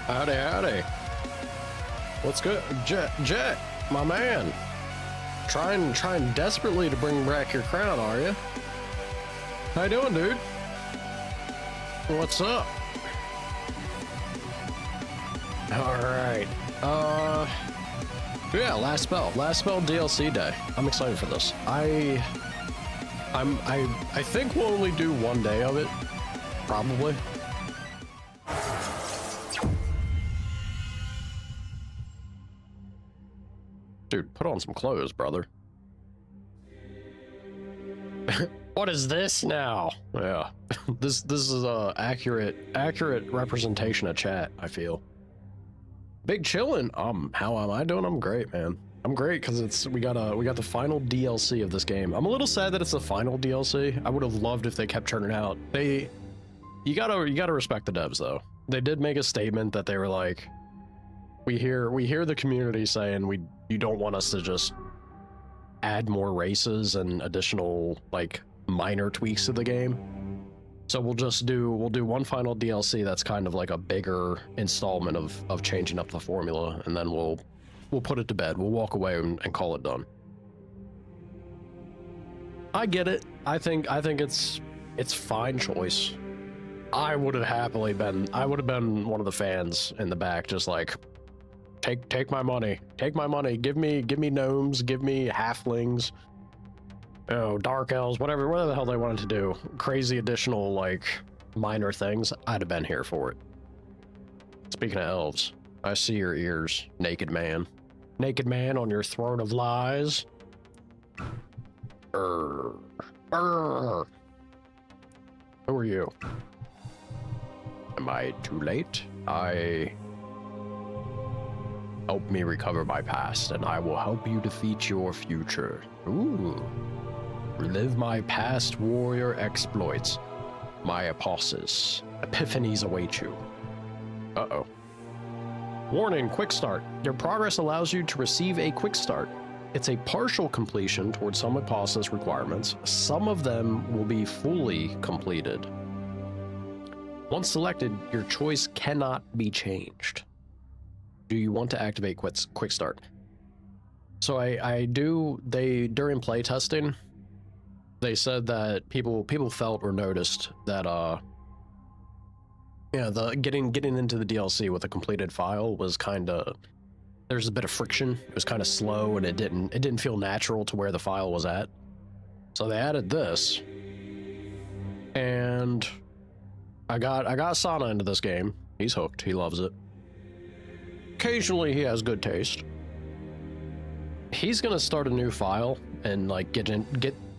Howdy, howdy. What's good? Jet, my man. Trying desperately to bring back your crown, are you? How you doing, dude? What's up? All right. Yeah, last spell DLC day. I'm excited for this. I think we'll only do one day of it, probably. Dude, put on some clothes, brother. What is this now? Yeah, this is a accurate representation of chat. I feel. Big chillin'. How am I doing? I'm great, man. I'm great because we got the final DLC of this game. I'm a little sad that it's the final DLC. I would have loved if they kept churning out. You gotta respect the devs though. They did make a statement that they were like, we hear the community saying you don't want us to just add more races and additional like minor tweaks to the game. So we'll do one final DLC that's kind of like a bigger installment of changing up the formula, and then we'll put it to bed. We'll walk away and call it done. I get it. I think it's fine choice. I would have been one of the fans in the back, just like take my money. Take my money. Give me gnomes, give me halflings. Oh, dark elves, whatever the hell they wanted to do. Crazy additional, like, minor things. I'd have been here for it. Speaking of elves, I see your ears, naked man. Naked man on your throne of lies. Who are you? Am I too late? Help me recover my past, and I will help you defeat your future. Ooh. Relive my past warrior exploits. My apostles. Epiphanies await you. Uh-oh. Warning, quick start. Your progress allows you to receive a quick start. It's a partial completion towards some apostles requirements. Some of them will be fully completed. Once selected, your choice cannot be changed. Do you want to activate quick start? So during playtesting, they said that people felt or noticed that getting into the DLC with a completed file was kind of, there's a bit of friction. It was kind of slow, and it didn't feel natural to where the file was at. So they added this, and I got Sana into this game. He's hooked. He loves it. Occasionally he has good taste. He's gonna start a new file and like get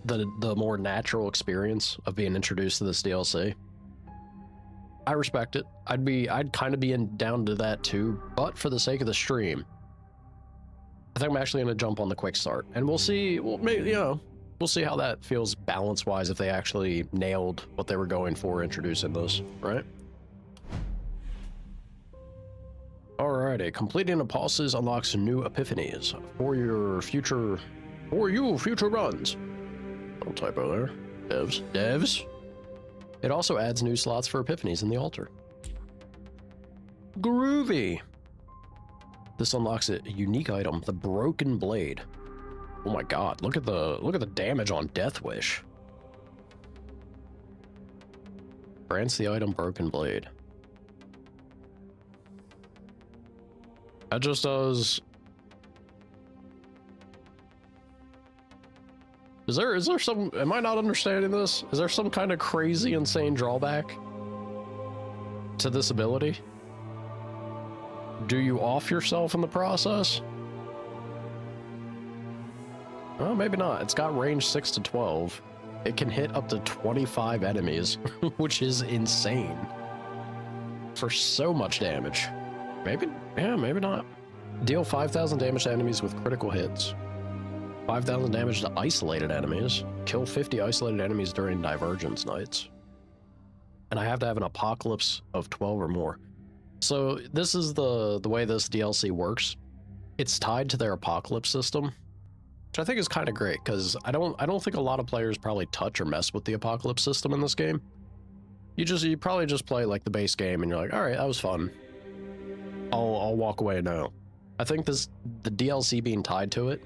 the more natural experience of being introduced to this DLC. I respect it. I'd kind of be down to that too, but for the sake of the stream, I think I'm actually gonna jump on the quick start, and we'll see. We'll see how that feels balance wise, if they actually nailed what they were going for introducing this, right? Alrighty, completing apostles unlocks new epiphanies for your future runs. No typo there. Devs. It also adds new slots for epiphanies in the altar. Groovy. This unlocks a unique item, the Broken Blade. Oh my god, look at the damage on Death Wish. Grants the item Broken Blade. That just does. Is there some, am I not understanding this? Is there some kind of crazy, insane drawback to this ability? Do you off yourself in the process? Well, maybe not. It's got range 6 to 12. It can hit up to 25 enemies, which is insane for so much damage. Maybe, yeah, maybe not. Deal 5,000 damage to enemies with critical hits. 5,000 damage to isolated enemies. Kill 50 isolated enemies during divergence nights. And I have to have an apocalypse of 12 or more. So this is the way this DLC works. It's tied to their apocalypse system, which I think is kind of great, because I don't think a lot of players probably touch or mess with the apocalypse system in this game. You probably just play like the base game and you're like, all right, that was fun. I'll walk away now. I think the DLC being tied to it,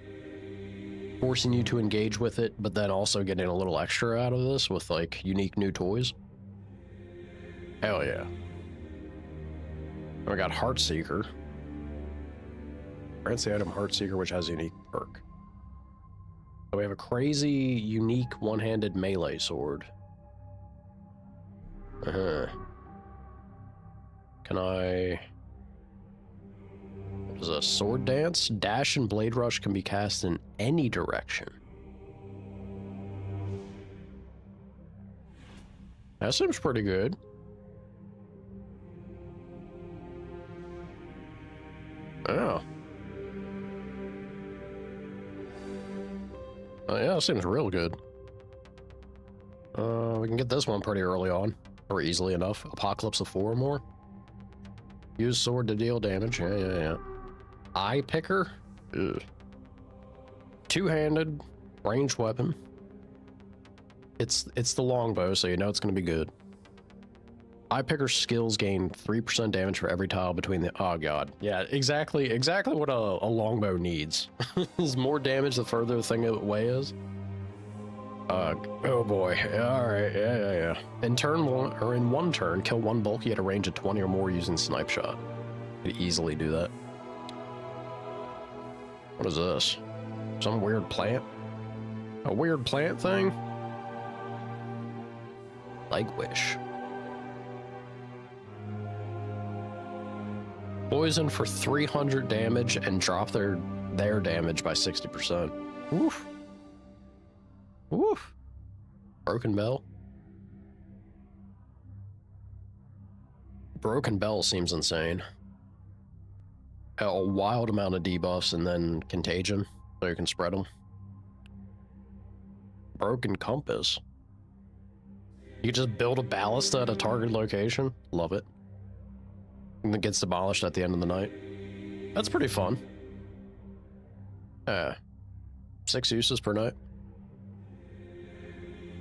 forcing you to engage with it, but then also getting a little extra out of this with like unique new toys. Hell yeah. We got Heartseeker. Grants the item Heartseeker, which has a unique perk. So we have a crazy, unique one-handed melee sword. Can I... What is a sword dance? Dash and Blade Rush can be cast in any direction. That seems pretty good. Oh. Oh yeah, it seems real good. We can get this one pretty early on, or easily enough. Apocalypse of 4 or more. Use sword to deal damage. Yeah. Eye Picker. Ugh. Two-handed, ranged weapon. It's the longbow, so you know it's going to be good. Eye Picker skills gain 3% damage for every tile between the... Oh god. Yeah, exactly what a longbow needs. Is more damage the further the thing away is. Oh boy. Alright, yeah. In one turn, kill one bulky at a range of 20 or more using snipe shot. You could easily do that. What is this? Some weird plant? A weird plant thing? Wish. Poison for 300 damage and drop their damage by 60%. Oof. Oof. Broken Bell. Broken Bell seems insane. A wild amount of debuffs and then contagion, so you can spread them. Broken Compass. You can just build a ballista at a target location. Love it. And it gets demolished at the end of the night. That's pretty fun. 6 uses per night.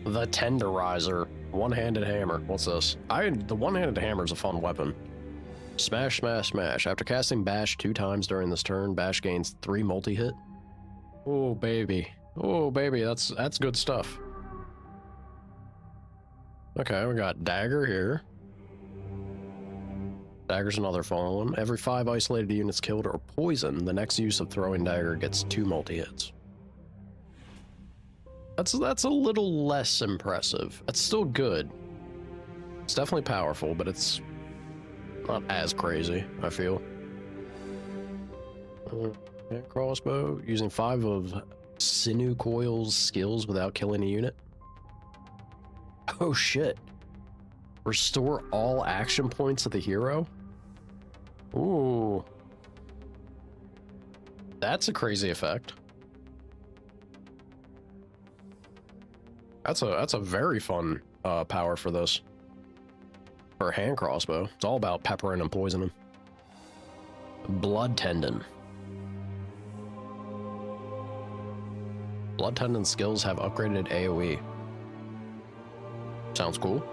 The Tenderizer. One-handed hammer. What's this? The one-handed hammer is a fun weapon. Smash, smash, smash. After casting Bash 2 times during this turn, Bash gains 3 multi-hit. Oh, baby. Oh, baby. That's good stuff. Okay, we got Dagger here. Dagger's another fun one. Every 5 isolated units killed or poisoned, the next use of throwing Dagger gets 2 multi-hits. That's a little less impressive. It's still good. It's definitely powerful, but it's not as crazy, I feel. Crossbow, using 5 of Sinew Coil's skills without killing a unit. Oh shit. Restore all action points of the hero? Ooh. That's a crazy effect. That's a very fun power for this. For a hand crossbow. It's all about peppering and poisoning. Blood Tendon. Blood Tendon skills have upgraded AoE. Sounds cool.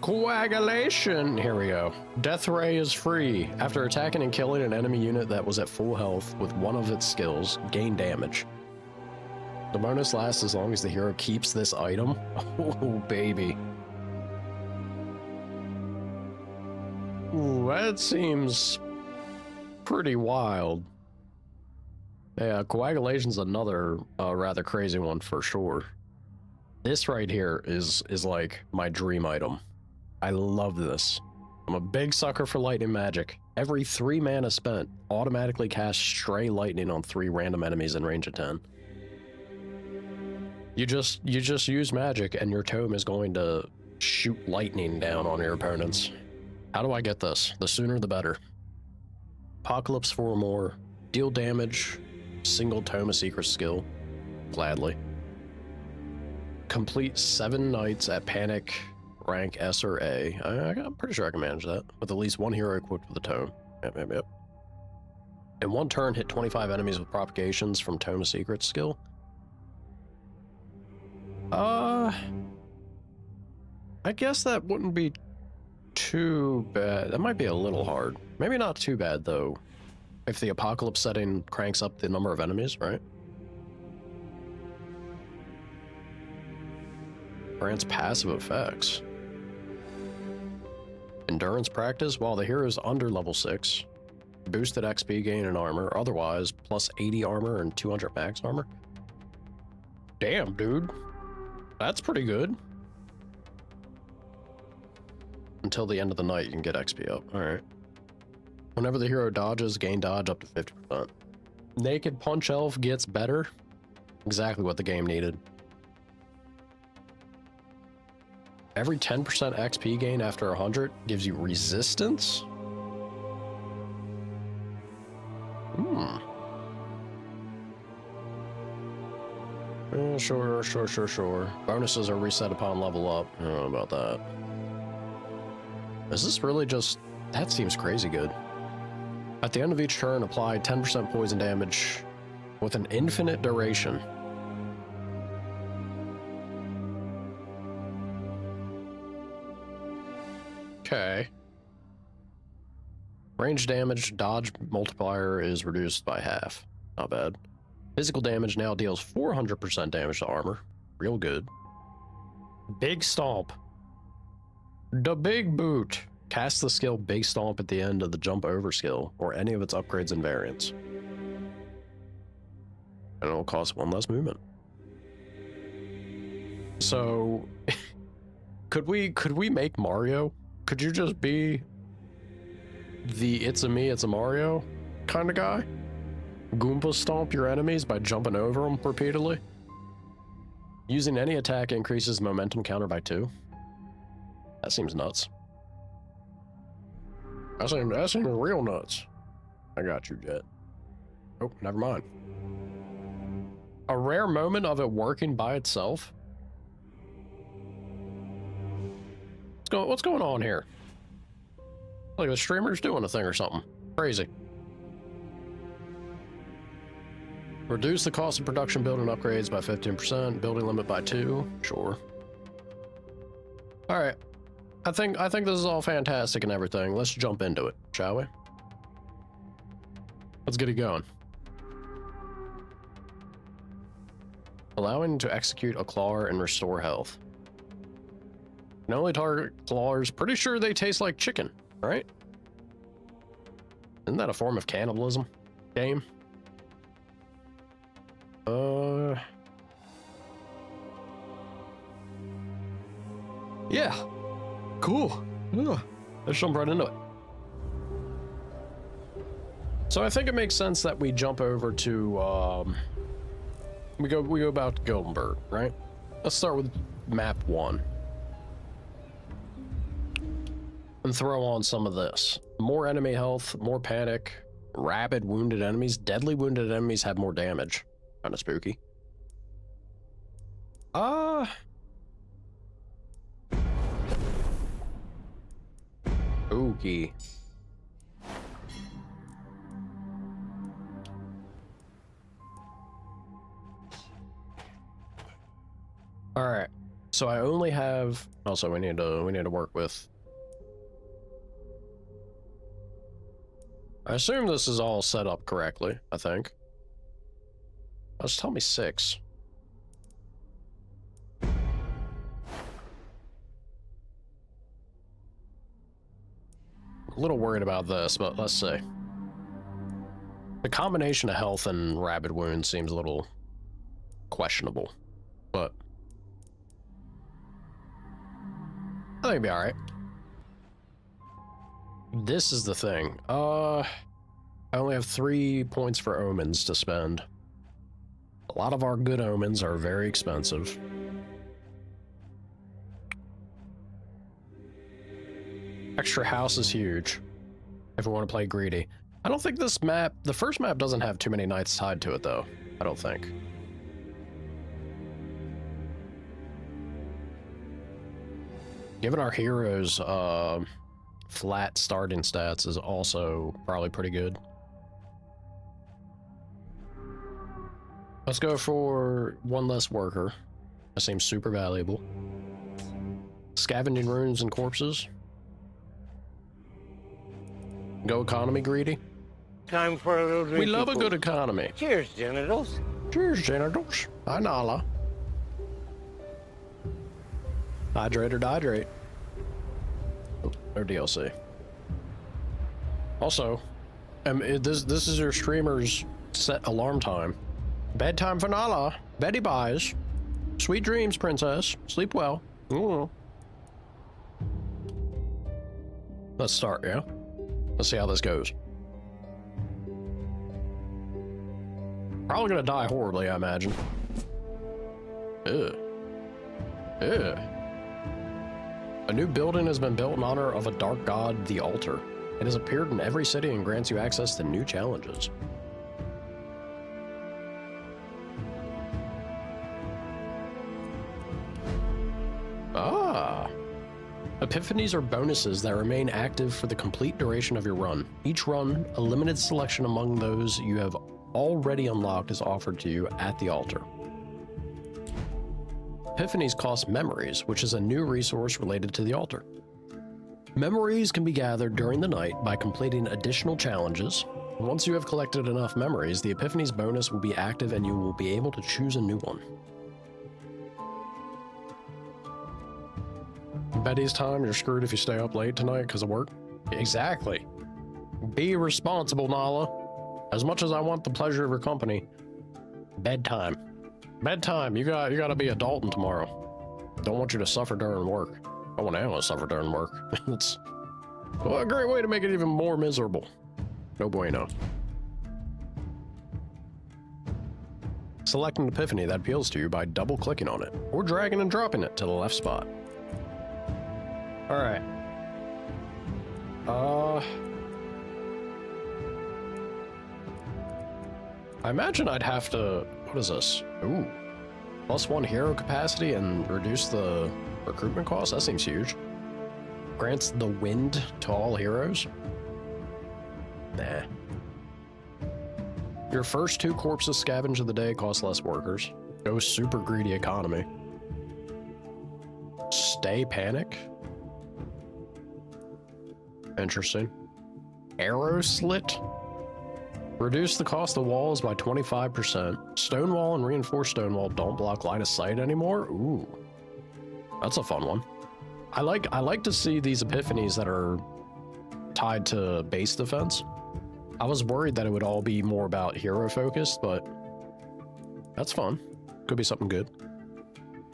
Coagulation! Here we go. Death Ray is free. After attacking and killing an enemy unit that was at full health with one of its skills, gain damage. The bonus lasts as long as the hero keeps this item. Oh, baby. Ooh, that seems pretty wild. Yeah, Coagulation's another rather crazy one for sure. This right here is like my dream item. I love this. I'm a big sucker for lightning magic. Every 3 mana spent, automatically cast Stray Lightning on 3 random enemies in range of 10. You just use magic and your tome is going to shoot lightning down on your opponents. How do I get this? The sooner the better. Apocalypse 4 or more. Deal damage. Single Tome of Secret skill. Gladly. Complete 7 nights at Panic rank S or A. I'm pretty sure I can manage that. With at least 1 hero equipped with a tome. Yep. In 1 turn, hit 25 enemies with propagations from Tome of Secrets skill. I guess that wouldn't be too bad. That might be a little hard. Maybe not too bad, though. If the apocalypse setting cranks up the number of enemies, right? Grants passive effects. Endurance practice while the hero is under level 6. Boosted XP gain and armor. Otherwise, plus 80 armor and 200 max armor. Damn, dude. That's pretty good. Until the end of the night, you can get XP up. Alright. Whenever the hero dodges, gain dodge up to 50%. Naked Punch Elf gets better. Exactly what the game needed. Every 10% XP gain after 100 gives you resistance? Sure. Bonuses are reset upon level up. I don't know about that. Is this really just... That seems crazy good. At the end of each turn, apply 10% poison damage with an infinite duration. Okay. Range damage dodge multiplier is reduced by half. Not bad. Physical damage now deals 400% damage to armor. Real good. Big Stomp. The Big Boot. Cast the skill Big Stomp at the end of the jump over skill, or any of its upgrades and variants. And it'll cost 1 less movement. So, could we make Mario? Could you just be the it's a me, it's a Mario kind of guy? Goomba stomp your enemies by jumping over them repeatedly? Using any attack increases momentum counter by 2. That seems nuts. That seems real nuts. I got you, Jet. Oh, never mind. A rare moment of it working by itself? What's going on here? Like the streamer's doing a thing or something. Crazy. Reduce the cost of production building upgrades by 15%. Building limit by 2. Sure. All right. I think this is all fantastic and everything. Let's jump into it, shall we? Let's get it going. Allowing to execute a claw and restore health. Can only target claws. Pretty sure they taste like chicken, right? Isn't that a form of cannibalism? Game? Yeah. Cool. Yeah. Let's jump right into it. So I think it makes sense that we jump over to we go about Gildenberg, right? Let's start with map 1. And throw on some of this. More enemy health, more panic, rabid wounded enemies. Deadly wounded enemies have more damage. Kind of spooky. Okay. All right. So I only have. Also, we need to work with. I assume this is all set up correctly. I think. Just tell me 6. A little worried about this, but let's see. The combination of health and rabid wounds seems a little questionable, but I think it'll be all right. This is the thing. I only have 3 points for omens to spend. A lot of our good omens are very expensive. Extra house is huge if we want to play greedy. I don't think this map, the first map doesn't have too many knights tied to it though. I don't think. Given our heroes, flat starting stats is also probably pretty good. Let's go for 1 less worker. That seems super valuable. Scavenging runes and corpses. Go economy greedy? Time for a little drink. We love a good economy. Cheers, genitals. Cheers, genitals. Hi, Nala. Hydrate or dehydrate. Oh, no DLC. Also, this is your streamer's set alarm time. Bedtime for Nala. Betty buys. Sweet dreams, princess. Sleep well. Ooh. Let's start, yeah? Let's see how this goes. Probably gonna die horribly, I imagine. Ugh. Ugh. A new building has been built in honor of a dark god, the altar. It has appeared in every city and grants you access to new challenges. Ah. Epiphanies are bonuses that remain active for the complete duration of your run. Each run, a limited selection among those you have already unlocked is offered to you at the altar. Epiphanies cost memories, which is a new resource related to the altar. Memories can be gathered during the night by completing additional challenges. Once you have collected enough memories, the Epiphanies bonus will be active and you will be able to choose a new one. Betty's time, you're screwed if you stay up late tonight because of work. Exactly. Be responsible, Nala. As much as I want the pleasure of your company, bedtime. Bedtime. You gotta be adulting tomorrow. Don't want you to suffer during work. I want anyone to suffer during work. It's a great way to make it even more miserable. No bueno. Select an epiphany that appeals to you by double-clicking on it, or dragging and dropping it to the left spot. Alright. I imagine I'd have to... What is this? Ooh. +1 hero capacity and reduce the recruitment cost? That seems huge. Grants the wind to all heroes? Nah. Your first 2 corpses scavenged of the day cost less workers. Go super greedy economy. Stay panic? Interesting. Arrow slit? Reduce the cost of walls by 25%. Stone wall and reinforced stone wall don't block line of sight anymore? Ooh. That's a fun one. I like to see these epiphanies that are tied to base defense. I was worried that it would all be more about hero focused, but that's fun. Could be something good.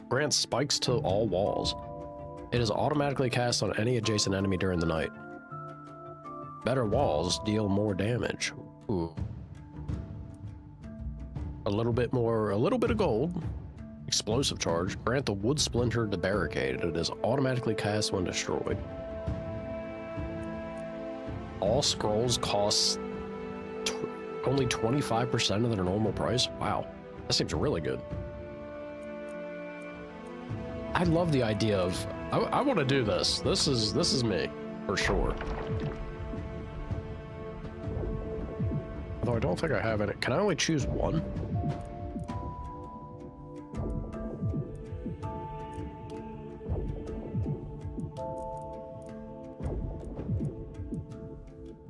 Grants spikes to all walls. It is automatically cast on any adjacent enemy during the night. Better walls deal more damage. Ooh. A little bit of gold. Explosive charge. Grant the wood splinter to barricade. It is automatically cast when destroyed. All scrolls cost only 25% of their normal price. Wow, that seems really good. I love the idea of I want to do this. This is me for sure. Although I don't think I have any. Can I only choose one?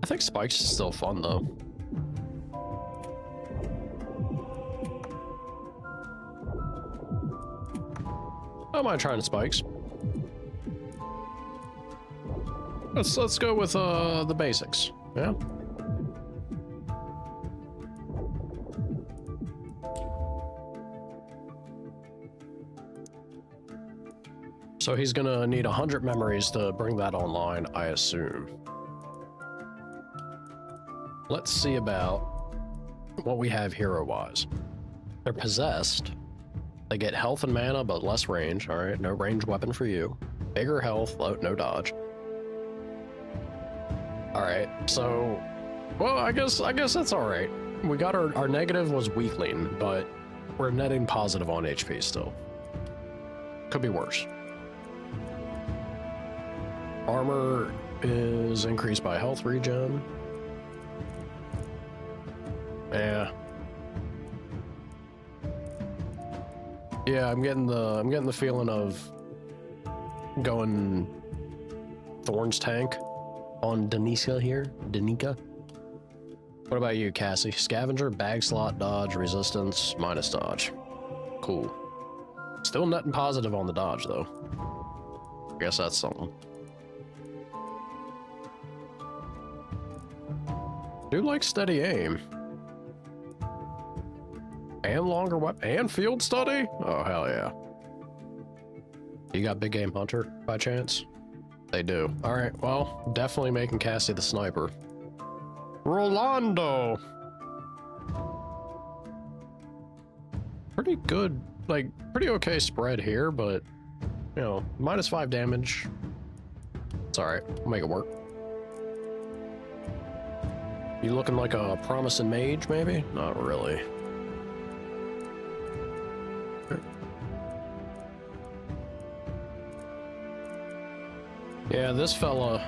I think spikes is still fun though. I don't mind trying spikes. Let's go with the basics. Yeah. So he's gonna need 100 memories to bring that online, I assume. Let's see about what we have hero-wise. They're possessed. They get health and mana, but less range. All right, no ranged weapon for you. Bigger health, no dodge. All right, so, well, I guess that's all right. We got our negative was weakling, but we're netting positive on HP still. Could be worse. Armor is increased by health regen. Yeah. Yeah, I'm getting the feeling of going Thorn's tank. on Danica here. Danica. What about you, Cassie? Scavenger, bag slot, dodge, resistance, minus dodge. Cool. Still netting positive on the dodge, though. I guess that's something. Do like steady aim. And longer weapon. And field study? Oh, hell yeah. You got big game hunter, by chance? They do. Alright, well, definitely making Cassie the sniper. Rolando! Pretty good, like, pretty okay spread here, but, you know, -5 damage. It's alright, we'll make it work. You looking like a promising mage, maybe? Not really. Yeah, this fella...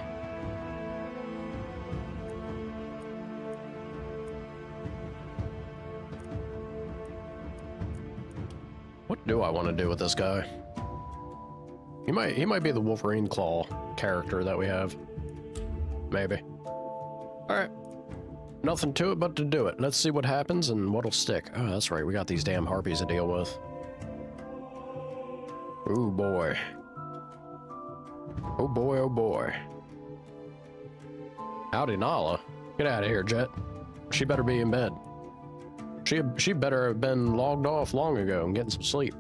What do I want to do with this guy? He might be the Wolverine Claw character that we have. Maybe. Alright. Nothing to it but to do it. Let's see what happens and what'll stick. Oh, that's right. We got these damn harpies to deal with. Ooh, boy. Oh boy, oh boy. Howdy, Nala. Get out of here, Jet. She better be in bed. She better have been logged off long ago and getting some sleep.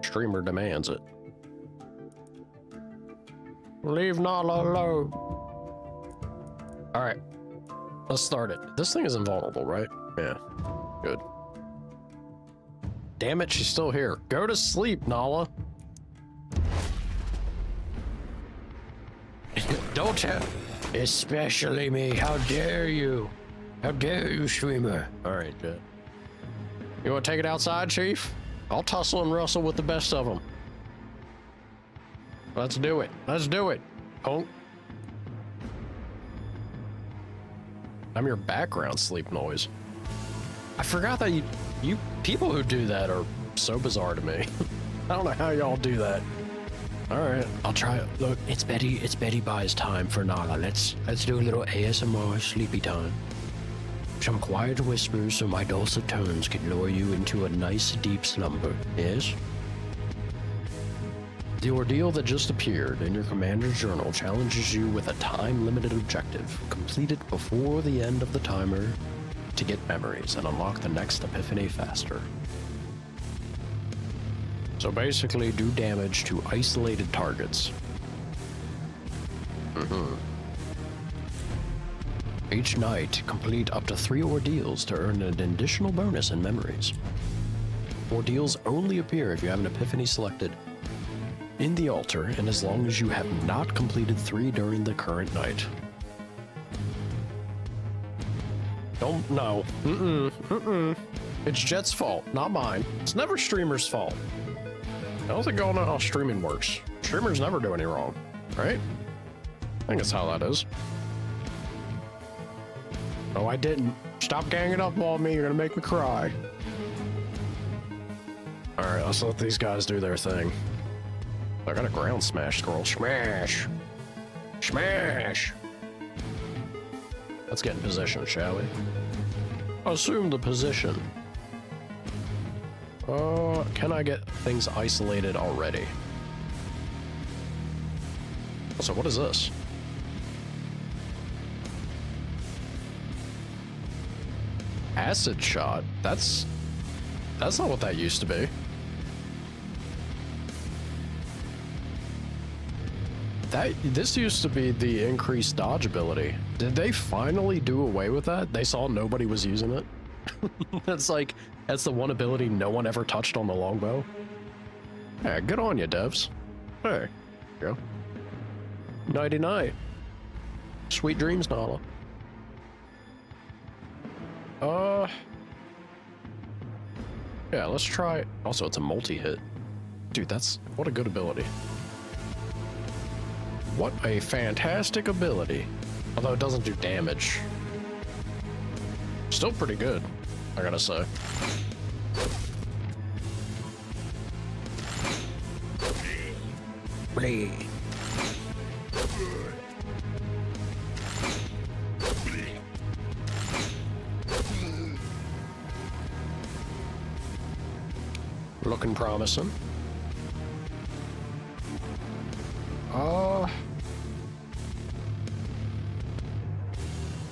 Streamer demands it. Leave Nala alone. Alright. Let's start it. This thing is invulnerable, right? Yeah. Good. Damn it, she's still here. Go to sleep, Nala. Don't you? Especially me. How dare you? How dare you, streamer? Alright, Jet. You want to take it outside, Chief? I'll tussle and wrestle with the best of them. Let's do it. Let's do it. Punk. I'm your background sleep noise. I forgot that you people who do that are so bizarre to me. I don't know how y'all do that. All right, I'll try it. Look, it's Betty Bye's time for Nala. Let's do a little ASMR sleepy time. Some quiet whispers so my dulcet tones can lure you into a nice deep slumber. Yes? The ordeal that just appeared in your commander's journal challenges you with a time-limited objective. Complete it before the end of the timer to get memories and unlock the next epiphany faster. So basically, do damage to isolated targets. Each night, complete up to 3 ordeals to earn an additional bonus in memories. Ordeals only appear if you have an epiphany selected in the altar, and as long as you have not completed 3 during the current night. Don't know. It's Jet's fault, not mine. It's never streamer's fault. I don't think y'all know how streaming works. Streamers never do any wrong, right? I think that's how that is. No, I didn't. Stop ganging up on me. You're gonna make me cry. Alright, let's let these guys do their thing. I got a ground smash scroll. Smash! Smash! Let's get in position, shall we? Assume the position. Can I get things isolated already? So what is this? Acid shot? That's not what that used to be. This used to be the increased dodge ability. Did they finally do away with that? They saw nobody was using it. That's the one ability no one ever touched on the longbow. Yeah, good on you, devs. Hey, there you go. Nighty night. Sweet dreams, Nala. Yeah, let's try. Also, it's a multi-hit. Dude, what a good ability. What a fantastic ability. Although it doesn't do damage. Still pretty good, I gotta say. Looking promising.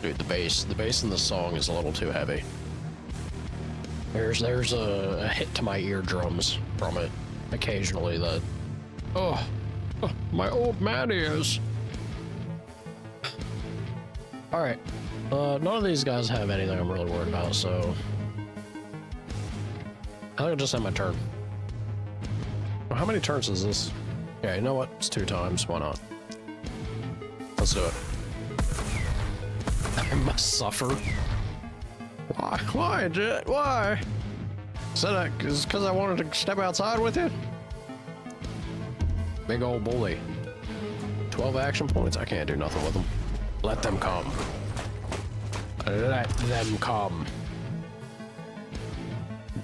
Dude, the bass in the song is a little too heavy. There's a hit to my eardrums from it occasionally that, my old man ears. All right, none of these guys have anything I'm really worried about, so I think I'll just end my turn. Well, how many turns is this? Yeah, you know what? It's 2 times. Why not? Let's do it. I must suffer. Why? Why, Jet? Why? Is it because I wanted to step outside with you? Big old bully. 12 action points? I can't do nothing with them. Let them come. Let them come.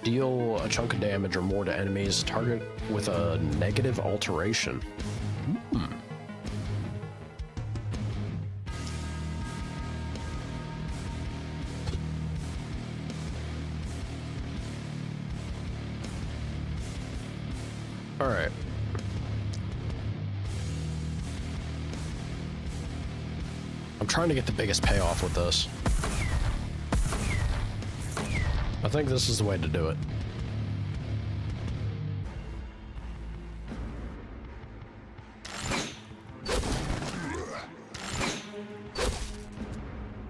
Deal a chunk of damage or more to enemies. Target with a negative alteration. All right. I'm trying to get the biggest payoff with this. I think this is the way to do it.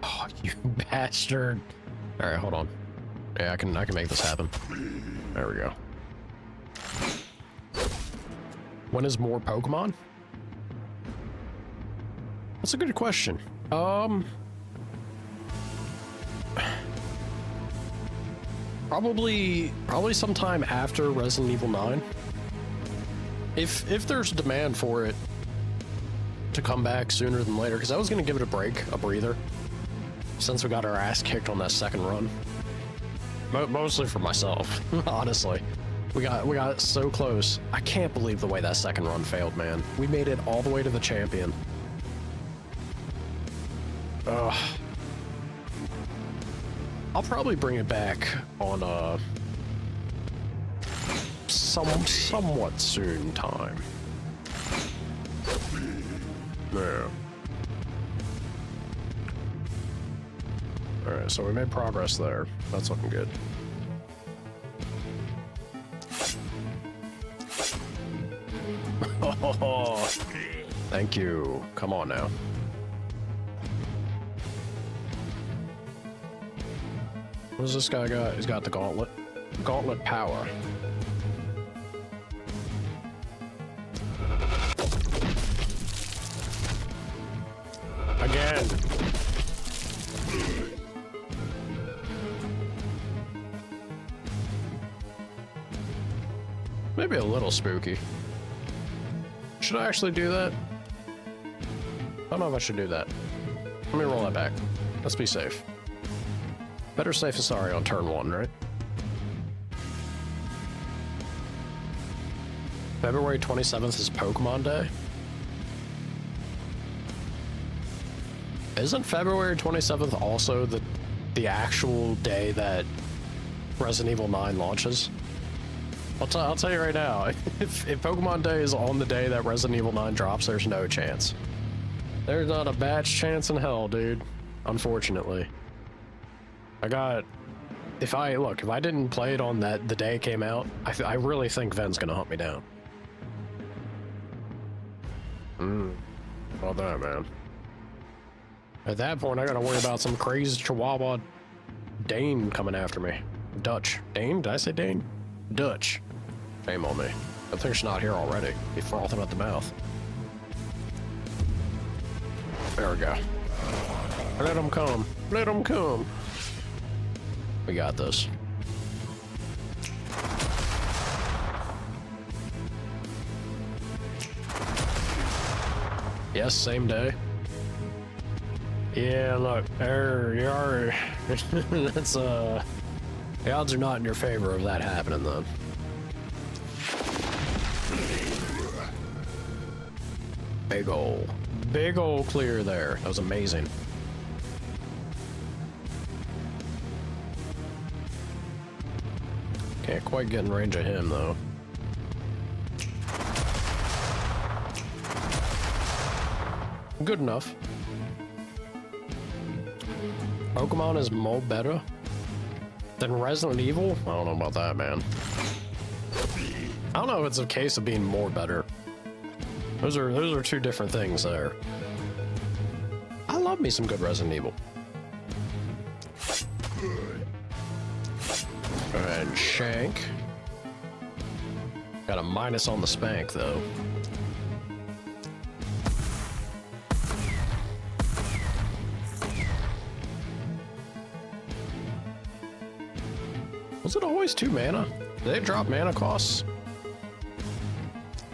Oh, you bastard. All right, hold on. Yeah, I can make this happen. There we go. When is more Pokemon? That's a good question. Probably sometime after Resident Evil 9. If there's demand for it to come back sooner than later, because I was gonna give it a breather, since we got our ass kicked on that second run. Mostly for myself, honestly. We got so close. I can't believe the way that second run failed, man. We made it all the way to the champion. Ugh. I'll probably bring it back on somewhat soon time. Yeah. All right, so we made progress there. That's looking good. Oh, thank you. Come on now. What does this guy got? He's got the gauntlet. Gauntlet power. Again. Maybe a little spooky. Should I actually do that? I don't know if I should do that. Let me roll that back. Let's be safe. Better safe than sorry on turn 1, right? February 27th is Pokemon Day? Isn't February 27th also the actual day that Resident Evil 9 launches? I'll tell you right now, if Pokemon Day is on the day that Resident Evil 9 drops, there's no chance. There's not a batch chance in hell, dude. Unfortunately. If I didn't play it on the day it came out, I really think Ven's gonna hunt me down. Well done, man. At that point, I gotta worry about some crazy Chihuahua Dane coming after me. Dutch. Dane? Did I say Dane? Dutch. Shame on me. I think she's not here already. He's frothing at the mouth. There we go. Let him come. Let him come. We got this. Yes, same day. Yeah, look, there you are. That's the odds are not in your favor of that happening then. Big ol' clear there. That was amazing. Can't quite get in range of him, though. Good enough. Pokemon is more better than Resident Evil? I don't know about that, man. I don't know if it's a case of being more better. Those are two different things there. I love me some good Resident Evil. And Shank. Got a minus on the spank, though. Was it always 2 mana? Did they drop mana costs?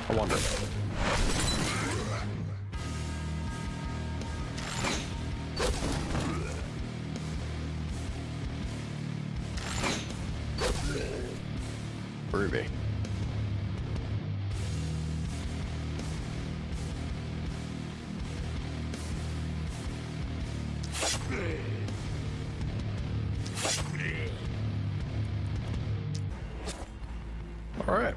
I wonder. Ruby. All right.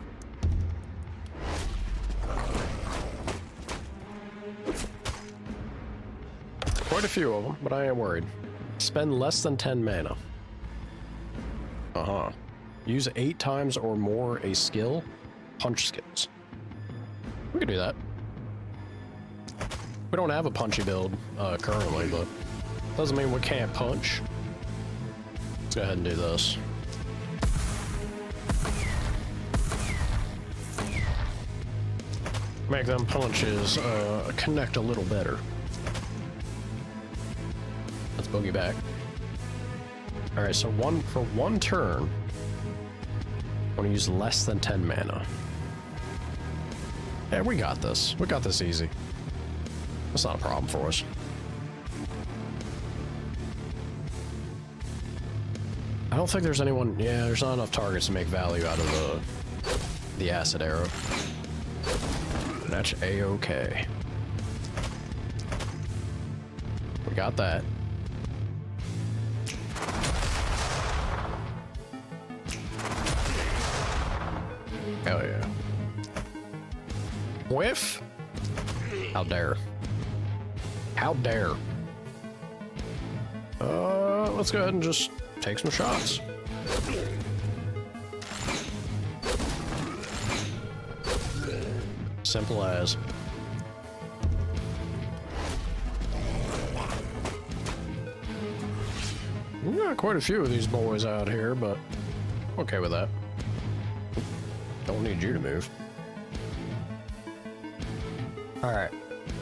Quite a few of them, but I am worried. Spend less than 10 mana. Uh-huh. Use 8 times or more a skill. Punch skills. We could do that. We don't have a punchy build currently, but doesn't mean we can't punch. Let's go ahead and do this. Make them punches connect a little better. Let's boogie back. All right, so for one turn, I want to use less than 10 mana. Yeah, we got this. We got this easy. That's not a problem for us. I don't think there's anyone... Yeah, there's not enough targets to make value out of the acid arrow. That's A-okay. We got that. Hell yeah. Whiff? How dare. How dare. Let's go ahead and just take some shots. Simple as. We got quite a few of these boys out here, but okay with that. Don't need you to move. Alright,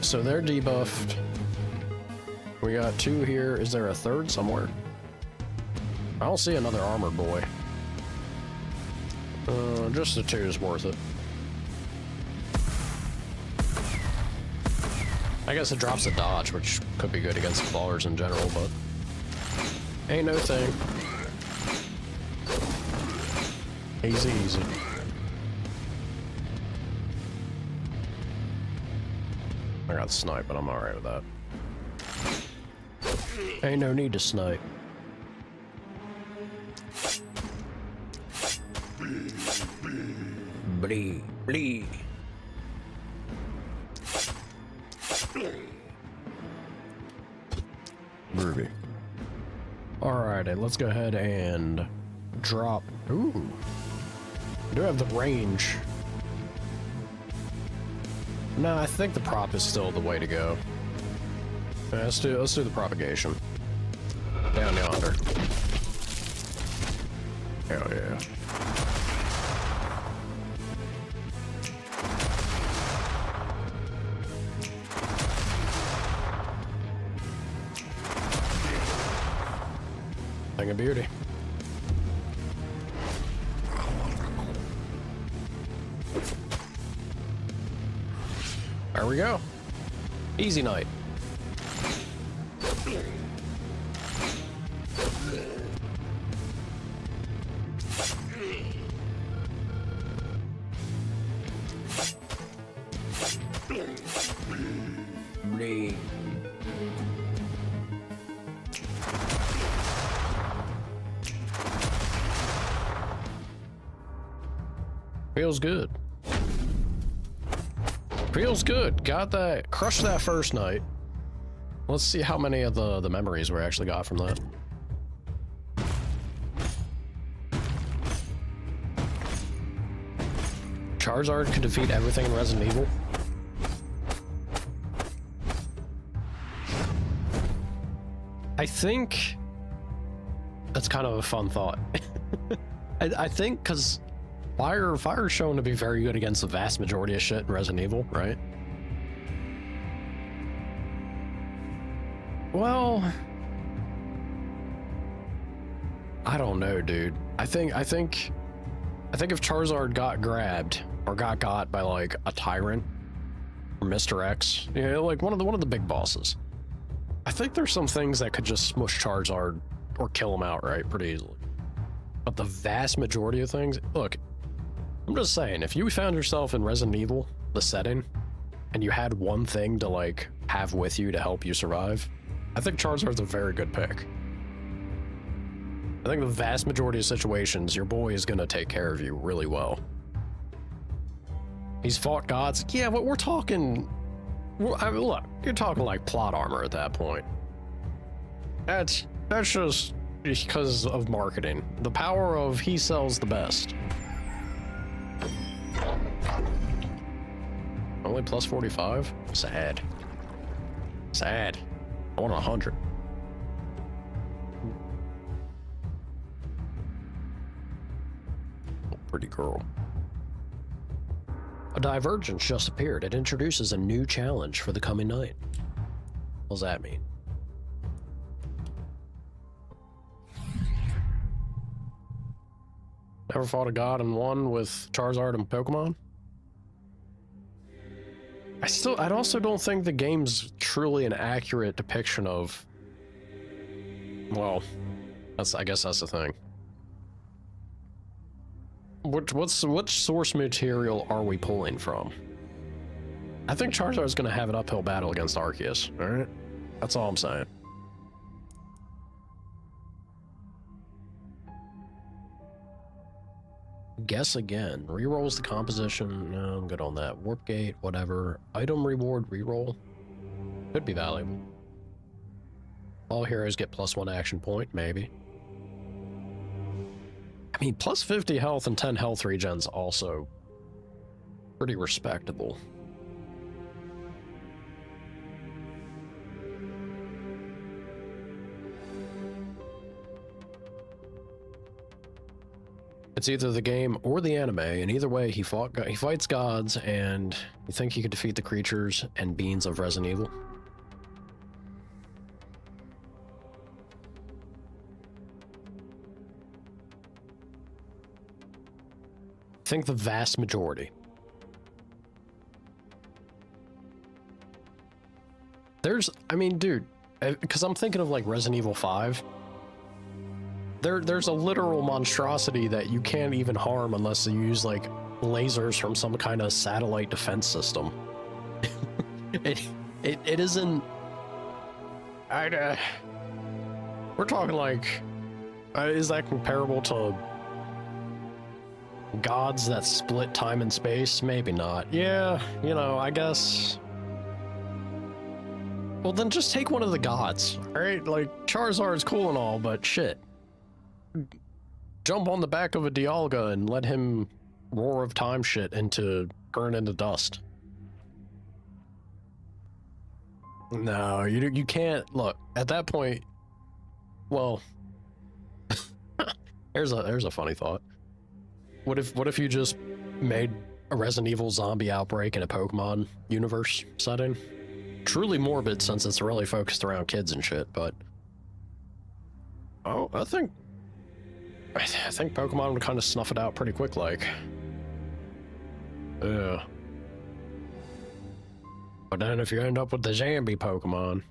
so they're debuffed. We got 2 here. Is there a third somewhere? I don't see another armored boy. Just the 2 is worth it. I guess it drops a dodge, which could be good against ballers in general, but ain't no thing. Easy, easy. I got snipe, but I'm alright with that. Ain't no need to snipe. Blee, blee. Ruby. Alrighty, let's go ahead and drop. Ooh. I do have the range. No, I think the prop is still the way to go. Yeah, let's do the propagation. Down yonder. Hell yeah. Thing of beauty. There we go. Easy night. Blee. Feels good. Feels good. Got that. Crushed that first night. Let's see how many of the memories we actually got from that. Charizard could defeat everything in Resident Evil. I think that's kind of a fun thought. I think because Fire's shown to be very good against the vast majority of shit in Resident Evil, right? Well, I don't know, dude. I think if Charizard got grabbed or got by like a tyrant or Mr. X, you know, like one of the big bosses, I think there's some things that could just smush Charizard or kill him outright pretty easily. But the vast majority of things, look, I'm just saying, if you found yourself in Resident Evil, the setting, and you had one thing to like have with you to help you survive, I think Charizard's a very good pick. I think the vast majority of situations, your boy is gonna take care of you really well. He's fought gods. Yeah, but we're talking... I mean, look, you're talking like plot armor at that point. That's just because of marketing. The power of he sells the best. Only plus 45? Sad. Sad. I want 100. Oh, pretty girl. A divergence just appeared. It introduces a new challenge for the coming night. What does that mean? Never fought a god and won with Charizard and Pokemon? I also don't think the game's truly an accurate depiction of... Well, I guess that's the thing. What source material are we pulling from? I think Charizard's gonna have an uphill battle against Arceus, alright? That's all I'm saying. Guess again. Rerolls the composition. No, I'm good on that. Warp gate, whatever. Item reward reroll. Could be valuable. All heroes get +1 action point, maybe. I mean, plus 50 health and 10 health regens also pretty respectable. It's either the game or the anime, and either way, he fights gods, and you think he could defeat the creatures and beings of Resident Evil? I think the vast majority. I mean, dude, because I'm thinking of like Resident Evil 5. There's a literal monstrosity that you can't even harm unless you use like lasers from some kind of satellite defense system. it isn't. We're talking like, is that comparable to gods that split time and space? Maybe not. Yeah, you know, I guess. Well, then just take one of the gods, alright? Like, Charizard's cool and all, but shit. Jump on the back of a Dialga and let him roar of time shit burn into dust. No, you can't. Look, at that point, well, there's a funny thought. What if you just made a Resident Evil zombie outbreak in a Pokemon universe setting? Truly morbid since it's really focused around kids and shit, but oh, I think Pokemon would kind of snuff it out pretty quick, like. Yeah. But then if you end up with the zombie Pokemon,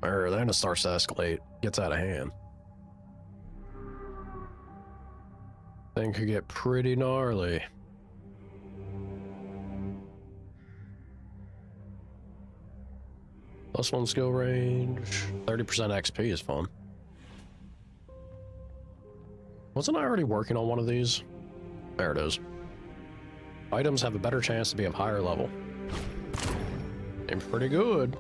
or then it starts to escalate, gets out of hand. Thing could get pretty gnarly. +1 skill range, 30% XP is fun. Wasn't I already working on one of these? There it is. Items have a better chance to be of higher level. Seems pretty good.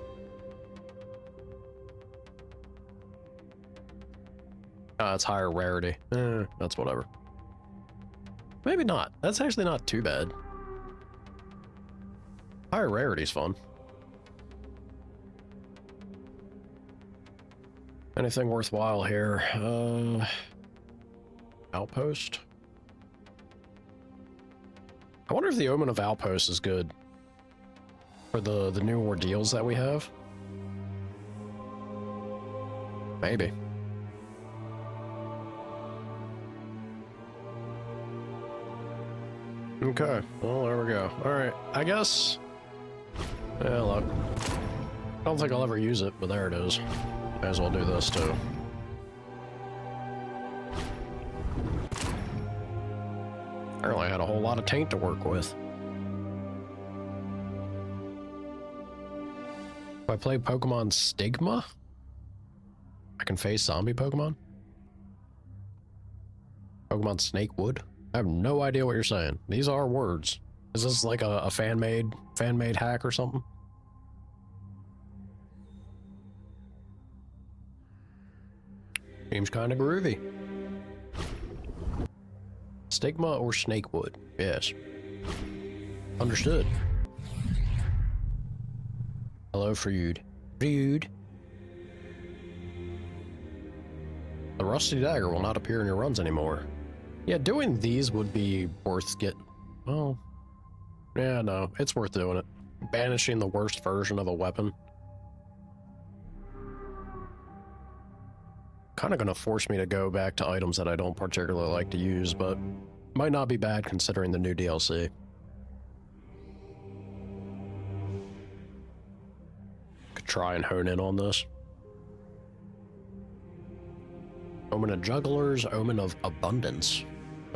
It's higher rarity. That's whatever. Maybe not. That's actually not too bad. Higher rarity's fun. Anything worthwhile here? Outpost? I wonder if the Omen of Outpost is good for the new ordeals that we have. Maybe. Okay, well, there we go. Alright, I guess... Yeah, look. I don't think I'll ever use it, but there it is. May as well do this, too. Apparently I had a whole lot of taint to work with. If I play Pokemon Stigma, I can face zombie Pokemon? Pokemon Snakewood? I have no idea what you're saying. These are words. Is this like a fan-made hack or something? Seems kind of groovy. Stigma or Snakewood? Yes. Understood. Hello, Freud. Freud. The Rusty Dagger will not appear in your runs anymore. Yeah, doing these would be worth well, yeah, no, it's worth doing it. Banishing the worst version of a weapon. Kind of gonna force me to go back to items that I don't particularly like to use, but might not be bad considering the new DLC. Could try and hone in on this. Omen of Jugglers, Omen of Abundance.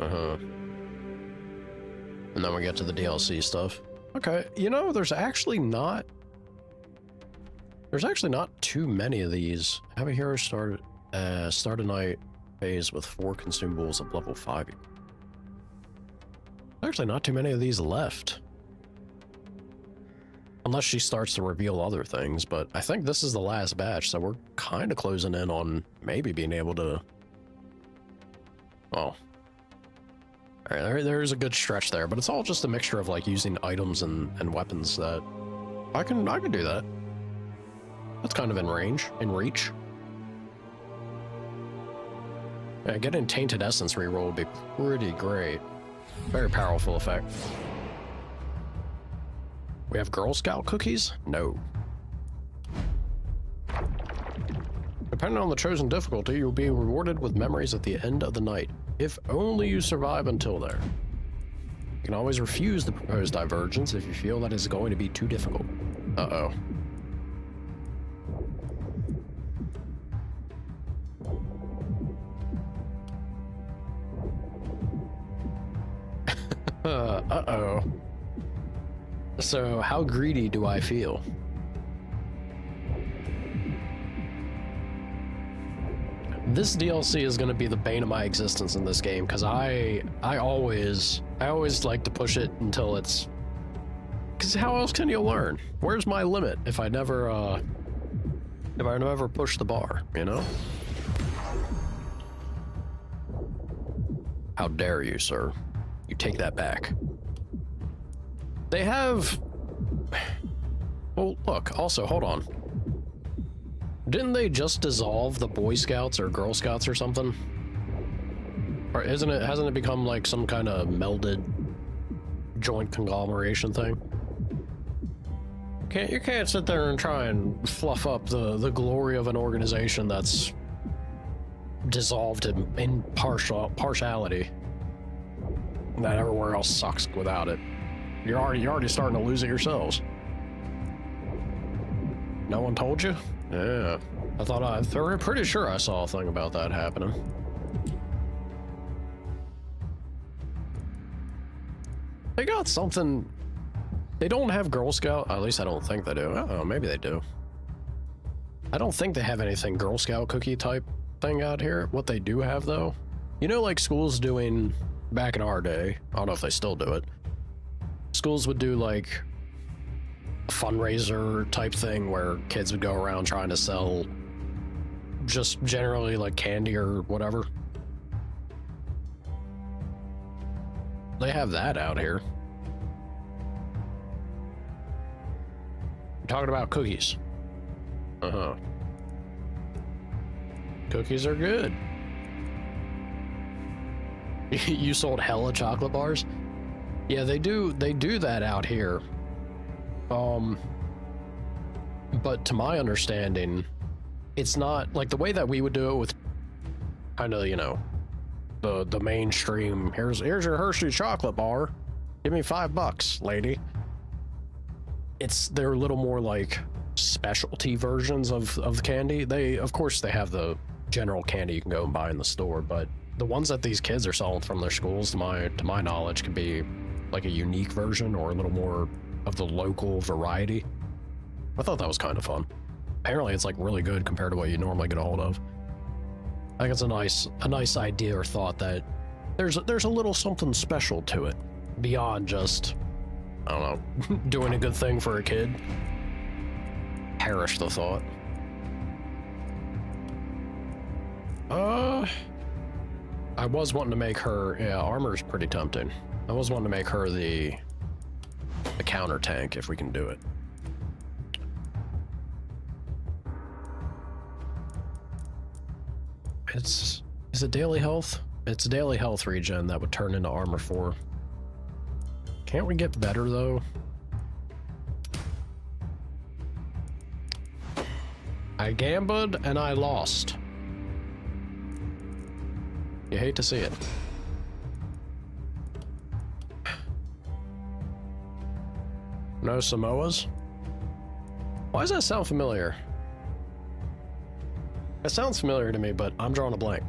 And then we get to the DLC stuff. Okay, you know, there's actually not too many of these. Have a hero start a night phase with 4 consumables of level 5. Actually not too many of these left. Unless she starts to reveal other things, but I think this is the last batch, so we're kind of closing in on maybe being able to... Oh. Alright, there's a good stretch there, but it's all just a mixture of like using items and weapons that... I can do that. That's kind of in reach. Yeah, getting Tainted Essence reroll would be pretty great. Very powerful effect. We have Girl Scout cookies? No. Depending on the chosen difficulty, you'll be rewarded with memories at the end of the night, if only you survive until there. You can always refuse the proposed divergence if you feel that it's going to be too difficult. Uh-oh. Uh-oh. So, how greedy do I feel? This DLC is going to be the bane of my existence in this game, because I always like to push it until it's... Because how else can you learn? Where's my limit if I never push the bar, you know? How dare you, sir? You take that back. They have... Well, look, also, hold on. Didn't they just dissolve the Boy Scouts or Girl Scouts or something? Or hasn't it become like some kind of melded joint conglomeration thing? You can't sit there and try and fluff up the glory of an organization that's dissolved in partiality. That everywhere else sucks without it. You're already starting to lose it yourselves. No one told you? Yeah. I'm pretty sure I saw a thing about that happening. They got something... They don't have Girl Scout, at least I don't think they do. Oh, maybe they do. I don't think they have anything Girl Scout cookie type thing out here. What they do have though, you know, like schools doing back in our day, I don't know if they still do it, schools would do like a fundraiser type thing where kids would go around trying to sell just generally like candy or whatever. They have that out here. You're talking about cookies. Uh-huh. Cookies are good. You sold hella chocolate bars? Yeah, they do that out here. But to my understanding, it's not like the way that we would do it with kind of, you know, the mainstream, here's your Hershey chocolate bar. Give me $5, lady. They're a little more like specialty versions of the candy. Of course they have the general candy you can go and buy in the store, but the ones that these kids are selling from their schools, to my knowledge, can be like a unique version or a little more of the local variety. I thought that was kind of fun. Apparently it's like really good compared to what you normally get a hold of. I think it's a nice idea or thought that there's a little something special to it beyond just, I don't know, doing a good thing for a kid. Perish the thought. I was wanting to make her, yeah, armor's pretty tempting. I was wanting to make her the counter tank if we can do it. Is it daily health? It's daily health regen that would turn into armor 4. Can't we get better though? I gambled and I lost. You hate to see it. No Samoas? Why does that sound familiar? It sounds familiar to me, but I'm drawing a blank.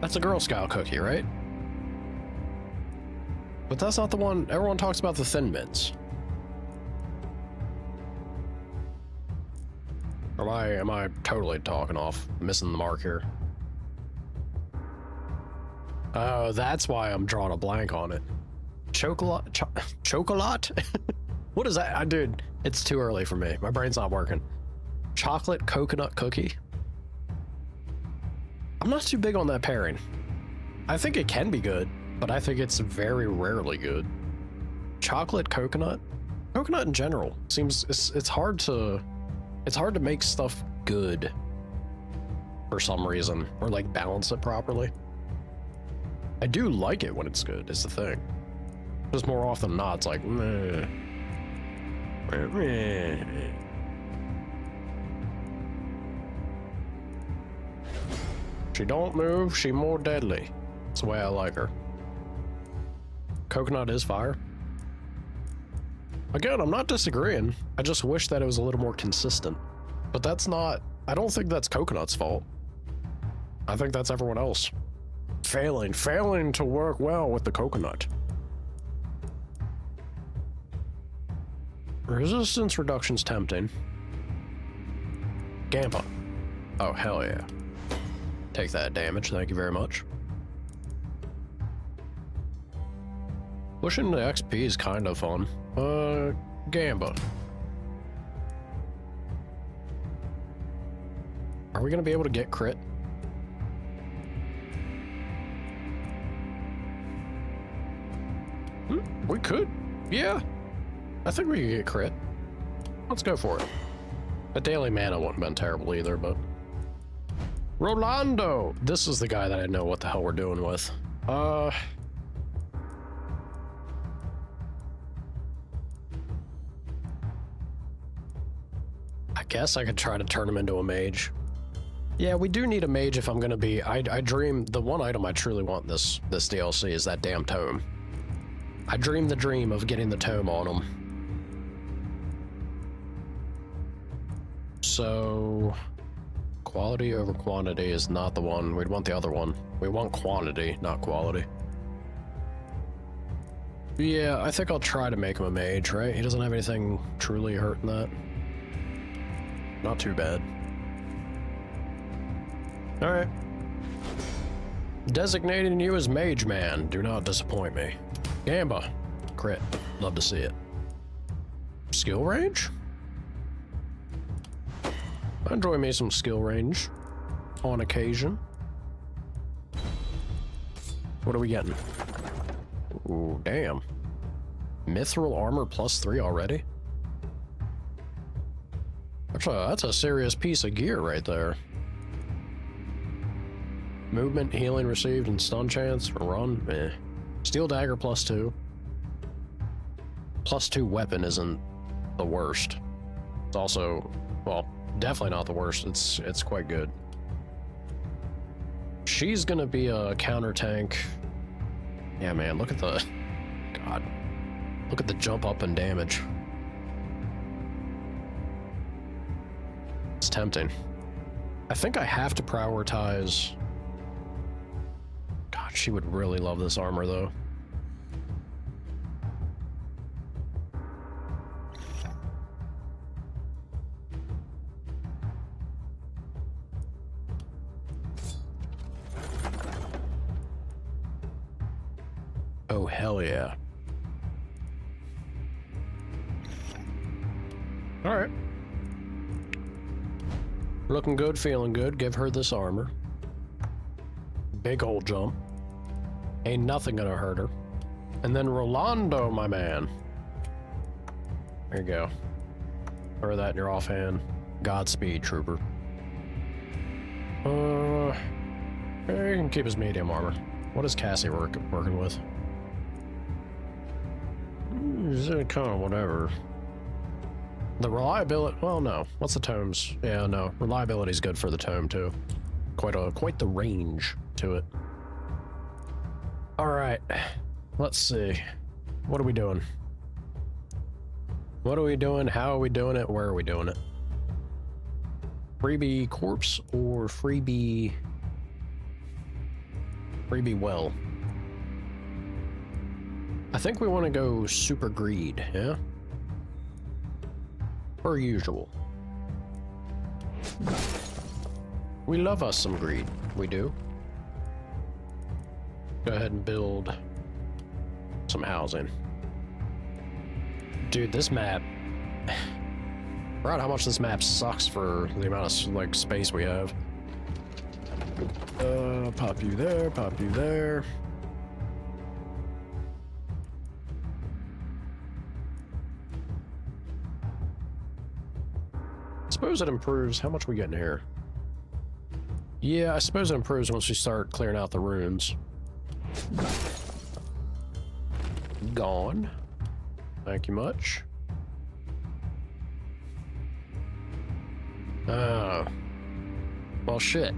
That's a Girl Scout cookie, right? But that's not the one. Everyone talks about the Thin Mints. Or am I totally talking off, missing the mark here? Oh, that's why I'm drawing a blank on it. Chocolate? Chocolate? What is that? Dude, it's too early for me. My brain's not working. Chocolate coconut cookie? I'm not too big on that pairing. I think it can be good, but I think it's very rarely good. Chocolate coconut? Coconut in general seems it's hard to make stuff good for some reason, or like balance it properly. I do like it when it's good, is the thing. Just more often than not, it's like, meh. She don't move, she more deadly. That's the way I like her. Coconut is fire. Again, I'm not disagreeing. I just wish that it was a little more consistent. But that's not, I don't think that's Coconut's fault. I think that's everyone else. Failing to work well with the coconut. Resistance reduction's tempting. Gampa. Oh, hell yeah. Take that damage, thank you very much. Pushing the XP is kind of fun. Gamba. Are we gonna be able to get crit? We could. Yeah. I think we could get crit. Let's go for it. A daily mana wouldn't have been terrible either, but... Rolando! This is the guy that I know what the hell we're doing with. I guess I could try to turn him into a mage. Yeah, we do need a mage if I'm gonna be... I dream... The one item I truly want this DLC is that damn tome. I dream the dream of getting the tome on him. So... Quality over quantity is not the one. We'd want the other one. We want quantity, not quality. Yeah, I think I'll try to make him a mage, right? He doesn't have anything truly hurting that. Not too bad. Alright. Designating you as Mage Man. Do not disappoint me. Gamba. Crit. Love to see it. Skill range? I enjoy me some skill range. On occasion. What are we getting? Ooh, damn. Mithril armor +3 already? That's a serious piece of gear right there. Movement, healing received, and stun chance for run. Eh. Steel dagger +2. +2 weapon isn't the worst. It's also, well, definitely not the worst. It's quite good. She's gonna be a counter tank. Yeah, man, look at the... God. Look at the jump up in damage. It's tempting. I think I have to prioritize... God, she would really love this armor, though. Oh, hell yeah. Alright. Looking good, feeling good. Give her this armor. Big old jump. Ain't nothing gonna hurt her. And then Rolando, my man. There you go. Throw that in your offhand. Godspeed, trooper. You can keep his medium armor. What is Cassie working with? Kind of whatever. The reliability, well, no. What's the tomes? Yeah, no. Reliability's good for the tome, too. Quite the range to it. Alright. Let's see. What are we doing? What are we doing? How are we doing it? Where are we doing it? Freebie corpse or freebie well? I think we want to go super greed, yeah? Per usual. We love us some greed. We do. Go ahead and build some housing. Dude, this map... I forgot how much this map sucks for the amount of, like, space we have. Pop you there, pop you there. Suppose it improves. How much we getting here? Yeah, I suppose it improves once we start clearing out the runes. Gone. Thank you much. Well, shit.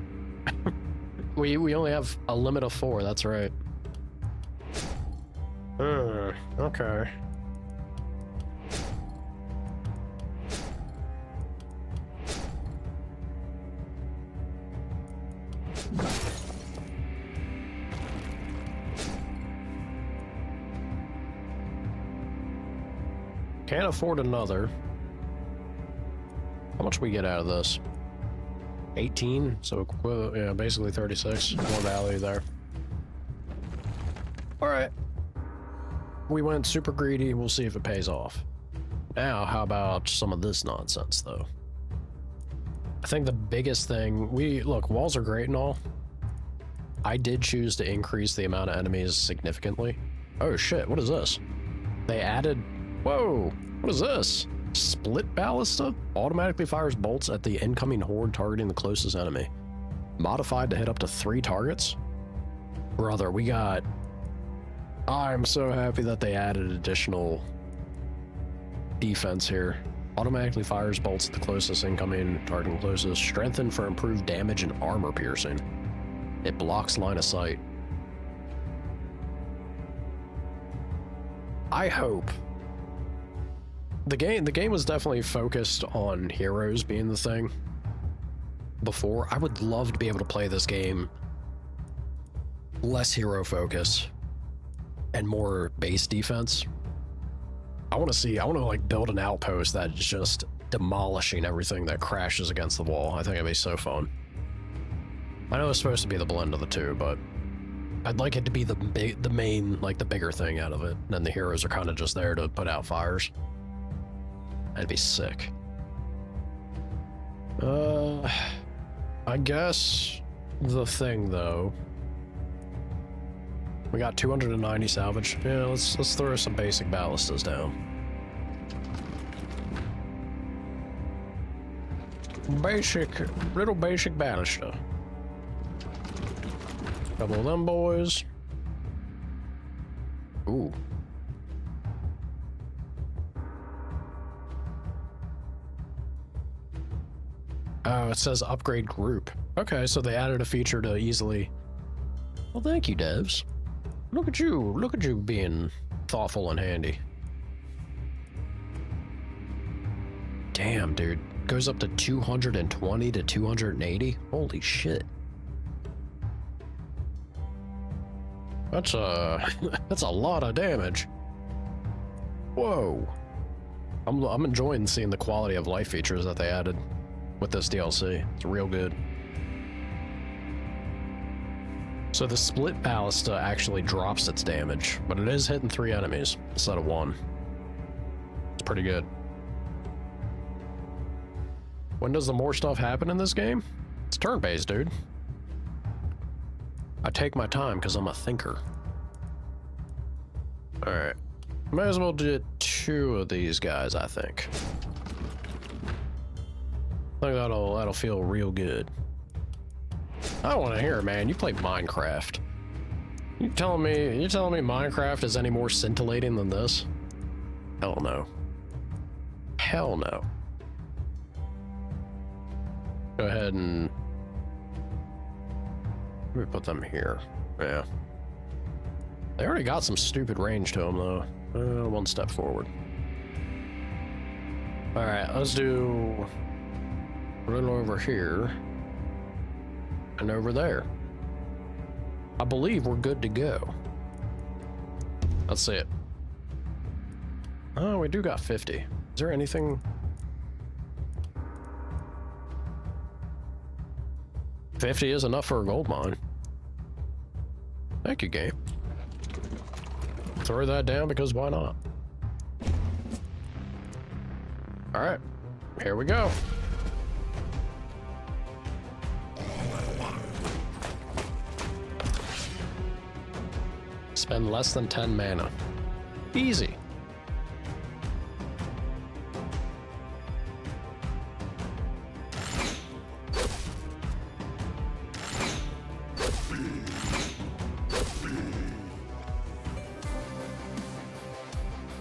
we only have a limit of 4. That's right. Okay. Can't afford another. How much we get out of this? 18, so yeah, basically 36. More value there. Alright. We went super greedy, we'll see if it pays off. Now, how about some of this nonsense, though? I think the biggest thing, look, walls are great and all. I did choose to increase the amount of enemies significantly. Oh shit, what is this? They added, whoa, what is this? Split ballista? Automatically fires bolts at the incoming horde targeting the closest enemy. Modified to hit up to 3 targets? Brother, we got... I'm so happy that they added additional defense here. Automatically fires bolts at the closest incoming targeting closest. Strengthened for improved damage and armor piercing. It blocks line of sight. I hope... The game was definitely focused on heroes being the thing. Before, I would love to be able to play this game less hero focus and more base defense. I want to like build an outpost that's just demolishing everything that crashes against the wall. I think it'd be so fun. I know it's supposed to be the blend of the two, but I'd like it to be the main, like the bigger thing out of it. And then the heroes are kind of just there to put out fires. That'd be sick. I guess the thing though. We got 290 salvage. Yeah, let's throw some basic ballistas down. Little basic ballista. Couple of them boys. Ooh. Oh, it says upgrade group. Okay, so they added a feature to easily... Well, thank you, devs. Look at you being thoughtful and handy. Damn, dude. Goes up to 220 to 280? Holy shit. That's that's a lot of damage. Whoa. I'm enjoying seeing the quality of life features that they added with this DLC. It's real good. So the split ballista actually drops its damage, but it is hitting 3 enemies instead of 1. It's pretty good. When does the more stuff happen in this game? It's turn-based, dude. I take my time because I'm a thinker. Alright. Might as well do 2 of these guys, I think. I think that'll feel real good. I don't want to hear it, man. You play Minecraft. You telling me Minecraft is any more scintillating than this? Hell no. Hell no. Go ahead and... Let me put them here. Yeah. They already got some stupid range to them, though. 1 step forward. Alright, let's do... a little over here. And over there. I believe we're good to go. Let's see it. Oh, we do got 50. Is there anything... 50 is enough for a gold mine. Thank you, game. Throw that down because why not? Alright, here we go. Spend less than 10 mana. Easy.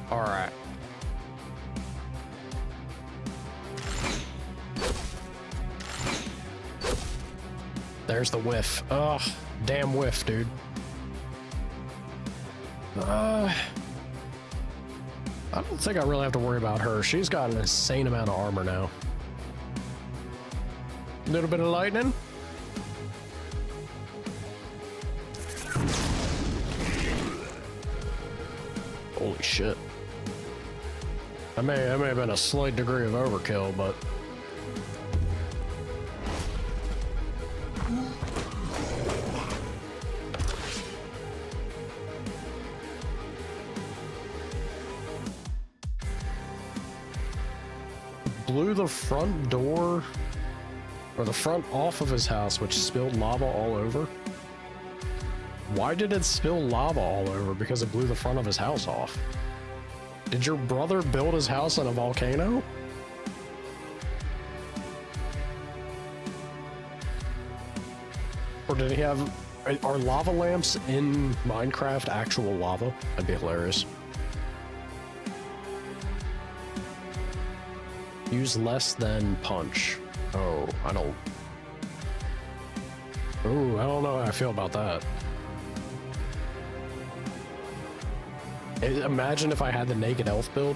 Alright. There's the whiff. Ugh, damn whiff, dude. I don't think I really have to worry about her. She's got an insane amount of armor now. A little bit of lightning. Holy shit. That may have been a slight degree of overkill, but... blew the front door, or the front off of his house, which spilled lava all over. Why did it spill lava all over? Because it blew the front of his house off. Did your brother build his house on a volcano? Or did he have... Are lava lamps in Minecraft actual lava? That'd be hilarious. Use less than punch. Oh, I don't... Ooh, I don't know how I feel about that. Imagine if I had the naked elf build.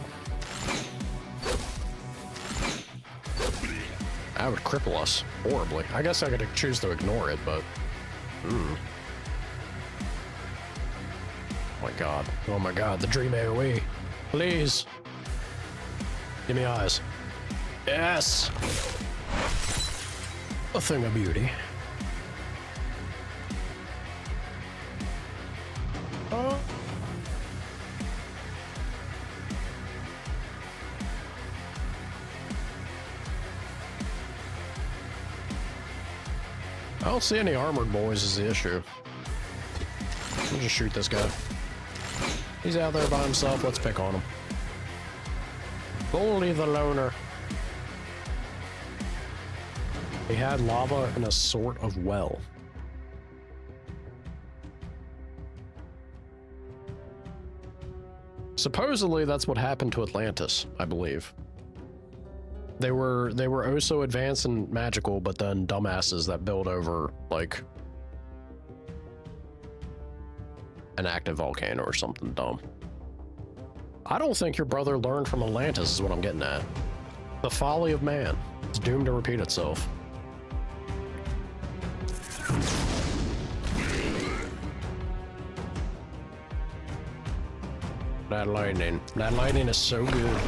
That would cripple us horribly. I guess I could choose to ignore it, but... Oh my god. Oh my god, the dream AoE. Please. Give me eyes. Yes! A thing of beauty. I don't see any armored boys is the issue. We'll just shoot this guy. He's out there by himself. Let's pick on him. Bully the loner. He had lava in a sort of well. Supposedly that's what happened to Atlantis, I believe. They were oh so advanced and magical, but then dumbasses that build over like an active volcano or something dumb. I don't think your brother learned from Atlantis is what I'm getting at. The folly of man. It's doomed to repeat itself. That lightning is so good.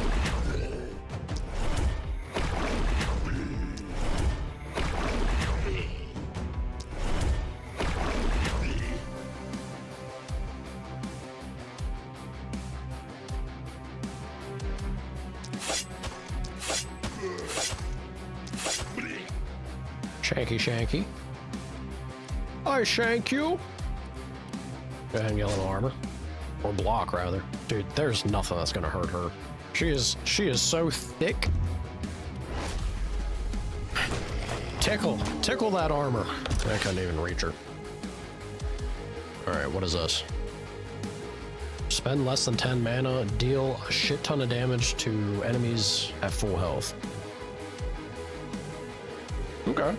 Shanky shanky. I shank you. Go ahead and get a little armor. Or block, rather. Dude, there's nothing that's gonna hurt her. She is so thick. Tickle that armor. I couldn't even reach her. Alright, what is this? Spend less than 10 mana, deal a shit ton of damage to enemies at full health. Okay.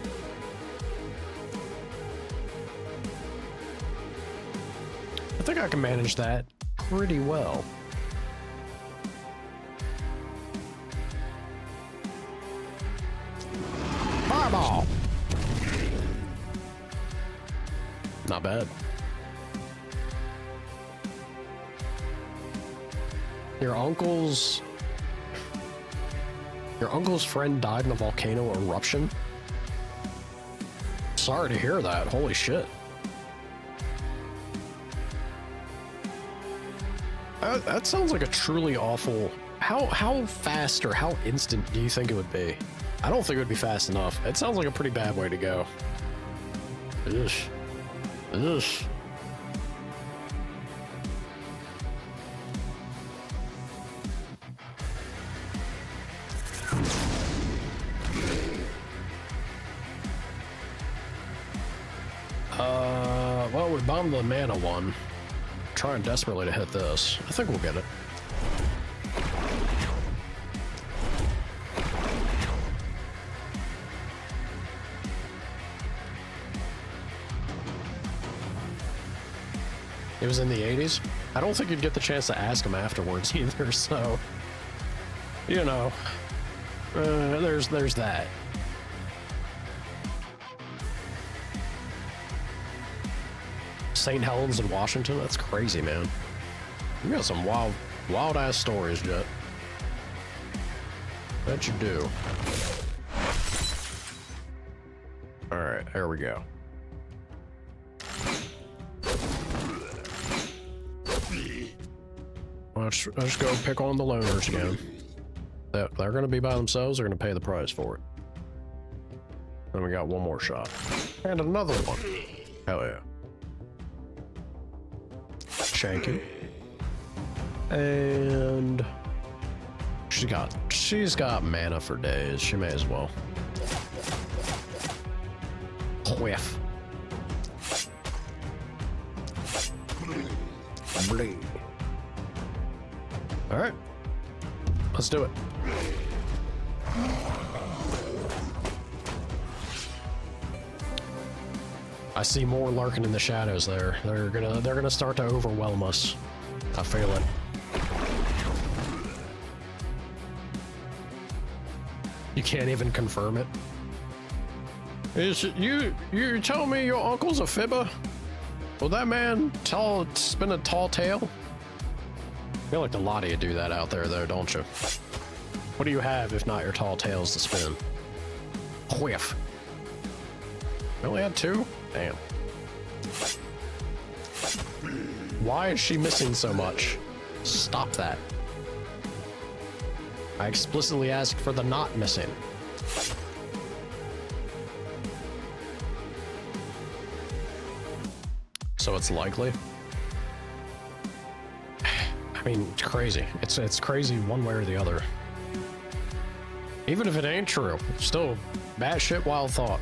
I think I can manage that pretty well. Fireball! Not bad. Your uncle's friend died in a volcano eruption? Sorry to hear that. Holy shit. That sounds like a truly awful... How fast or how instant do you think it would be? I don't think it would be fast enough. It sounds like a pretty bad way to go. Ugh. Ugh. Well, we bombed the mana one. Trying desperately to hit this. I think we'll get it. It was in the 80s. I don't think you'd get the chance to ask him afterwards either, so... You know. There's that. St. Helens in Washington? That's crazy, man. You got some wild ass stories, Jet. Bet you do. Alright, there we go. Let's go pick on the loners again. They're gonna be by themselves, they're gonna pay the price for it. Then we got one more shot. And another one. Hell yeah. Shanky. And she's got mana for days. She may as well. Whiff. Bleed. All right, let's do it. I see more lurking in the shadows there. They're gonna start to overwhelm us. I feel it. You can't even confirm it. You tell me your uncle's a fibber? Will that man spin a tall tale? I feel like a lot of you do that out there though, don't you? What do you have if not your tall tales to spin? Whiff. We only had two? Damn. Why is she missing so much? Stop that. I explicitly asked for the not missing. So it's likely? I mean, it's crazy. It's crazy one way or the other. Even if it ain't true, still batshit wild thought.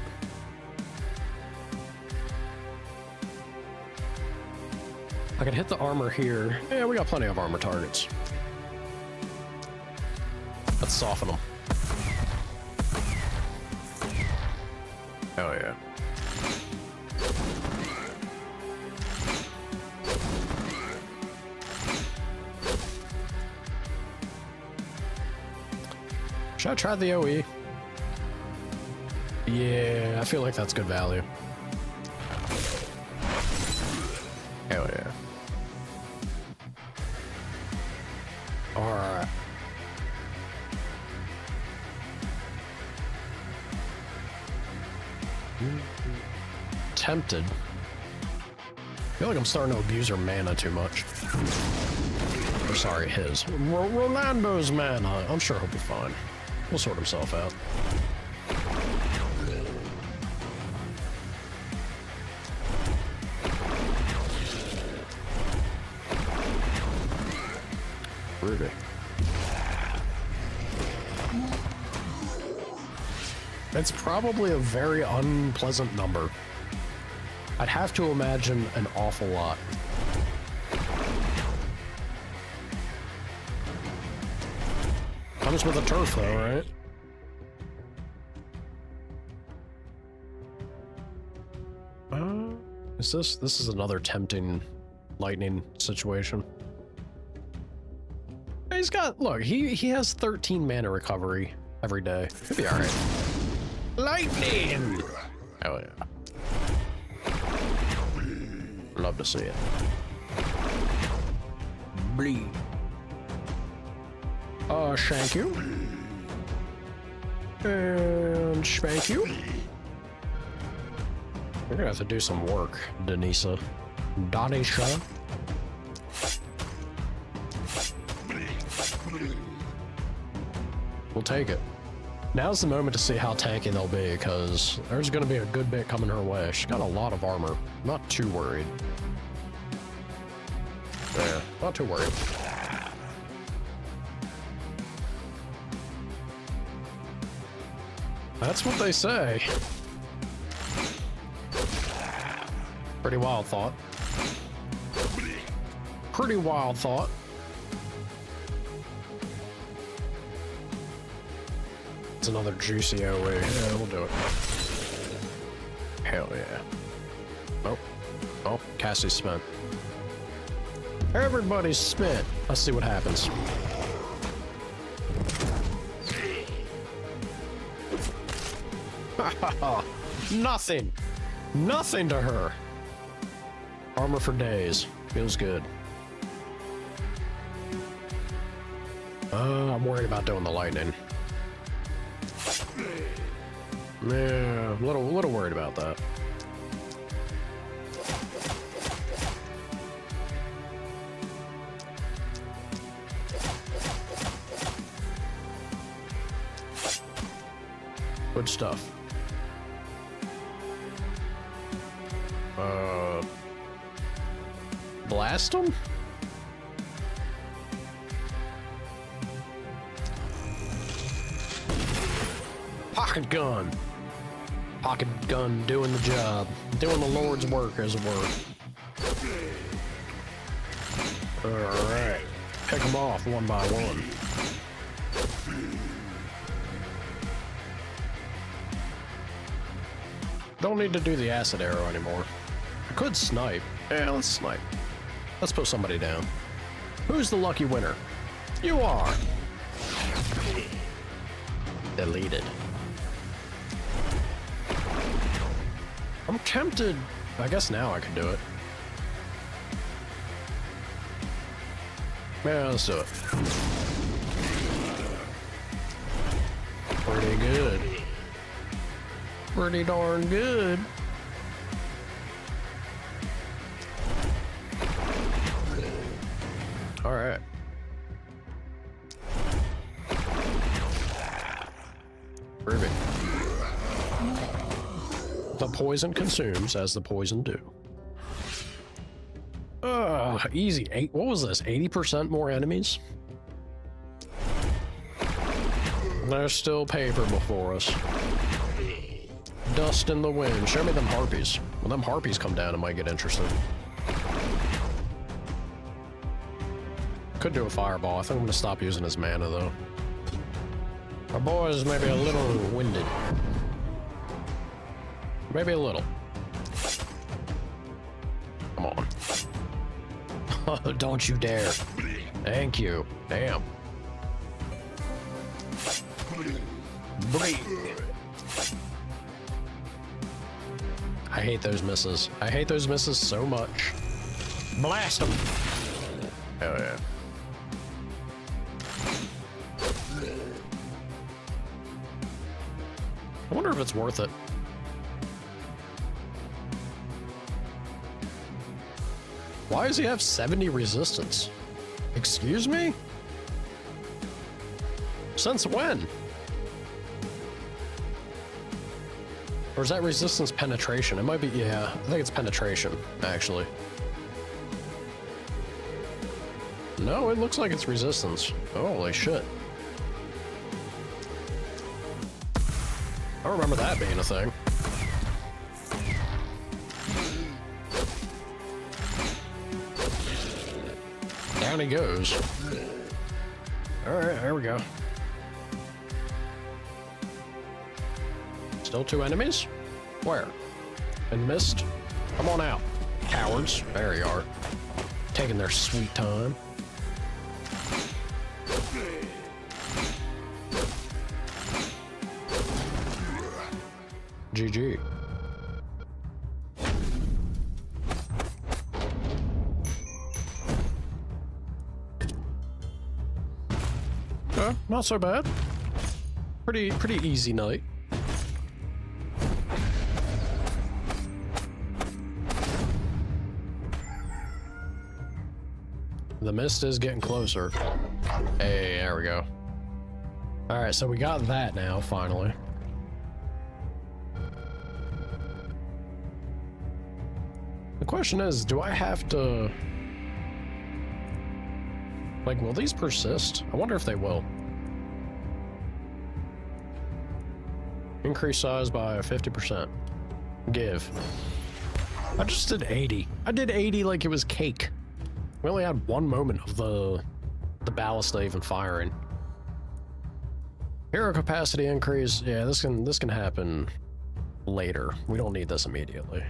I could hit the armor here. Yeah, we got plenty of armor targets. Let's soften them. Oh yeah. Should I try the OE? Yeah, I feel like that's good value. Hell yeah. Alright. Tempted. I feel like I'm starting to abuse her mana too much. Or sorry, his. Rolando's mana. I'm sure he'll be fine. He'll sort himself out. Ruby. It's probably a very unpleasant number. I'd have to imagine an awful lot. Comes with a turf though, right? This is another tempting lightning situation. He's got, look, he has 13 mana recovery every day. He'll be alright. Lightning! Oh yeah. Love to see it. Bleed. Shank you. And spank you. You're gonna have to do some work, Denisa. Donisha. We'll take it. Now's the moment to see how tanky they'll be, because there's gonna be a good bit coming her way. She's got a lot of armor. Not too worried. Yeah, not too worried. That's what they say. Pretty wild thought. Pretty wild thought. It's another juicy OE. Yeah, we'll do it. Hell yeah. Oh. Oh, Cassie's spent. Everybody's spent. Let's see what happens. Nothing. Nothing to her. Armor for days. Feels good. I'm worried about doing the lightning. Yeah, a little worried about that. Good stuff. Blast him? Pocket gun. Pocket gun doing the job. Doing the Lord's work, as it were. Alright. Pick them off one by one. Don't need to do the acid arrow anymore. I could snipe. Yeah, let's snipe. Let's put somebody down. Who's the lucky winner? You are. Deleted. I'm tempted. I guess now I can do it. Yeah, let's do it. Pretty good. Pretty darn good. Groovy. The poison consumes as the poison do. Easy. What was this? 80% more enemies? There's still paper before us. Dust in the wind. Show me them harpies. When them harpies come down, it might get interesting. Could do a fireball. I think I'm gonna stop using his mana though. Our boy is maybe a little winded. Maybe a little. Come on. Don't you dare. Thank you. Damn. Breathe. I hate those misses. I hate those misses so much. Blast them. Hell yeah. I wonder if it's worth it. Why does he have 70 resistance? Excuse me? Since when? Or is that resistance penetration? It might be, yeah, I think it's penetration, actually. No, it looks like it's resistance. Holy shit. I don't remember that being a thing. Down he goes. Alright, there we go. Still 2 enemies? Where? And missed? Come on out. Cowards. There you are. Taking their sweet time. GG. Not so bad. Pretty easy night. The mist is getting closer. Hey, there we go. Alright, so we got that now, finally. The question is, do I have to... Like, will these persist? I wonder if they will. Increase size by 50%. Give. I just did 80. I did 80 like it was cake. We only had one moment of the ballista even firing. Hero capacity increase. Yeah, this can happen later. We don't need this immediately.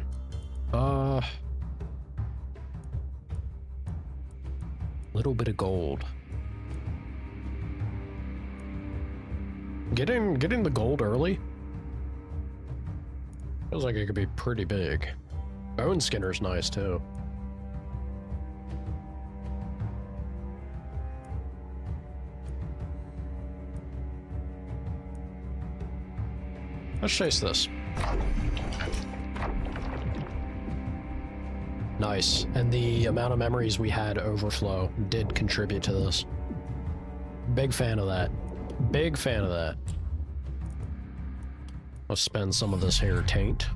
Little bit of gold. Getting the gold early feels like it could be pretty big. Bone Skinner's nice too. Let's chase this. Nice. And the amount of memories we had overflow did contribute to this. Big fan of that. Big fan of that. Let's spend some of this here taint.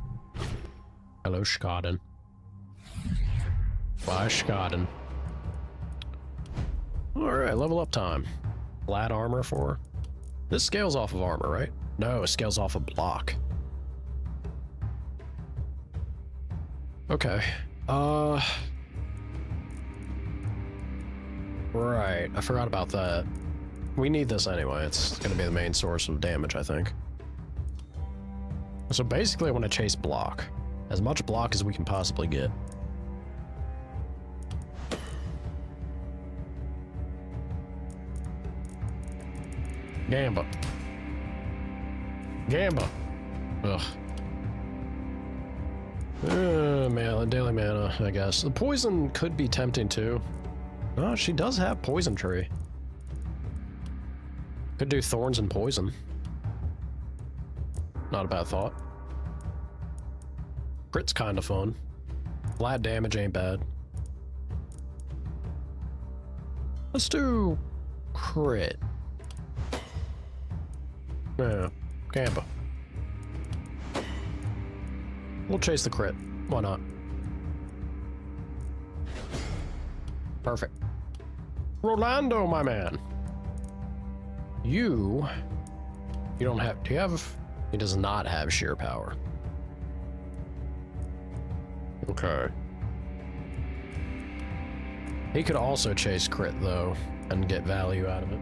Hello, Skaden. Bye, Skaden. Alright, level up time. Flat armor for... This scales off of armor, right? No, it scales off a block. Okay. Right, I forgot about that. We need this anyway. It's gonna be the main source of damage, I think. So basically I want to chase block. As much block as we can possibly get. Gamba. Gamba. Ugh. Man, daily mana, I guess. The poison could be tempting too. Oh, she does have poison tree. Could do thorns and poison. Not a bad thought. Crit's kind of fun. Flat damage ain't bad. Let's do crit. Yeah, Camper. We'll chase the crit. Why not? Perfect. Rolando, my man. You don't have, do you have, he does not have sheer power. Okay. He could also chase crit though, and get value out of it.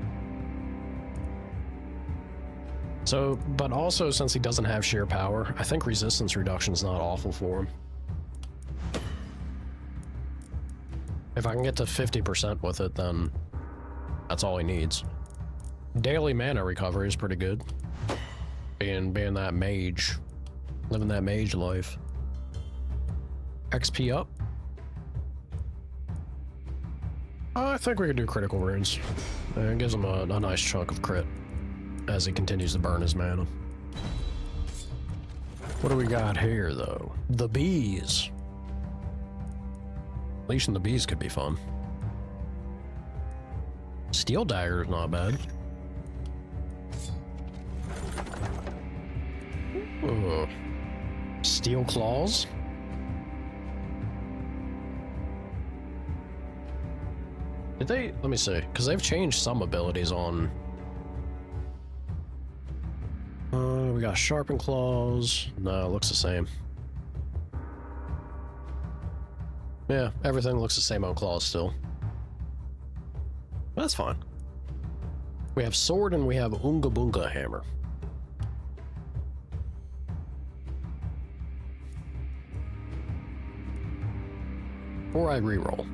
So, but also since he doesn't have sheer power, I think resistance reduction is not awful for him. If I can get to 50% with it, then that's all he needs. Daily mana recovery is pretty good. Being that mage. Living that mage life. XP up. I think we could do critical runes. It gives him a nice chunk of crit as he continues to burn his mana. What do we got here, though? The bees. Leashing the bees could be fun. Steel dagger is not bad. Ooh. Steel claws. Did they? Let me see, because they've changed some abilities on. We got sharpen claws. No, it looks the same. Yeah, everything looks the same on claws still. That's fine. We have sword and we have Unga Bunga hammer. Or I reroll.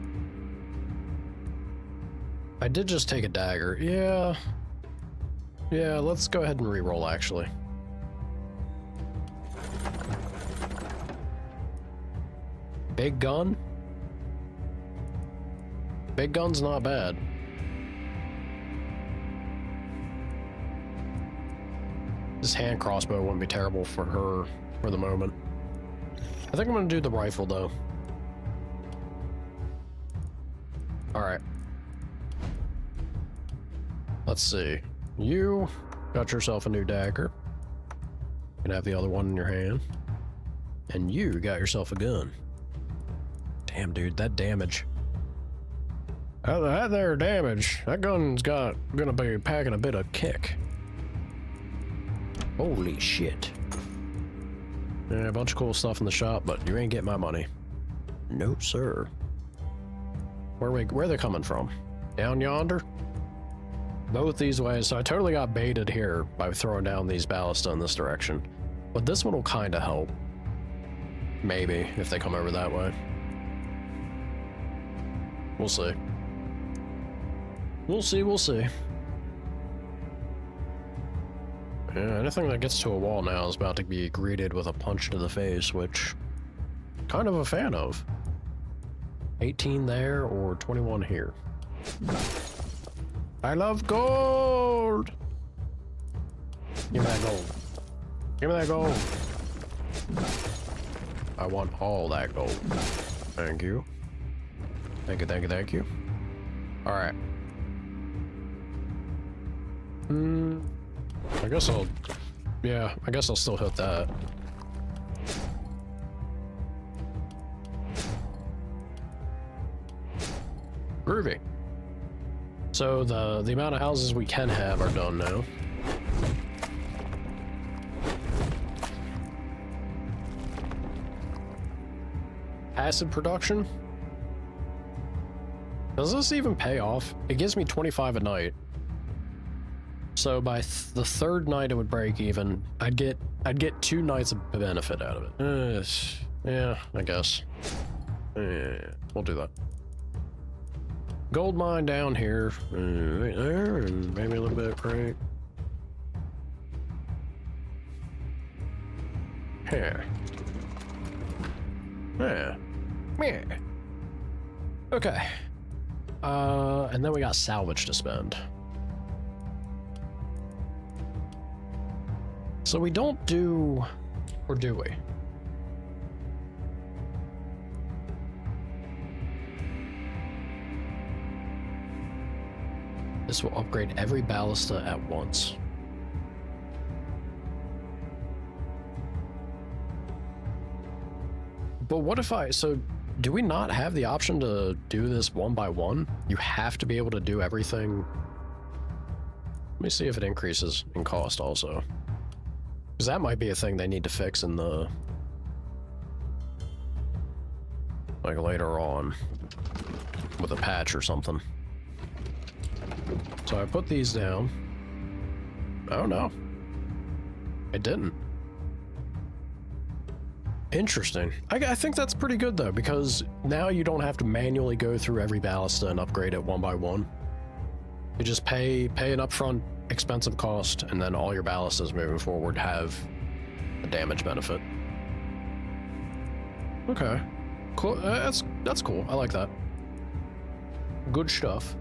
I did just take a dagger. Yeah. Yeah, let's go ahead and reroll actually. Big gun? Big gun's not bad. This hand crossbow wouldn't be terrible for her for the moment. I think I'm gonna do the rifle though. Alright. Let's see. You got yourself a new dagger. You can have the other one in your hand. And you got yourself a gun. Damn, dude, that damage. That there damage. That gun's gonna be packing a bit of kick. Holy shit. Yeah, a bunch of cool stuff in the shop, but you ain't getting my money. No, sir. Where are they coming from? Down yonder? Both these ways, so I totally got baited here by throwing down these ballista in this direction. But this one will kind of help. Maybe, if they come over that way. We'll see. We'll see. Yeah, anything that gets to a wall now is about to be greeted with a punch to the face, which kind of a fan of. 18 there or 21 here. I love gold! Give me that gold. Give me that gold. I want all that gold. Thank you. Thank you, thank you, thank you. Alright. I guess I'll... Yeah, I guess I'll still hit that. Groovy. So the amount of houses we can have are done now. Acid production? Does this even pay off? It gives me 25 a night. So by the third night it would break even. I'd get 2 nights of benefit out of it. Yeah, I guess. Yeah, we'll do that. Gold mine down here, right there, and maybe a little bit right here. Yeah. Yeah. Okay. And then we got salvage to spend. So we don't do, or do we? This will upgrade every ballista at once. But what if so do we not have the option to do this one by one? You have to be able to do everything. Let me see if it increases in cost also. Because that might be a thing they need to fix in the... like later on. With a patch or something. So I put these down. Oh no. It didn't. Interesting. I think that's pretty good though, because now you don't have to manually go through every ballista and upgrade it one by one. You just pay an upfront expensive cost, and then all your ballistas moving forward have a damage benefit. Okay. Cool. That's cool. I like that. Good stuff.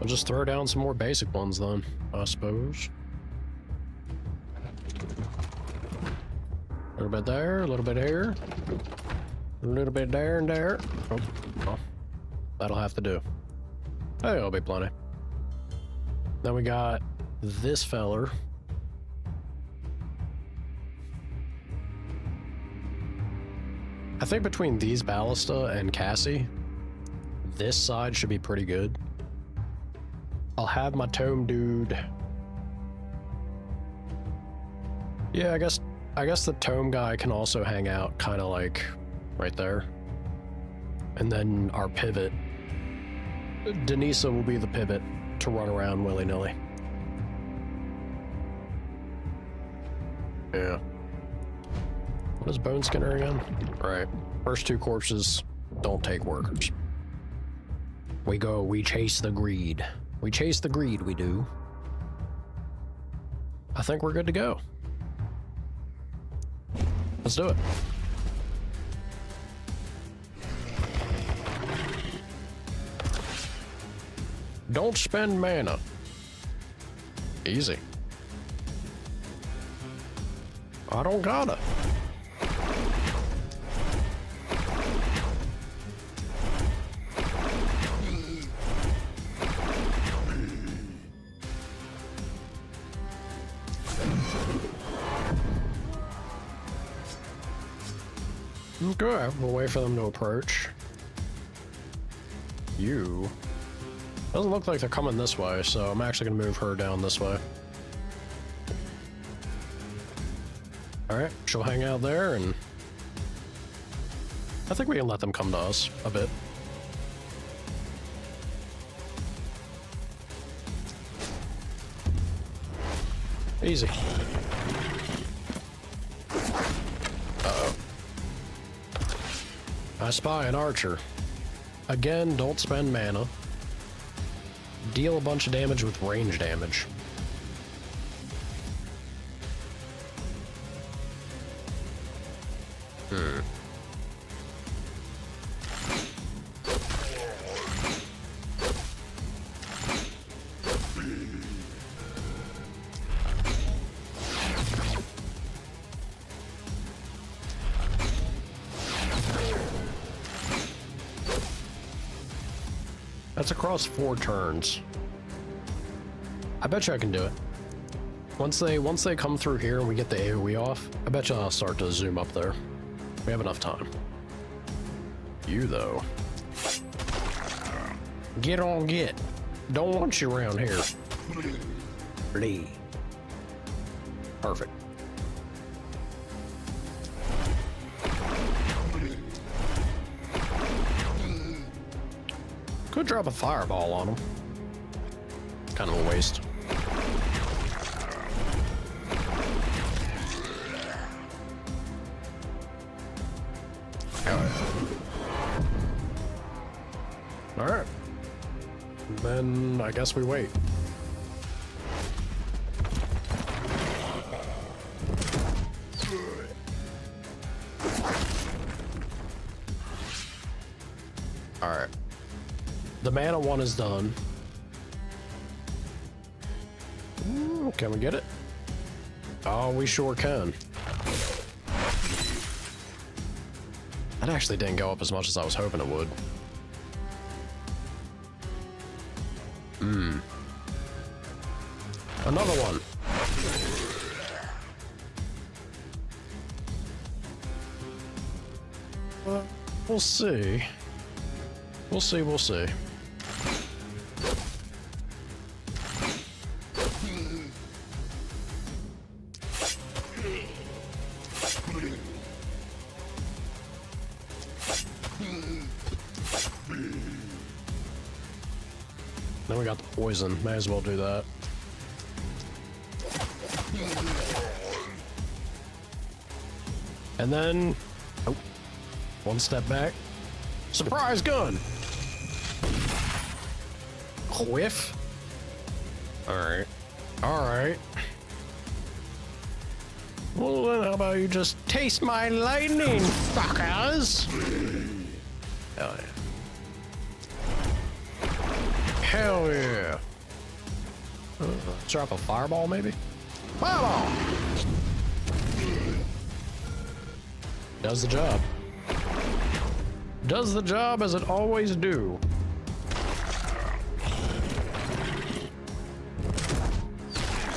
I'll just throw down some more basic ones then, I suppose. A little bit there, a little bit here, a little bit there and there. Oh, well, that'll have to do. Hey, it'll be plenty. Then we got this feller. I think between these ballista and Cassie, this side should be pretty good. I'll have my tome dude. Yeah, I guess the tome guy can also hang out kind of like right there. And then our pivot, Denisa will be the pivot to run around willy-nilly. Yeah. What is Bone Skinner again? Right. First two corpses don't take workers. We chase the greed. We chase the greed, we do. I think we're good to go. Let's do it. Don't spend mana. Easy. I don't gotta. Okay, we'll wait for them to approach. You... Doesn't look like they're coming this way, so I'm actually gonna move her down this way. Alright, she'll hang out there, and... I think we can let them come to us a bit. Easy. Uh-oh. I spy an archer. Again, don't spend mana. Deal a bunch of damage with range damage. That's across 4 turns. I bet you I can do it. Once they come through here and we get the AoE off, I bet you I'll start to zoom up there. We have enough time. You though. Get on get. Don't want you around here. Flee. Perfect. Could drop a fireball on him. Kind of a waste. Alright. Then I guess we wait. Alright. The mana one is done. Ooh, can we get it? Oh, we sure can. That actually didn't go up as much as I was hoping it would. Another one. We'll see. We'll see, we'll see. Then we got the poison. May as well do that. And then... Oh. One step back. Surprise gun! Whiff. Alright. Alright. Well then, how about you just taste my lightning, fuckers? Hell yeah. Hell yeah. Drop a fireball, maybe? Fireball! Does the job. Does the job as it always do.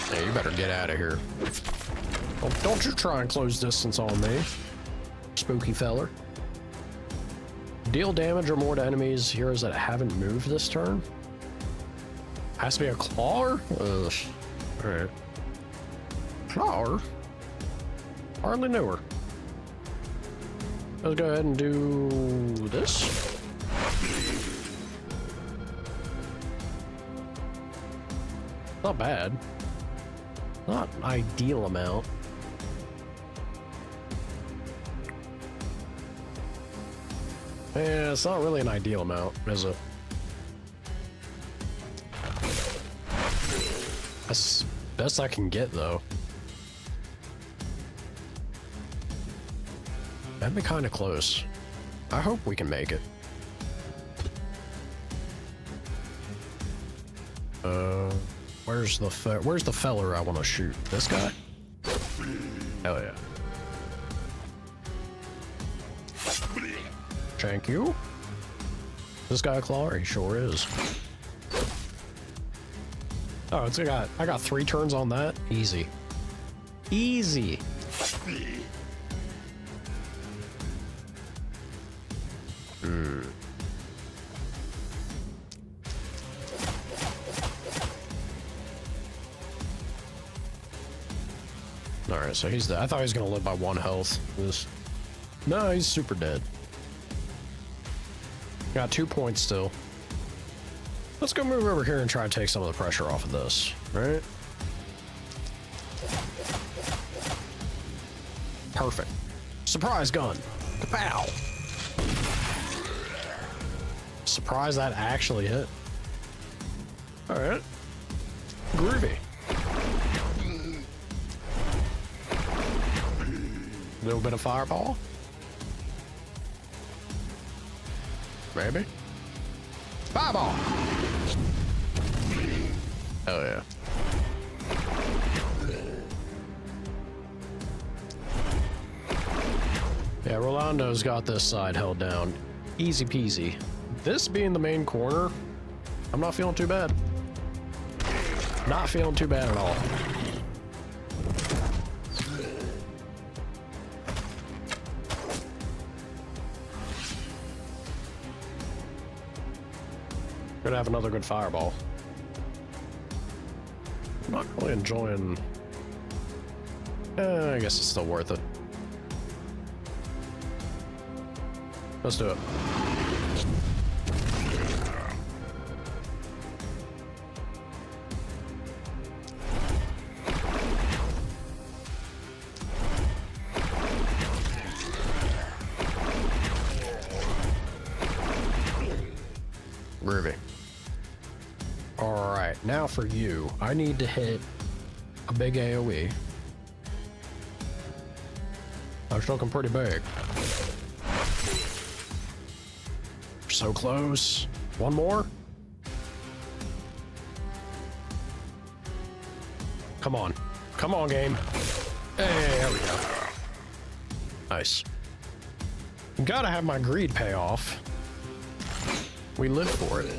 Hey, you better get out of here. Oh, don't you try and close distance on me, spooky feller. Deal damage or more to enemies, heroes that haven't moved this turn. Has to be a clawer? Ugh. Alright. Clawer? Hardly knew her. Let's go ahead and do this. Not bad. Not an ideal amount. Yeah, it's not really an ideal amount, is it? That's best I can get, though. That'd be kind of close. I hope we can make it. Where's the feller I want to shoot? This guy? Hell yeah. Thank you. This guy a claw? He sure is. Oh, I got 3 turns on that. Easy. Easy. Alright, so he's dead. I thought he was gonna live by 1 health. No, he's super dead. Got 2 points still. Let's go move over here and try and take some of the pressure off of this, right? Perfect. Surprise gun. Kapow. Surprised that actually hit. Alright. Groovy. Little bit of fireball. Maybe. Fireball! Oh yeah. Yeah, Rolando's got this side held down. Easy peasy. This being the main corner, I'm not feeling too bad. Not feeling too bad at all. Gonna have another good fireball. I'm not really enjoying... I guess it's still worth it. Let's do it. Groovy. Alright, now for you. I need to hit a big AoE. I was looking pretty big. So close. One more? Come on. Come on, game. Hey, there we go. Nice. Gotta have my greed pay off. We live for it.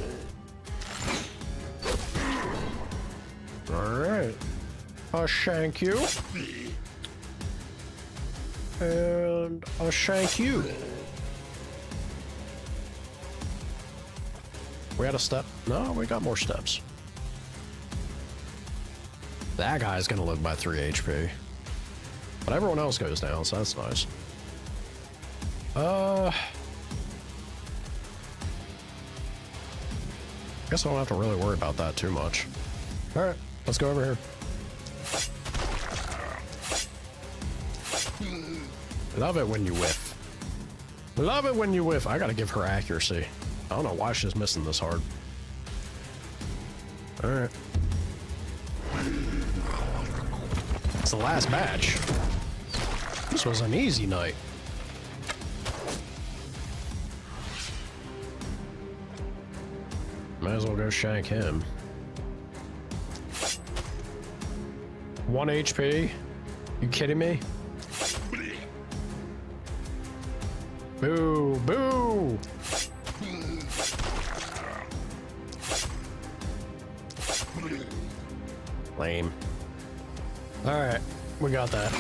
Alright. I'll shank you. And I'll shank you. We had a step. No, we got more steps. That guy's gonna live by 3 HP. But everyone else goes down, so that's nice. Guess I don't have to really worry about that too much. Alright, let's go over here. Love it when you whiff. Love it when you whiff. I gotta give her accuracy. I don't know why she's missing this hard. Alright. It's the last batch. This was an easy night. Might as well go shank him. 1 HP? You kidding me? Boo! Boo! Lame. Alright, we got that.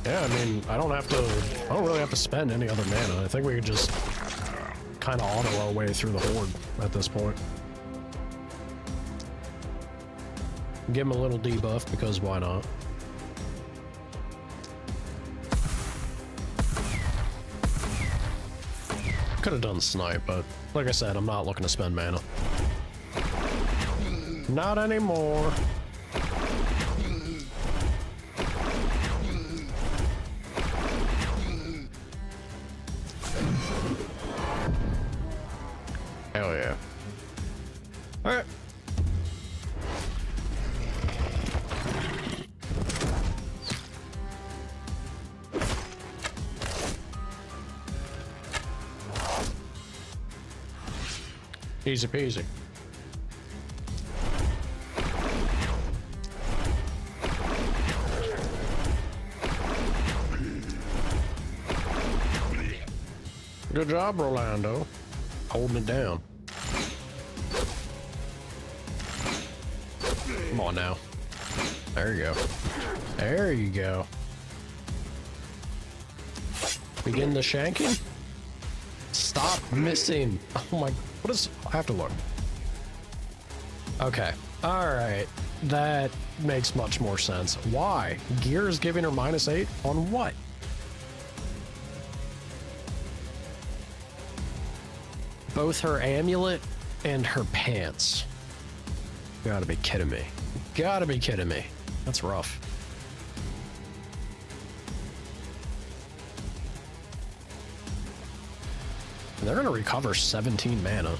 Yeah, I mean, I don't really have to spend any other mana. I think we could just kind of auto our way through the horde at this point. Give him a little debuff, because why not? Could have done snipe, but like I said, I'm not looking to spend mana. Not anymore. Hell yeah. Alright. Easy peasy. Good job, Rolando. Holding it down. Come on now. There you go. There you go. Begin the shanking? Stop missing. Oh my, what is, I have to look. Okay, all right. That makes much more sense. Why? Gear is giving her -8 on what? Both her amulet and her pants. You gotta be kidding me. Gotta be kidding me. That's rough. And they're gonna recover 17 mana.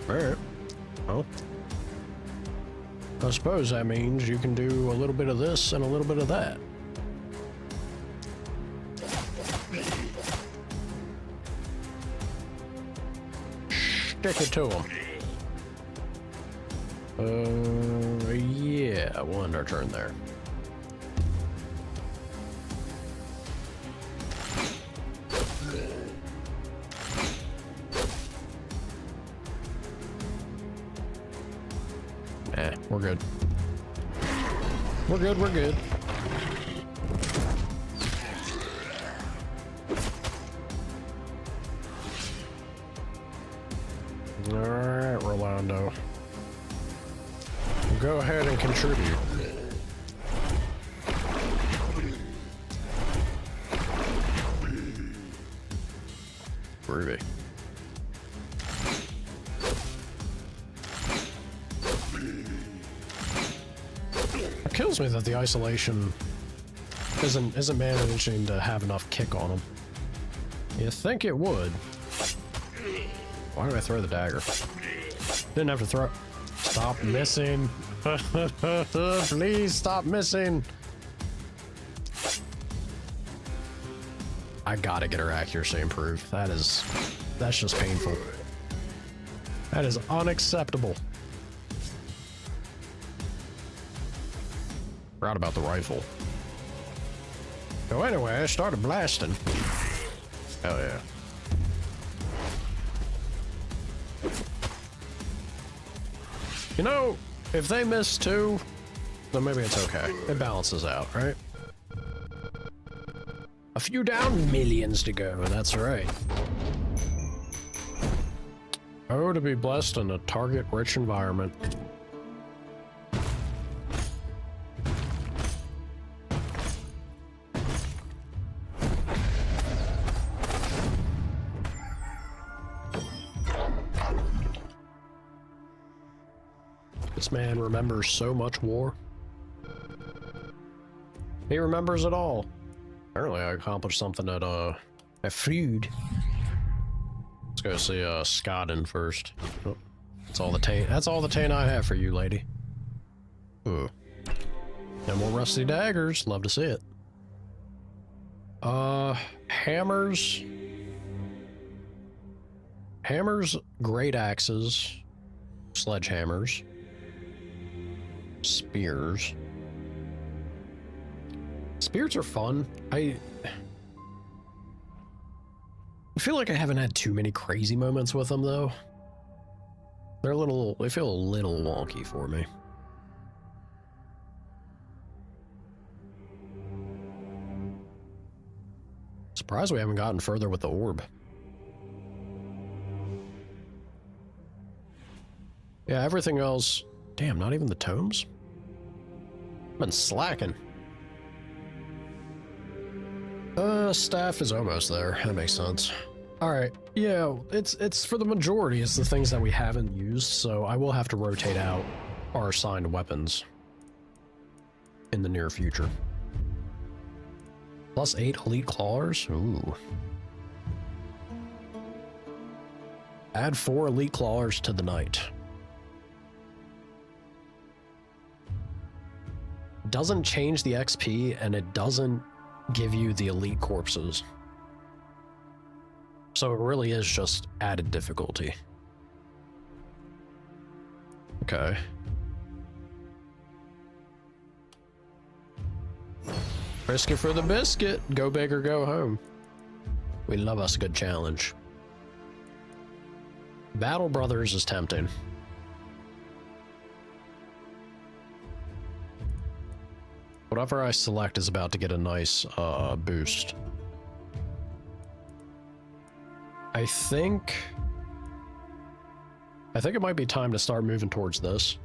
Alright. Well, I suppose that means you can do a little bit of this and a little bit of that. Stick it to him. Yeah, we'll end our turn there. We're good. We're good, we're good. Alright, Rolando. Go ahead and contribute. Groovy. It kills me that the isolation isn't managing to have enough kick on him. You think it would. Why did I throw the dagger? Didn't have to throw. Stop missing. Please stop missing. I gotta get her accuracy improved. That's just painful. That is unacceptable. Forgot about the rifle. So anyway, I started blasting. Hell yeah. You know, if they miss 2, then maybe it's okay. It balances out, right? you down. Millions to go. That's right. Oh, to be blessed in a target-rich environment. This man remembers so much war. He remembers it all. Apparently I accomplished something at food. Let's go see Scotland first. Oh, that's all the taint I have for you, lady. Ooh. No more rusty daggers. Love to see it. Hammers. Hammers, great axes, sledgehammers, spears. Spears are fun. I feel like I haven't had too many crazy moments with them, though. They feel a little wonky for me. Surprised we haven't gotten further with the orb. Yeah, everything else... Damn, not even the tomes? I've been slacking. Staff is almost there. That makes sense. Alright, yeah, it's for the majority, it's the things that we haven't used, so I will have to rotate out our assigned weapons in the near future. Plus 8 elite clawers? Ooh. Add 4 elite clawers to the knight. Doesn't change the XP, and it doesn't give you the elite corpses. So it really is just added difficulty. Okay. Risk it for the biscuit. Go big or go home. We love us a good challenge. Battle Brothers is tempting. Whatever I select is about to get a nice boost. I think it might be time to start moving towards this.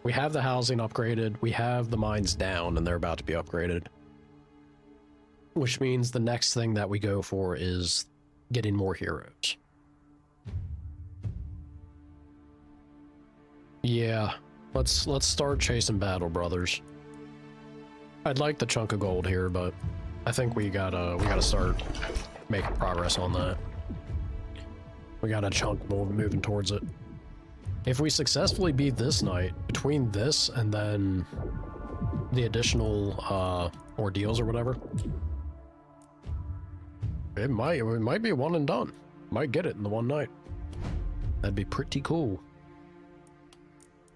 We have the housing upgraded, we have the mines down, and they're about to be upgraded. Which means the next thing that we go for is getting more heroes. Yeah. Let's start chasing Battle Brothers. I'd like the chunk of gold here, but I think we gotta start making progress on that. We got a chunk moving towards it. If we successfully beat this night, between this and then the additional ordeals or whatever, it might be one and done. Might get it in the one night. That'd be pretty cool.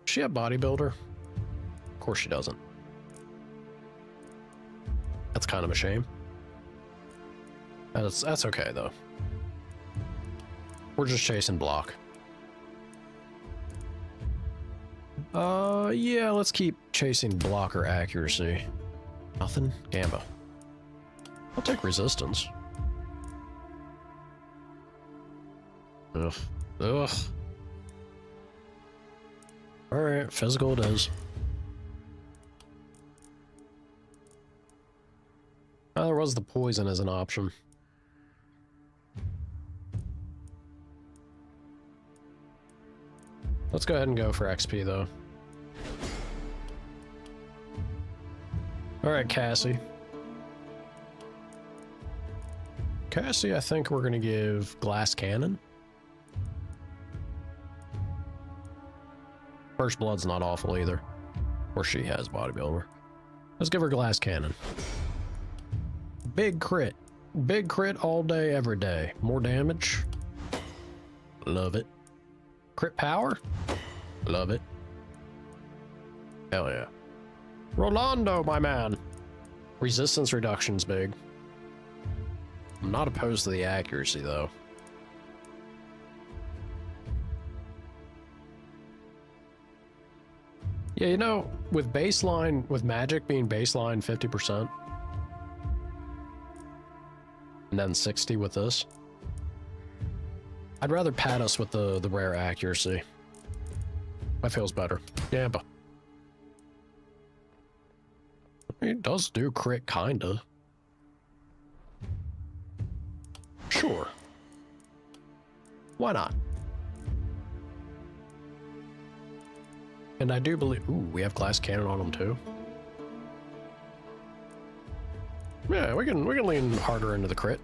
Does she have bodybuilder? Of course she doesn't. That's kind of a shame. That's okay though. We're just chasing block. Yeah, let's keep chasing blocker accuracy. Nothing? Gamba. I'll take resistance. Ugh. Ugh. Alright, physical it is. Oh, there was the poison as an option. Let's go ahead and go for XP though. Alright, Cassie. Cassie, I think we're gonna give glass cannon. First blood's not awful either. Or she has bodybuilder. Let's give her glass cannon. Big crit. Big crit all day, every day. More damage. Love it. Crit power. Love it. Hell yeah. Rolando, my man. Resistance reduction's big. I'm not opposed to the accuracy, though. Yeah, you know, with magic being baseline 50%, and then 60 with this. I'd rather pad us with the rare accuracy. That feels better. Yeah, but it does do crit, kinda. Sure. Why not? And I do believe... Ooh, we have glass cannon on them too. Yeah, we can lean harder into the crit.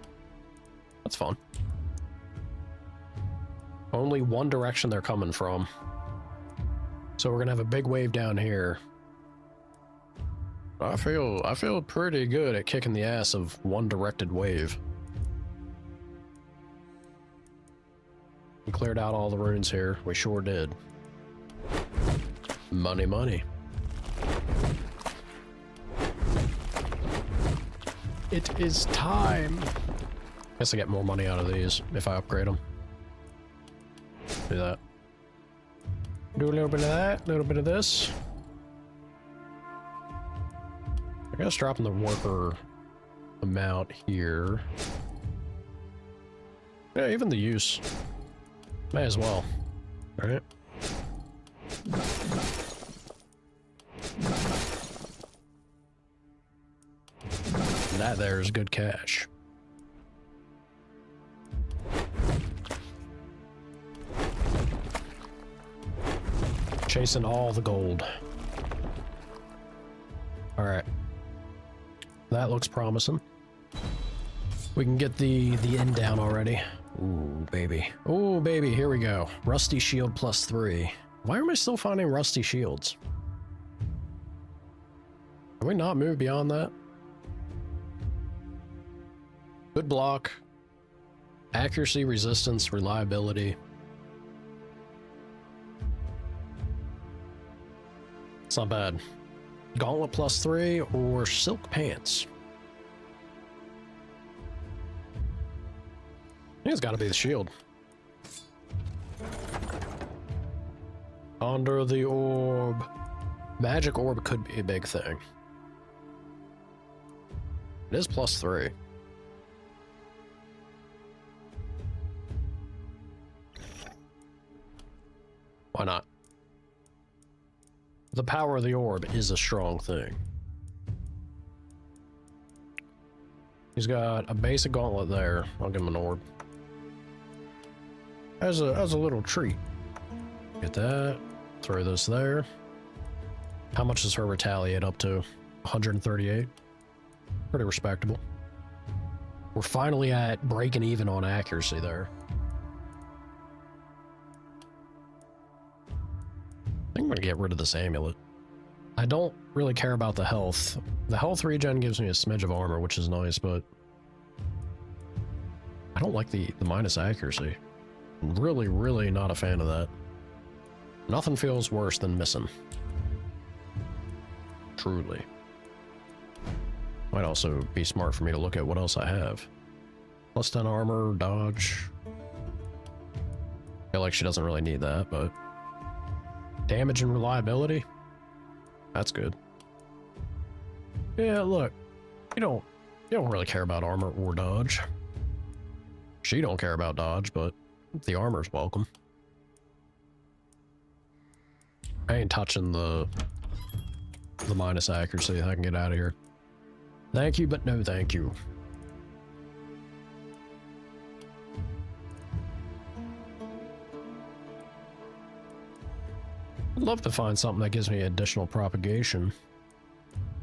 That's fun. Only one direction they're coming from. So we're gonna have a big wave down here. I feel pretty good at kicking the ass of one directed wave. We cleared out all the runes here. We sure did. Money, money. It is time. Guess I get more money out of these if I upgrade them. Do that. Do a little bit of that, a little bit of this. I guess dropping the worker amount here. Yeah, even the use. May as well. Alright. That there is good cash. Chasing all the gold. Alright. That looks promising. We can get the end down already. Ooh, baby. Ooh, baby, here we go. Rusty shield +3. Why am I still finding rusty shields? Can we not move beyond that? Good block. Accuracy, resistance, reliability. It's not bad. Gauntlet +3 or silk pants. I think it's gotta be the shield. Under the orb. Magic orb could be a big thing. It is +3. Why not? The power of the orb is a strong thing. He's got a basic gauntlet there. I'll give him an orb. As a little treat. Get that. Throw this there. How much does her retaliate up to? 138. Pretty respectable. We're finally at breaking even on accuracy there. I think I'm gonna get rid of this amulet. I don't really care about the health. The health regen gives me a smidge of armor, which is nice, but I don't like the minus accuracy. I'm really not a fan of that. Nothing feels worse than missing. Truly. Might also be smart for me to look at what else I have. +10 armor, dodge. I feel like she doesn't really need that, but damage and reliability? That's good. Yeah, look. You don't really care about armor or dodge. She don't care about dodge, but the armor's welcome. I ain't touching the minus accuracy. I can get out of here. Thank you, but no thank you. I'd love to find something that gives me additional propagation.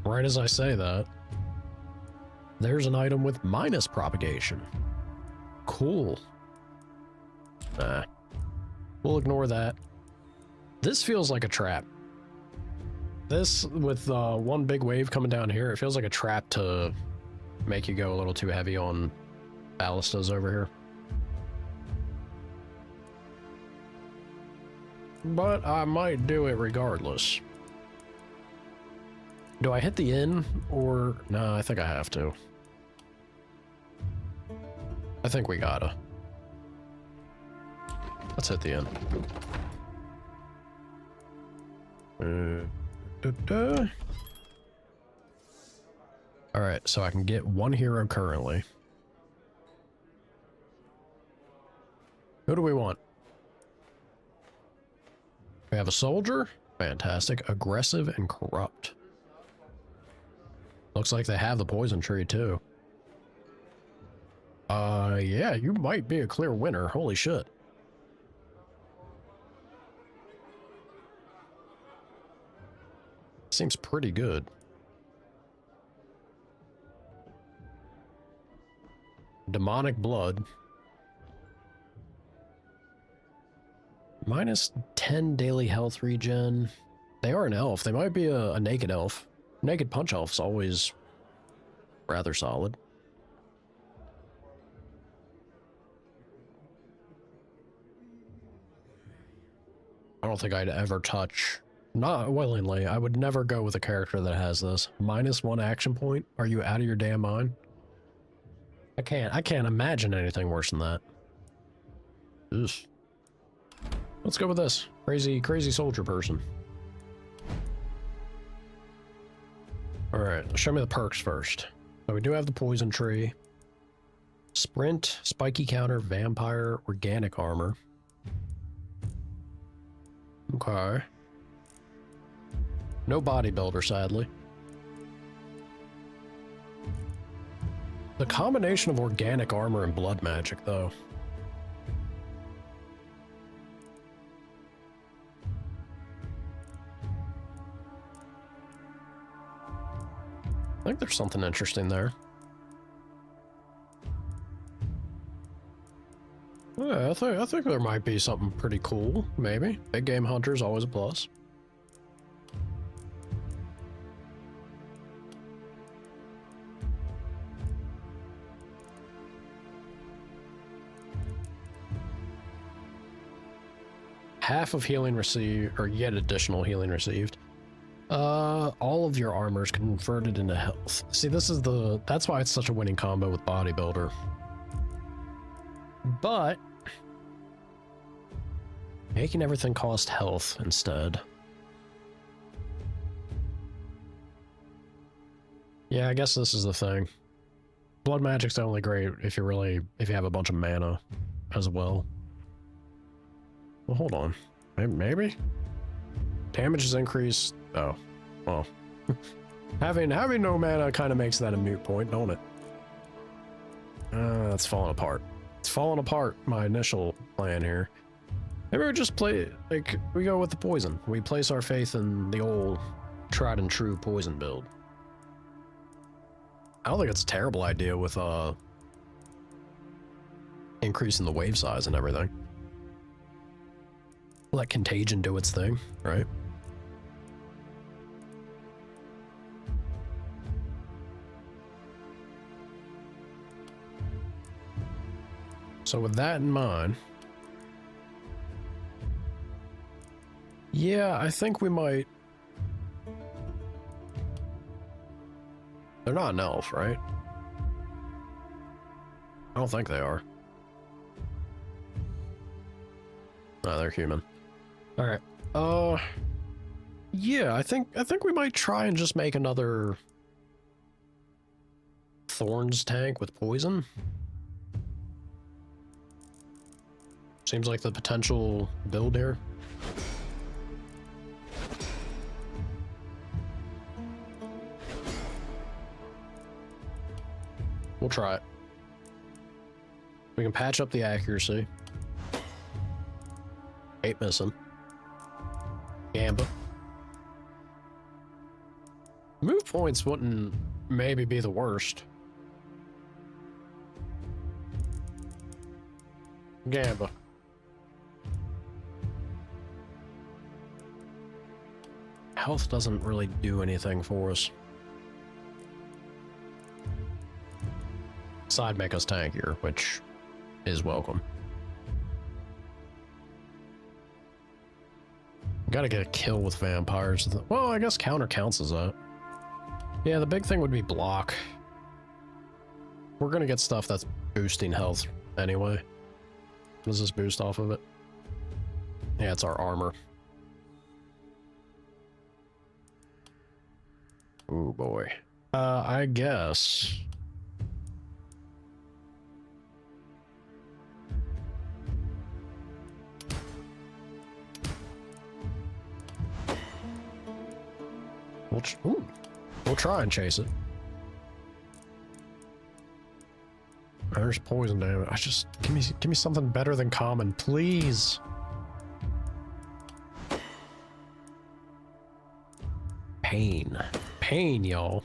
Right as I say that, there's an item with minus propagation. Cool. Nah. We'll ignore that. This feels like a trap. This, with one big wave coming down here, it feels like a trap to make you go a little too heavy on ballistas over here. But I might do it regardless. Do I hit the inn, or... No, I think I have to. I think we gotta. Let's hit the inn. Alright, so I can get one hero currently. Who do we want? We have a soldier. Fantastic. Aggressive and corrupt. Looks like they have the poison tree too. Yeah, you might be a clear winner. Holy shit. Seems pretty good. Demonic blood. Minus 10 daily health regen. They are an elf. They might be a naked elf. Naked punch elf's always rather solid. I don't think I'd ever touch. Not willingly. I would never go with a character that has this. Minus 1 action point? Are you out of your damn mind? I can't imagine anything worse than that. Ugh. Let's go with this. Crazy soldier person. Alright, show me the perks first. So we do have the poison tree. Sprint, spiky counter, vampire, organic armor. Okay. No bodybuilder, sadly. The combination of organic armor and blood magic, though. I think there's something interesting there. Yeah, I think there might be something pretty cool, maybe. Big game hunter's always a plus. Half of healing received, or yet additional healing received. All of your armor is converted into health. See, that's why it's such a winning combo with bodybuilder. But making everything cost health instead. Yeah, I guess this is the thing. Blood magic's only great if you have a bunch of mana as well. Well, hold on. Maybe? Damage is increased. Oh. Well. having no mana kind of makes that a moot point, don't it? That's falling apart. It's falling apart, my initial plan here. Maybe we just play, like, we go with the poison. We place our faith in the old tried and true poison build. I don't think it's a terrible idea with, increasing the wave size and everything. Let contagion do its thing, right? So with that in mind, yeah, I think we might. They're not an elf, right? I don't think they are. No, they're human. All right. Yeah, I think we might try and just make another Thorns tank with poison. Seems like the potential build here. We'll try it. We can patch up the accuracy. 8 missing. Gamba. Move points wouldn't maybe be the worst. Gamba. Health doesn't really do anything for us. Side make us tankier, which is welcome. Gotta get a kill with vampires. Well, I guess counter counts as that. Yeah, the big thing would be block. We're gonna get stuff that's boosting health anyway. Does this boost off of it? Yeah, it's our armor. Oh boy. I guess. We'll try and chase it. There's poison damage. I just give me something better than common, please. Pain, y'all.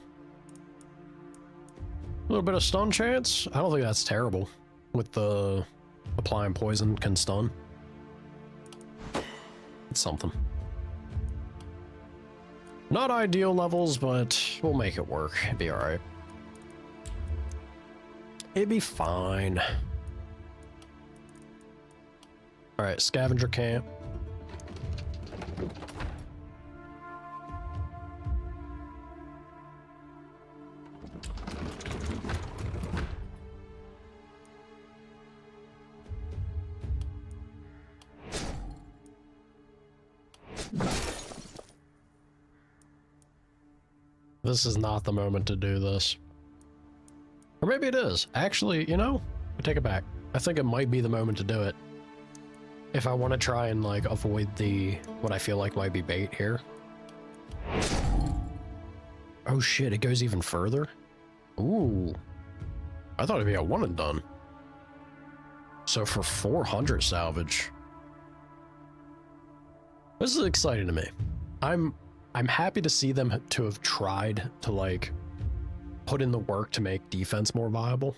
A little bit of stun chance. I don't think that's terrible. With the applying poison can stun. It's something. Not ideal levels, but we'll make it work. It'd be alright. It'd be fine. Alright, scavenger camp. This is not the moment to do this. Or maybe it is. Actually, you know, I take it back. I think it might be the moment to do it. If I want to try and, like, avoid what I feel like might be bait here. Oh shit, it goes even further? Ooh. I thought it'd be a one and done. So for 400 salvage. This is exciting to me. I'm happy to see them to have tried to, like, put in the work to make defense more viable.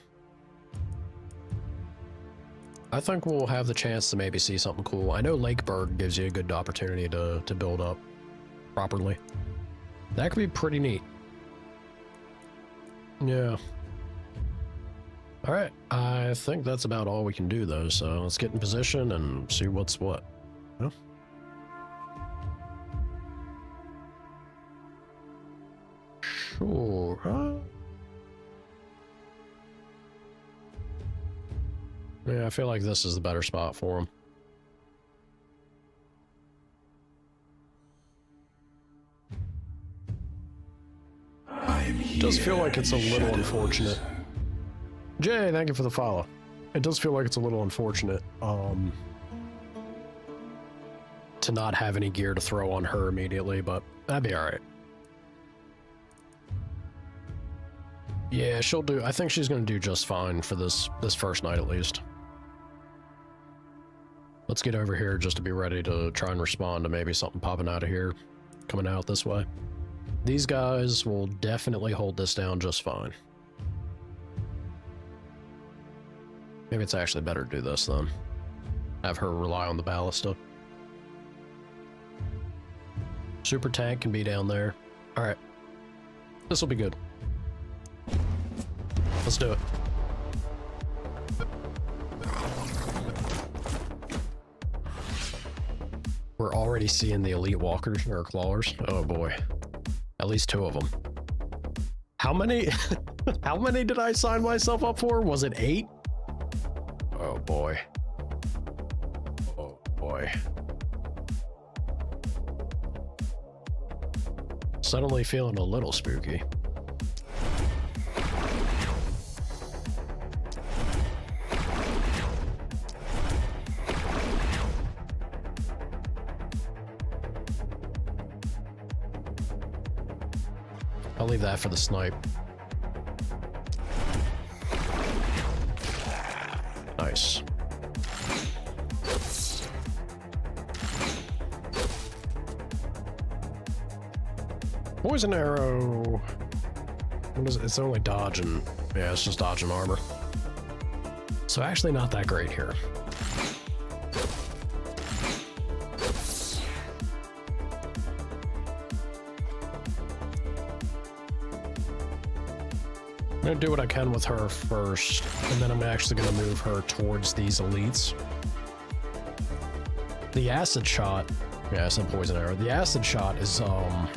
I think we'll have the chance to maybe see something cool. I know Lakeberg gives you a good opportunity to build up properly. That could be pretty neat. Yeah. Alright, I think that's about all we can do though, so let's get in position and see what's what. Huh? Sure, huh? Yeah, I feel like this is the better spot for him. It does feel like it's a little unfortunate. Jay, thank you for the follow. It does feel like it's a little unfortunate, to not have any gear to throw on her immediately, but that'd be alright. Yeah, she'll do. I think she's gonna do just fine for this first night at least. Let's get over here just to be ready to try and respond to maybe something popping out of here, coming out this way. These guys will definitely hold this down just fine. Maybe it's actually better to do this then. Have her rely on the ballista. Super tank can be down there. Alright. This will be good. Let's do it. We're already seeing the elite walkers or clawers. Oh boy. At least 2 of them. How many? How many did I sign myself up for? Was it 8? Oh boy. Oh boy. Suddenly feeling a little spooky. I'll leave that for the snipe. Nice. Poison arrow. What is it? It's only dodge and yeah, it's just dodge and armor. So actually not that great here. I'm gonna do what I can with her first, and then I'm actually gonna move her towards these elites. The acid shot, yeah, I said poison arrow. The acid shot is, I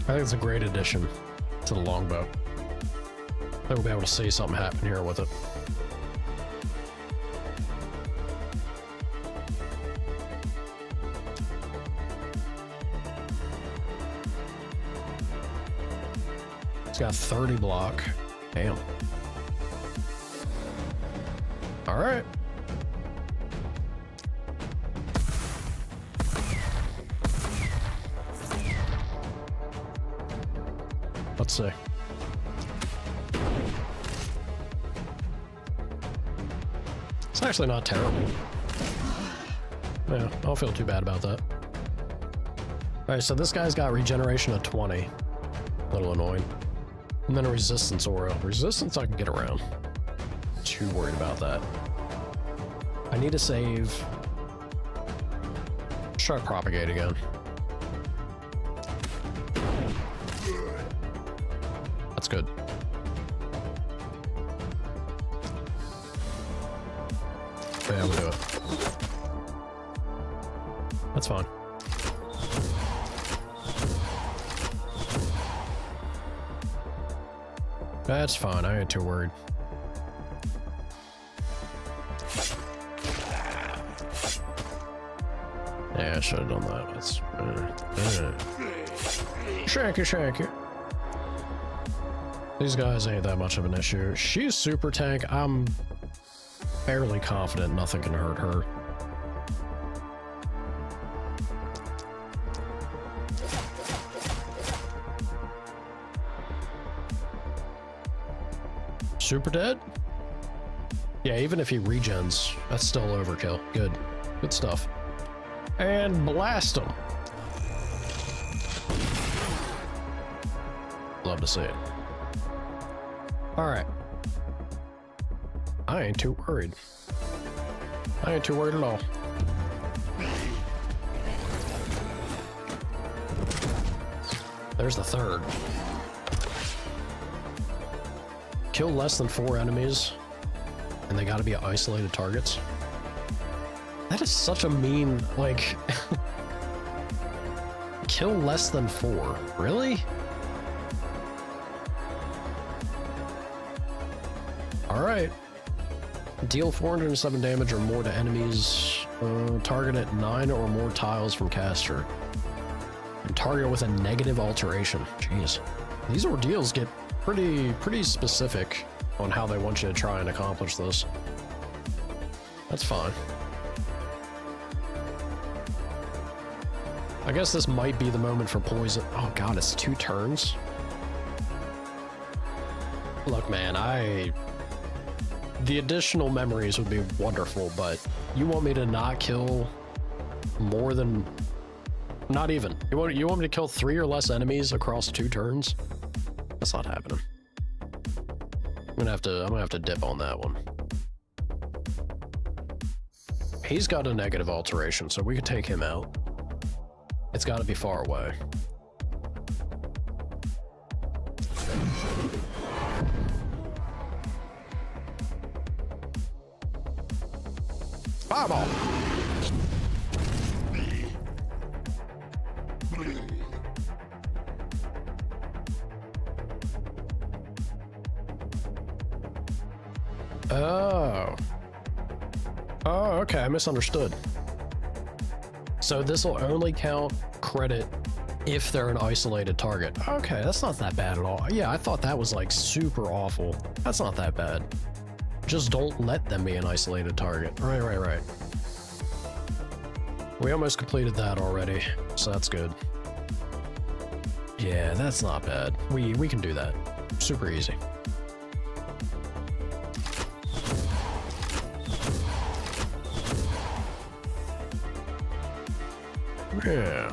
think it's a great addition to the longbow. I think we'll be able to see something happen here with it. It's got 30 block. Damn. All right. see. It's actually not terrible. Yeah, I don't feel too bad about that. Alright, so this guy's got regeneration of 20. A little annoying. And then a resistance aura. Resistance I can get around. Too worried about that. I need to save. Let's try propagate again. That's good. Yeah, we'll do it. That's fine. That's fine, I ain't too worried. Yeah, I should have done that. That's shanky. These guys ain't that much of an issue. She's super tank. I'm fairly confident nothing can hurt her. Super dead? Yeah, even if he regens, that's still overkill. Good. Good stuff. And blast him. Love to see it. Alright. I ain't too worried. I ain't too worried at all. There's the third. Kill less than 4 enemies, and they gotta be isolated targets. That is such a mean, like... Kill less than 4. Really? Alright. Deal 407 damage or more to enemies. Target at 9 or more tiles from caster. And target with a negative alteration. Jeez. These ordeals get pretty specific on how they want you to try and accomplish this. That's fine. I guess this might be the moment for poison. Oh god, it's 2 turns. Look, man, the additional memories would be wonderful, but you want me to not kill more than... Not even. You want me to kill 3 or less enemies across 2 turns? That's not happening. I'm gonna have to dip on that one. He's got a negative alteration, so we could take him out. It's gotta be far away. Fireball! Oh. Oh, okay, I misunderstood. So this will only count credit if they're an isolated target. Okay, that's not that bad at all. Yeah, I thought that was like super awful. That's not that bad. Just don't let them be an isolated target. Right. We almost completed that already, so that's good. Yeah, that's not bad. We can do that. Super easy. Yeah.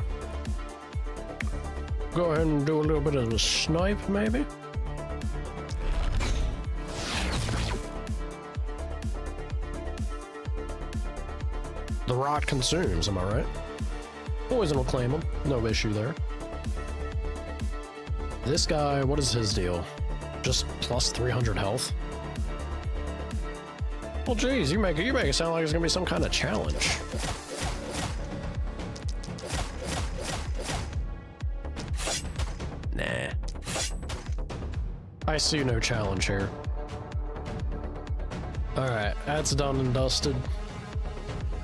Go ahead and do a little bit of a snipe, maybe? The rot consumes, am I right? Poison will claim him. No issue there. This guy, what is his deal? Just plus 300 health? Well, geez, you make it sound like it's gonna be some kind of challenge. Nah. I see no challenge here. Alright, that's done and dusted.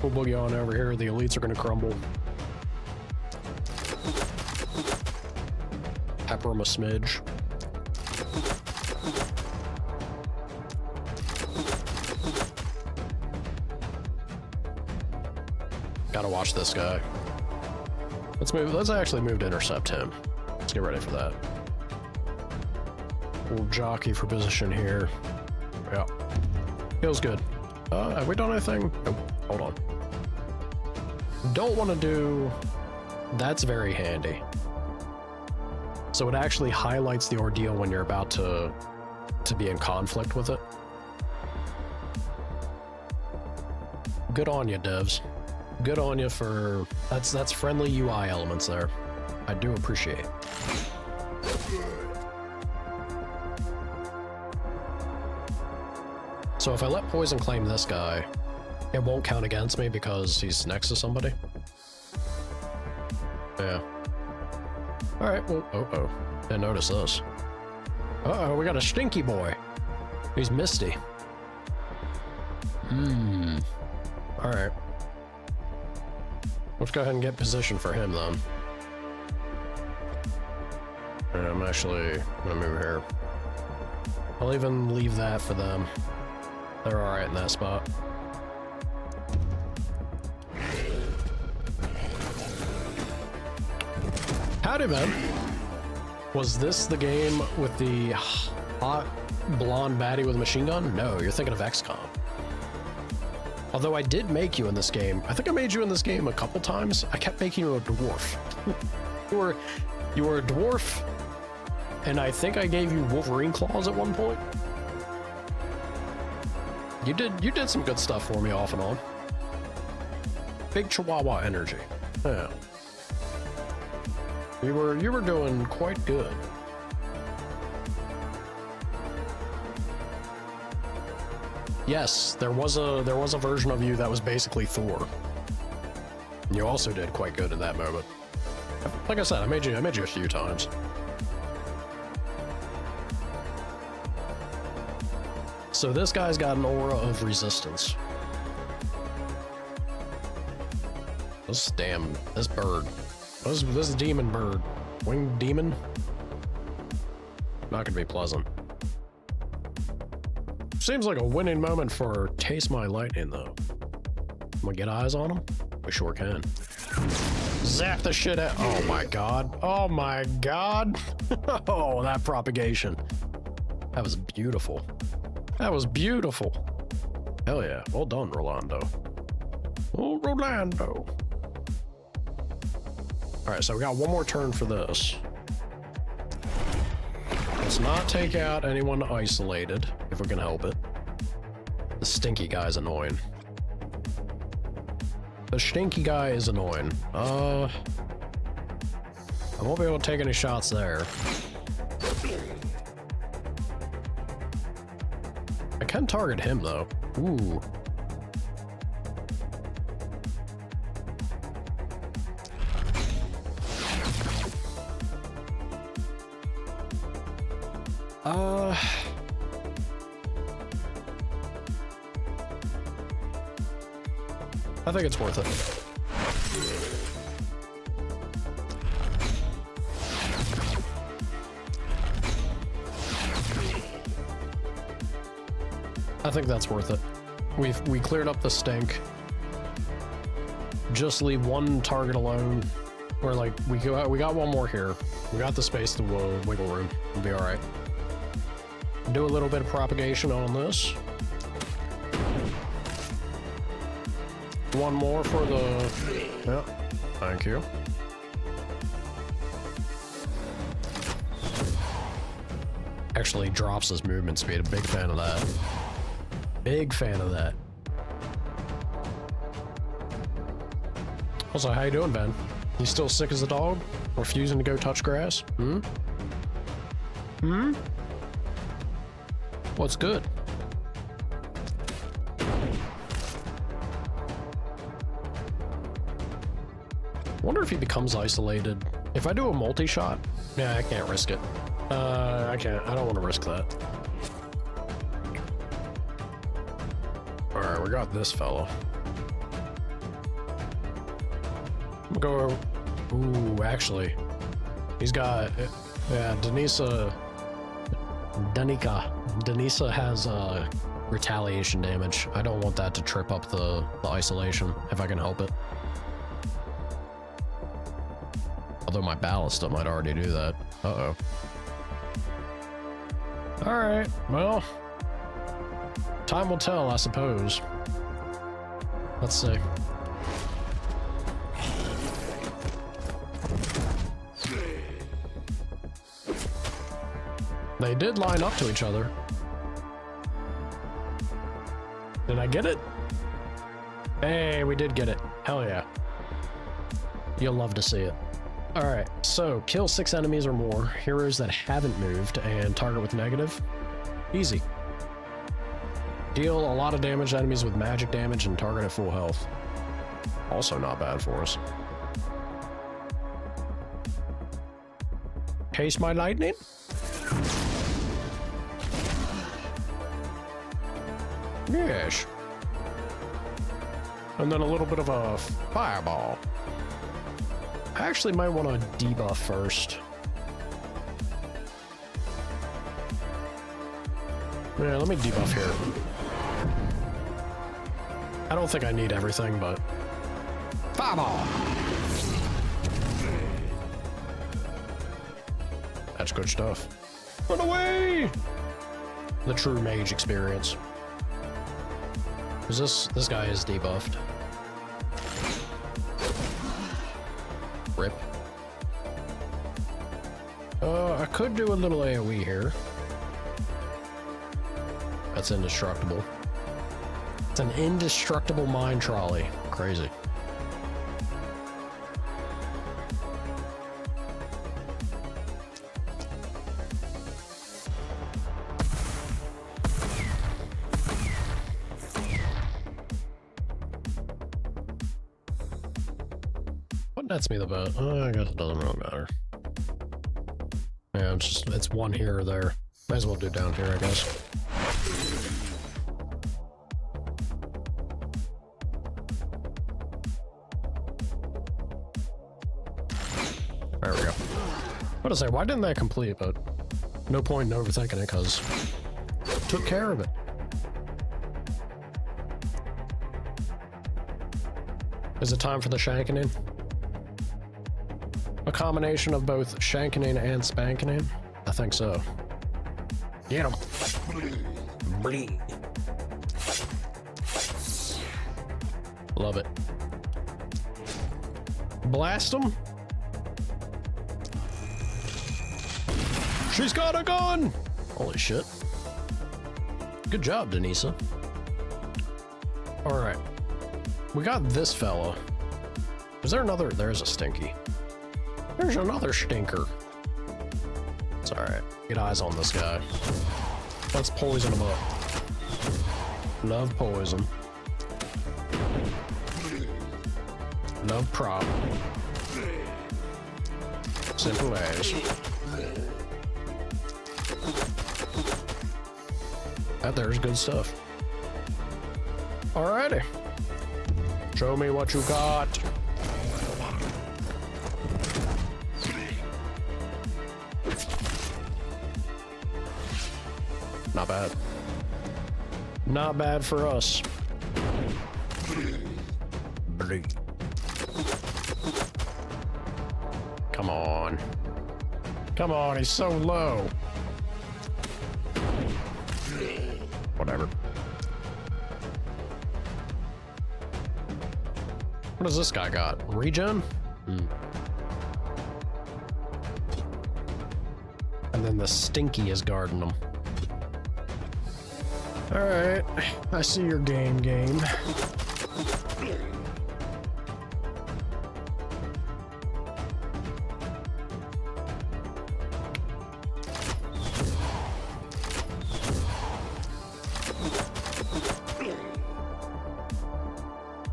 We'll boogie on over here. The elites are gonna crumble. Pepper them a smidge. Gotta watch this guy. Let's actually move to intercept him. Let's get ready for that. we'll jockey for position here. Yeah. Feels good. Have we done anything? Nope. Hold on. Don't want to do... That's very handy. So it actually highlights the ordeal when you're about to be in conflict with it. Good on you, devs. Good on you for... That's friendly UI elements there. I do appreciate. So if I let poison claim this guy, it won't count against me because he's next to somebody? Yeah. Alright, well, oh. Didn't notice this. Uh-oh, we got a stinky boy. He's misty. Alright. Let's go ahead and get position for him then. And I'm actually gonna move here. I'll even leave that for them. They're alright in that spot. Howdy, man. Was this the game with the hot blonde baddie with a machine gun? No, you're thinking of XCOM. Although I did make you in this game. I think I made you in this game a couple times. I kept making you a dwarf. you were a dwarf, and I think I gave you Wolverine claws at one point. You did some good stuff for me off and on. Big Chihuahua energy. Yeah. You were doing quite good. Yes, there was a version of you that was basically Thor. And you also did quite good in that moment. Like I said, I made you a few times. So this guy's got an aura of resistance. This bird. This demon bird. Winged demon? Not gonna be pleasant. Seems like a winning moment for Taste My Lightning, though. Can we get eyes on him? We sure can. Zap the shit out. Oh my god. Oh my god. Oh, that propagation. That was beautiful. That was beautiful. Hell yeah. Well done, Rolando. Oh, Rolando. Alright, so we got one more turn for this. Let's not take out anyone isolated, if we can help it. The stinky guy's annoying. The stinky guy is annoying. I won't be able to take any shots there. I can target him, though. Ooh. I think it's worth it. I think that's worth it. We cleared up the stink. Just leave one target alone. Or like we got one more here. We got the space to wiggle room. We'll be all right. Do a little bit of propagation on this. One more for the... Yeah, thank you. Actually drops his movement speed. A big fan of that. Big fan of that. Also, how you doing, Ben? You still sick as a dog? Refusing to go touch grass? What's good? Wonder if he becomes isolated. If I do a multi-shot, yeah, I can't risk it. I can't. I don't want to risk that. All right, we got this fella. We'll go. Ooh, actually, he's got. Yeah, Denisa has retaliation damage. I don't want that to trip up the isolation if I can help it. Although my ballista might already do that. Uh-oh. Alright, well, time will tell, I suppose. Let's see. They did line up to each other. Did I get it? Hey, we did get it. Hell yeah. You'll love to see it. Alright, so kill 6 enemies or more, heroes that haven't moved, and target with negative. Easy. Deal a lot of damage to enemies with magic damage and target at full health. Also not bad for us. Haste my lightning? Yes. And then a little bit of a fireball. I actually might want to debuff first. Yeah, let me debuff here. I don't think I need everything, but... Fireball! That's good stuff. Run away! The true mage experience. Because this guy is debuffed. Rip. I could do a little AoE here. That's indestructible. It's an indestructible mine trolley. Crazy. What nets me the boat? I guess it doesn't really matter. Yeah, it's one here or there. Might as well do down here, I guess. There we go. What to say? Why didn't that complete? But no point in overthinking it because took care of it. Is it time for the shankening? A combination of both shankening and spankening? I think so. Get him. Bleed. Love it. Blast him. She's got a gun! Holy shit. Good job, Denisa. Alright. We got this fella. Is there another? There's a stinky. There's another stinker. It's alright. Get eyes on this guy. Let's poison him up. Love poison. Love prop. Simple as. That there's good stuff. Alrighty. Show me what you got. Not bad. Not bad for us. Bleed. Come on. Come on, he's so low. Whatever. What does this guy got? Regen? And then the stinky is guarding them. Alright, I see your game.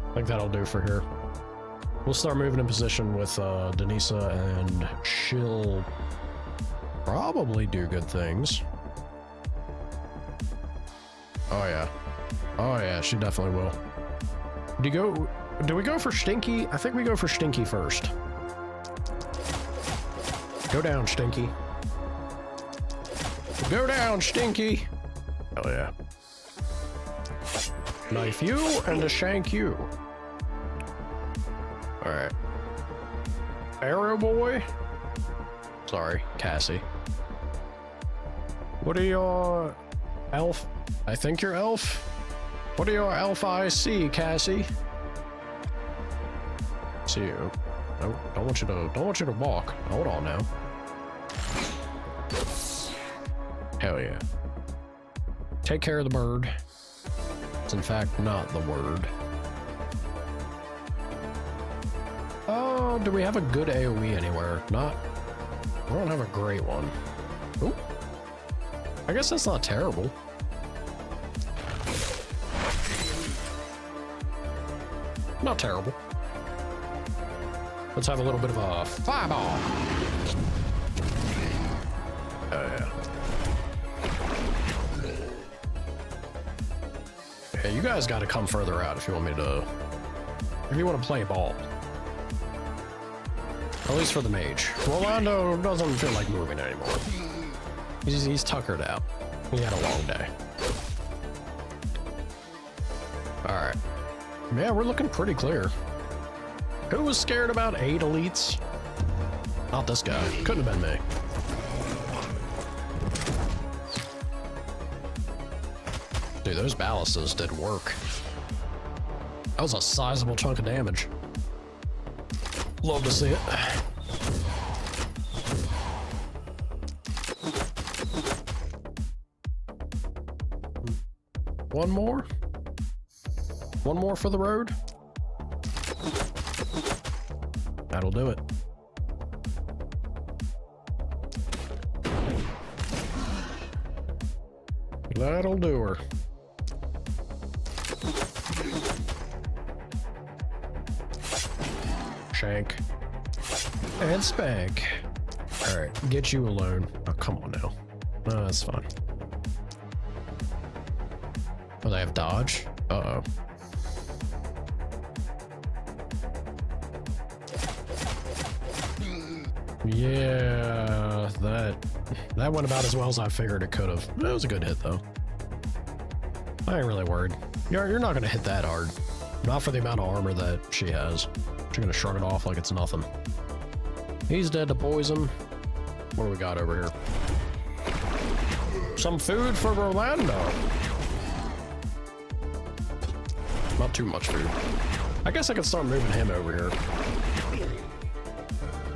I think that'll do for here. We'll start moving in position with Denisa, and she'll probably do good things. Oh yeah. Oh yeah, she definitely will. Do we go for Stinky? I think we go for Stinky first. Go down, Stinky. Go down, Stinky. Oh yeah. Knife you and a shank you. Alright. Arrow boy? Sorry, Cassie. What are your elf? I think you're elf. What are your elf eyes see, Cassie? See you. No, don't want you to walk. Hold on now. Hell yeah. Take care of the bird. It's in fact not the word. Oh, do we have a good AoE anywhere? Not. I don't have a great one. Ooh. I guess that's not terrible. Not terrible. Let's have a little bit of a fireball. Oh yeah. Yeah, you guys got to come further out if you want me to. If you want to play ball. At least for the mage. Rolando doesn't feel like moving anymore. He's tuckered out. He had a long day. Alright. Yeah, we're looking pretty clear. Who was scared about 8 elites? Not this guy. Couldn't have been me. Dude, those ballistas did work. That was a sizable chunk of damage. Love to see it. One more? One more for the road? That'll do it. That'll do her. Shank. And spank. Alright, get you alone. Oh, come on now. No, that's fine. Oh, they have dodge? Uh-oh. Yeah, that went about as well as I figured it could have. It was a good hit, though. I ain't really worried. You're not gonna hit that hard. Not for the amount of armor that she has. She's gonna shrug it off like it's nothing. He's dead to poison. What do we got over here? Some food for Rolando. Not too much food. I guess I could start moving him over here.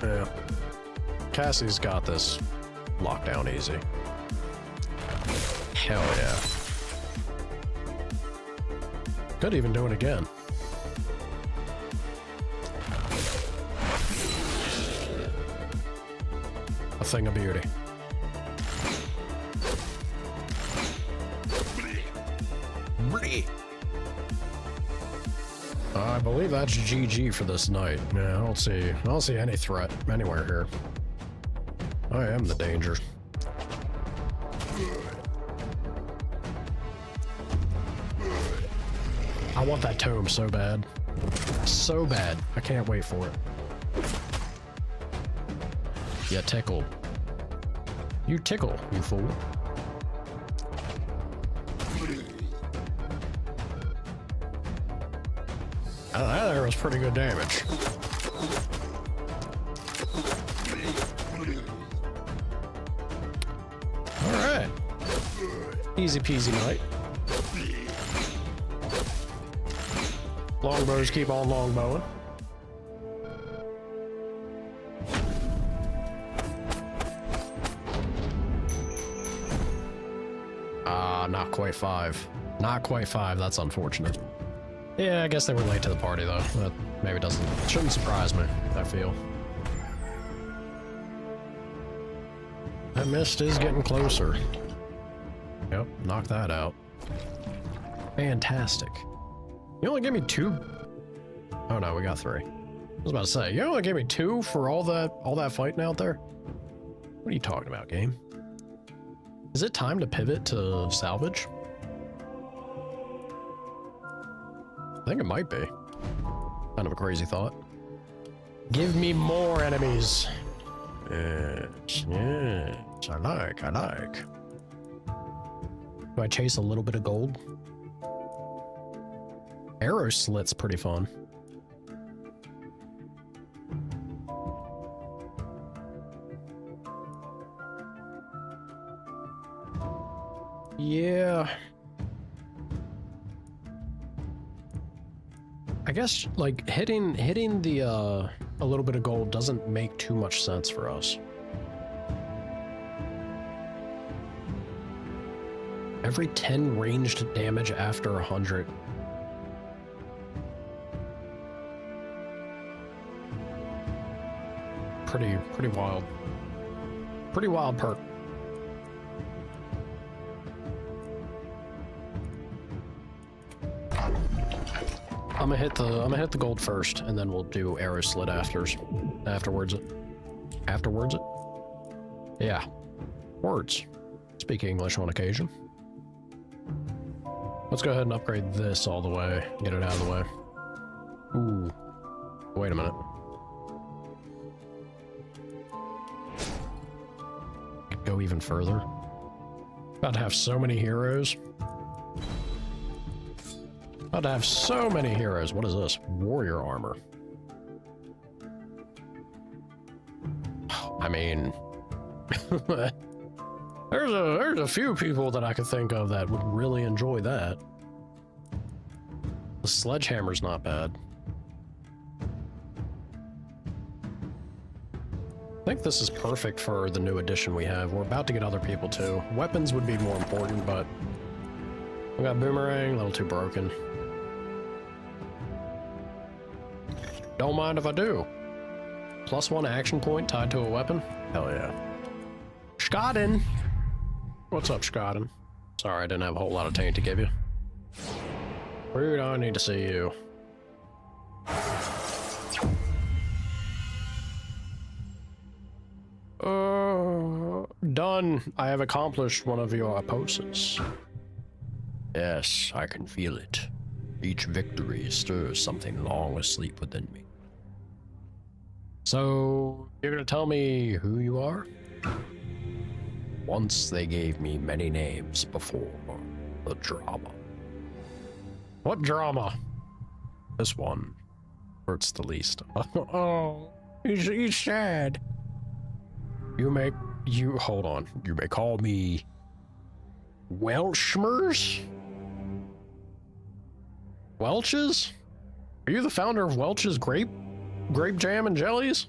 Yeah. Cassie's got this locked down easy. Hell yeah. Could even do it again. A thing of beauty. I believe that's GG for this night. Yeah, I don't see any threat anywhere here. I am the danger. I want that tome so bad. So bad. I can't wait for it. You tickle. You tickle, you fool. That there was pretty good damage. Alright. Easy peasy night. Longbows keep on longbowing. Not quite 5. Not quite 5, that's unfortunate. Yeah, I guess they were late to the party though. That maybe shouldn't surprise me, I feel. That mist is getting closer. Yep, knock that out. Fantastic. You only gave me 2? Oh no, we got 3. I was about to say, you only gave me 2 for all that fighting out there? What are you talking about, game? Is it time to pivot to salvage? I think it might be. Kind of a crazy thought. Give me more enemies. Yes, yes. I like. Do I chase a little bit of gold? Arrow slit's pretty fun. I guess like hitting the a little bit of gold doesn't make too much sense for us. Every 10 ranged damage after 100. Pretty wild. Pretty wild perk. I'm gonna hit the gold first, and then we'll do arrow slit afterwards. Yeah. Words. Speak English on occasion. Let's go ahead and upgrade this all the way. Get it out of the way. Ooh. Wait a minute. Go even further. About to have so many heroes. About to have so many heroes. What is this? Warrior armor. I mean, there's a few people that I could think of that would really enjoy that. The sledgehammer's not bad. I think this is perfect for the new edition we have. We're about to get other people too. Weapons would be more important, but we got boomerang, a little too broken. Don't mind if I do. +1 action point tied to a weapon? Hell yeah. Skaden! What's up, Skaden? Sorry, I didn't have a whole lot of taint to give you. Rude, I need to see you. Done. I have accomplished one of your poses. Yes, I can feel it. Each victory stirs something long asleep within me. So, you're gonna tell me who you are? Once they gave me many names before the drama. What drama? This one hurts the least. Oh, he's sad. Hold on. You may call me Welchmers? Welch's? Are you the founder of Welch's grape jam and jellies?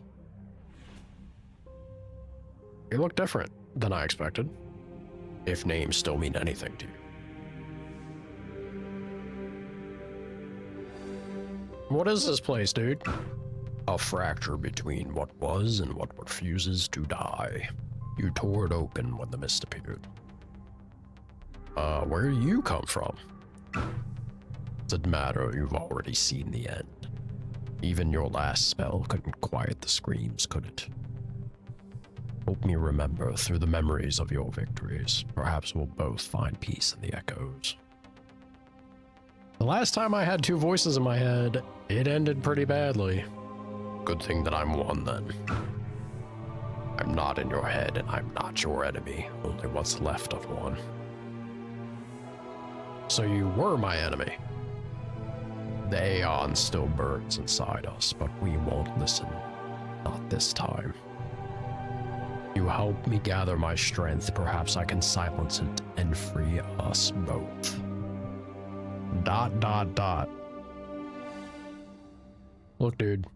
You look different than I expected. If names still mean anything to you. What is this place, dude? A fracture between what was and what refuses to die. You tore it open when the mist appeared. Where do you come from? Doesn't matter, you've already seen the end. Even your last spell couldn't quiet the screams, could it? Help me remember through the memories of your victories. Perhaps we'll both find peace in the echoes. The last time I had two voices in my head, it ended pretty badly. Good thing that I'm one, then. I'm not in your head, and I'm not your enemy, only what's left of one. So you were my enemy. The Aeon still burns inside us, but we won't listen. Not this time. You help me gather my strength, perhaps I can silence it and free us both. ... Look, dude.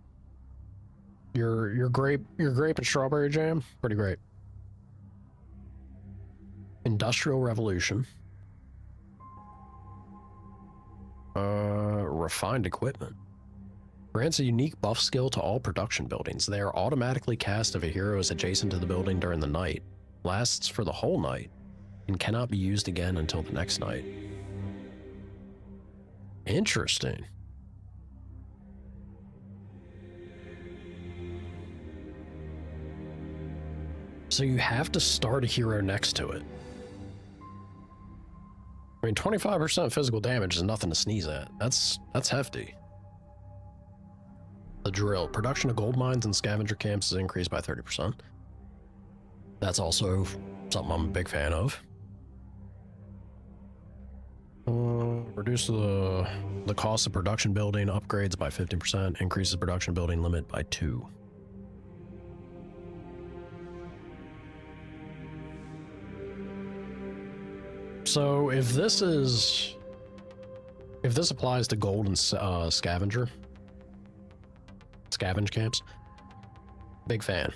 Your grape and strawberry jam, pretty great. Industrial Revolution. Refined equipment. Grants a unique buff skill to all production buildings. They are automatically cast if a hero is adjacent to the building during the night. Lasts for the whole night and cannot be used again until the next night. Interesting. So you have to start a hero next to it. I mean, 25% physical damage is nothing to sneeze at. That's hefty. The drill. Production of gold mines and scavenger camps is increased by 30%. That's also something I'm a big fan of. Reduce the cost of production building upgrades by 15%. Increases production building limit by 2. So if this applies to gold and scavenge camps, big fan.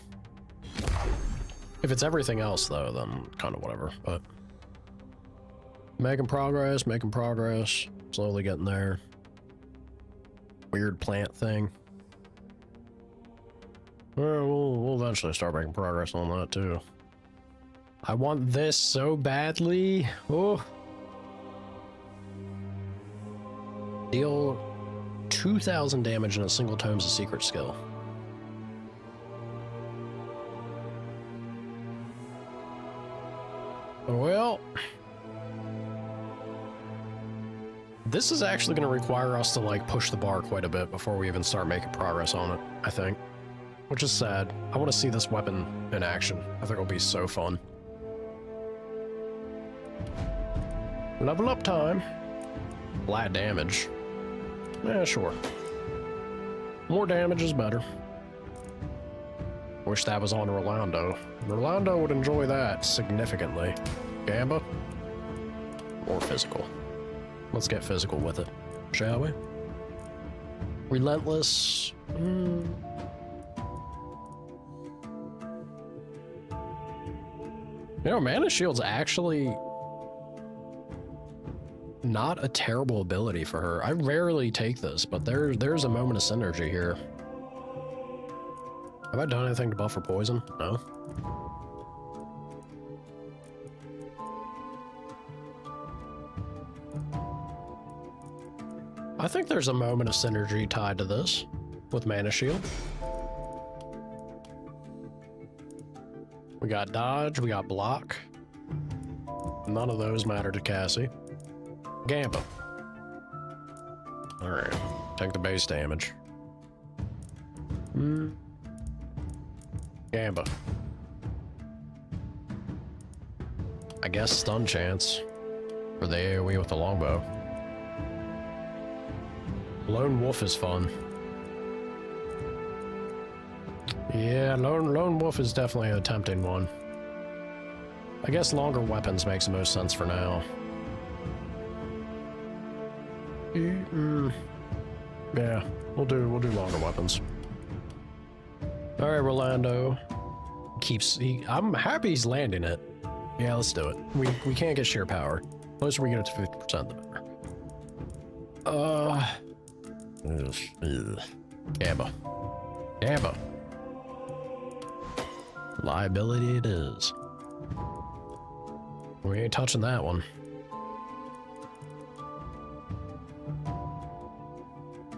If it's everything else though, then kind of whatever, but making progress, slowly getting there. Weird plant thing. Well, we'll eventually start making progress on that too. I want this so badly. Oh. Deal 2,000 damage in a single tome's a secret skill. Well, this is actually going to require us to like push the bar quite a bit before we even start making progress on it, I think. Which is sad. I want to see this weapon in action. I think it'll be so fun. Level up time. Flat damage. Yeah, sure. More damage is better. Wish that was on Rolando. Rolando would enjoy that significantly. Gamba? Or physical. Let's get physical with it, shall we? Relentless. You know, Mana Shield's actually not a terrible ability for her. I rarely take this, but there's a moment of synergy here. Have I done anything to buff her poison? No. I think there's a moment of synergy tied to this with Mana Shield. We got dodge, we got block. None of those matter to Cassie. Gamba. Alright, take the base damage. Gamba. I guess stun chance for the AoE with the longbow. Lone Wolf is fun. Yeah, Lone Wolf is definitely a tempting one. I guess longer weapons makes the most sense for now. Yeah, we'll do longer weapons. All right, Rolando I'm happy he's landing it. Yeah, let's do it. We can't get sheer power. The closer we get it to 50%, the better. Gamba. Gamba. Liability it is. We ain't touching that one.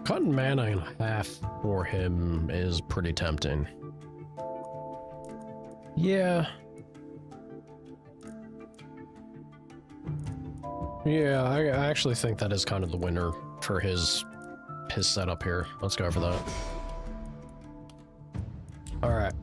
Cutting mana in half for him is pretty tempting. Yeah. Yeah, I actually think that is kind of the winner for his setup here. Let's go for that. All right.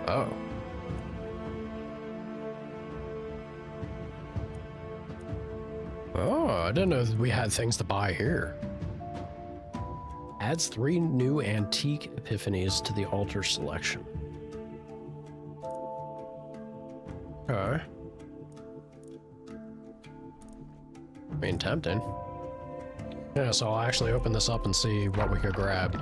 Oh. Oh, I didn't know that we had things to buy here. Adds 3 new antique epiphanies to the altar selection. Okay. I mean, tempting. Yeah, so I'll actually open this up and see what we could grab.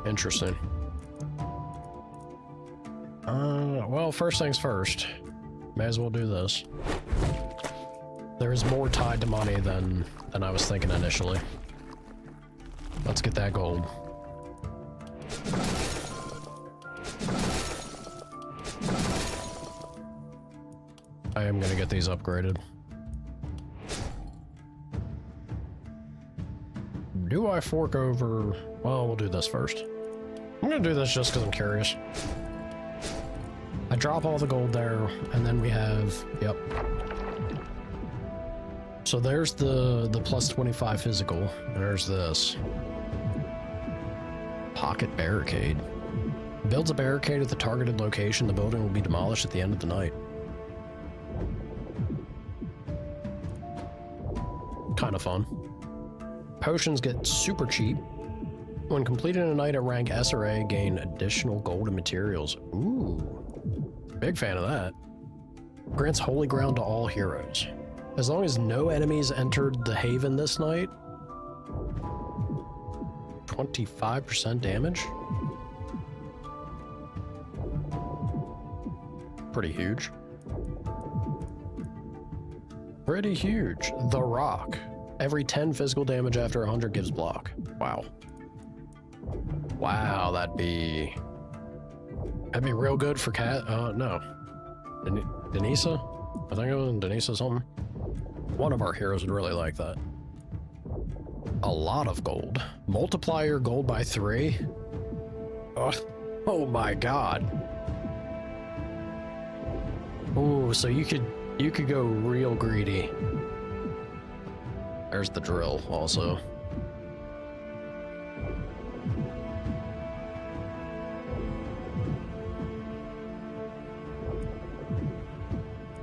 Interesting. Well, first things first. May as well do this. There's more tied to money than I was thinking initially. Let's get that gold. I am gonna get these upgraded. Do I fork over? Well, we'll do this first. I'm gonna do this just because I'm curious. I drop all the gold there, and then we have, yep. So there's the plus 25 physical. There's this. Pocket barricade. Builds a barricade at the targeted location. The building will be demolished at the end of the night. Kind of fun. Potions get super cheap. When completing a night at rank S or A, gain additional gold and materials. Ooh. Big fan of that. Grants holy ground to all heroes. As long as no enemies entered the haven this night. 25% damage. Pretty huge. Pretty huge. The Rock. Every 10 physical damage after 100 gives block. Wow. Wow, that'd be real good for Cat. No. Denisa? I think it was Denisa something. One of our heroes would really like that. A lot of gold. Multiply your gold by 3. Oh my god. Ooh, so you could go real greedy. There's the drill also.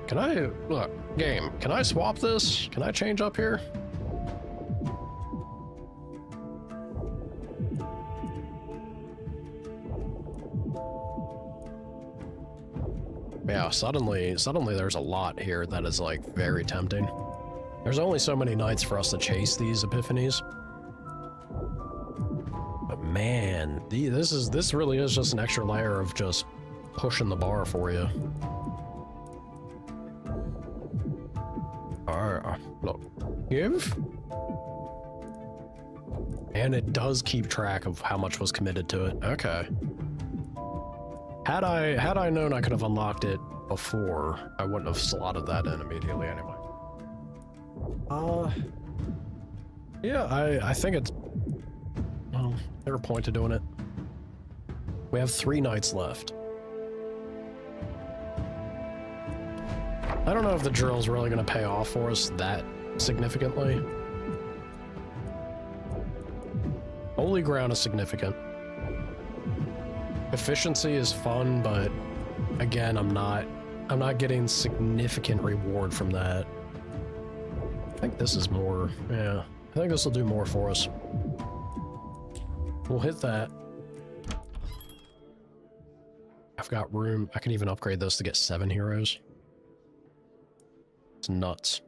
Can I, look, game, can I swap this? Can I change up here? Yeah, suddenly there's a lot here that is like very tempting. There's only so many nights for us to chase these epiphanies. But man, this really is just an extra layer of just pushing the bar for you. Alright, look, give. And it does keep track of how much was committed to it. Okay. Had I known I could have unlocked it before, I wouldn't have slotted that in immediately anyway. Yeah, I think it's, well, there's a point to doing it. We have 3 nights left. I don't know if the drill's really going to pay off for us that significantly. Holy ground is significant. Efficiency is fun, but again, I'm not getting significant reward from that. I think this is more, yeah. I think this will do more for us. We'll hit that. I've got room. I can even upgrade this to get 7 heroes. It's nuts.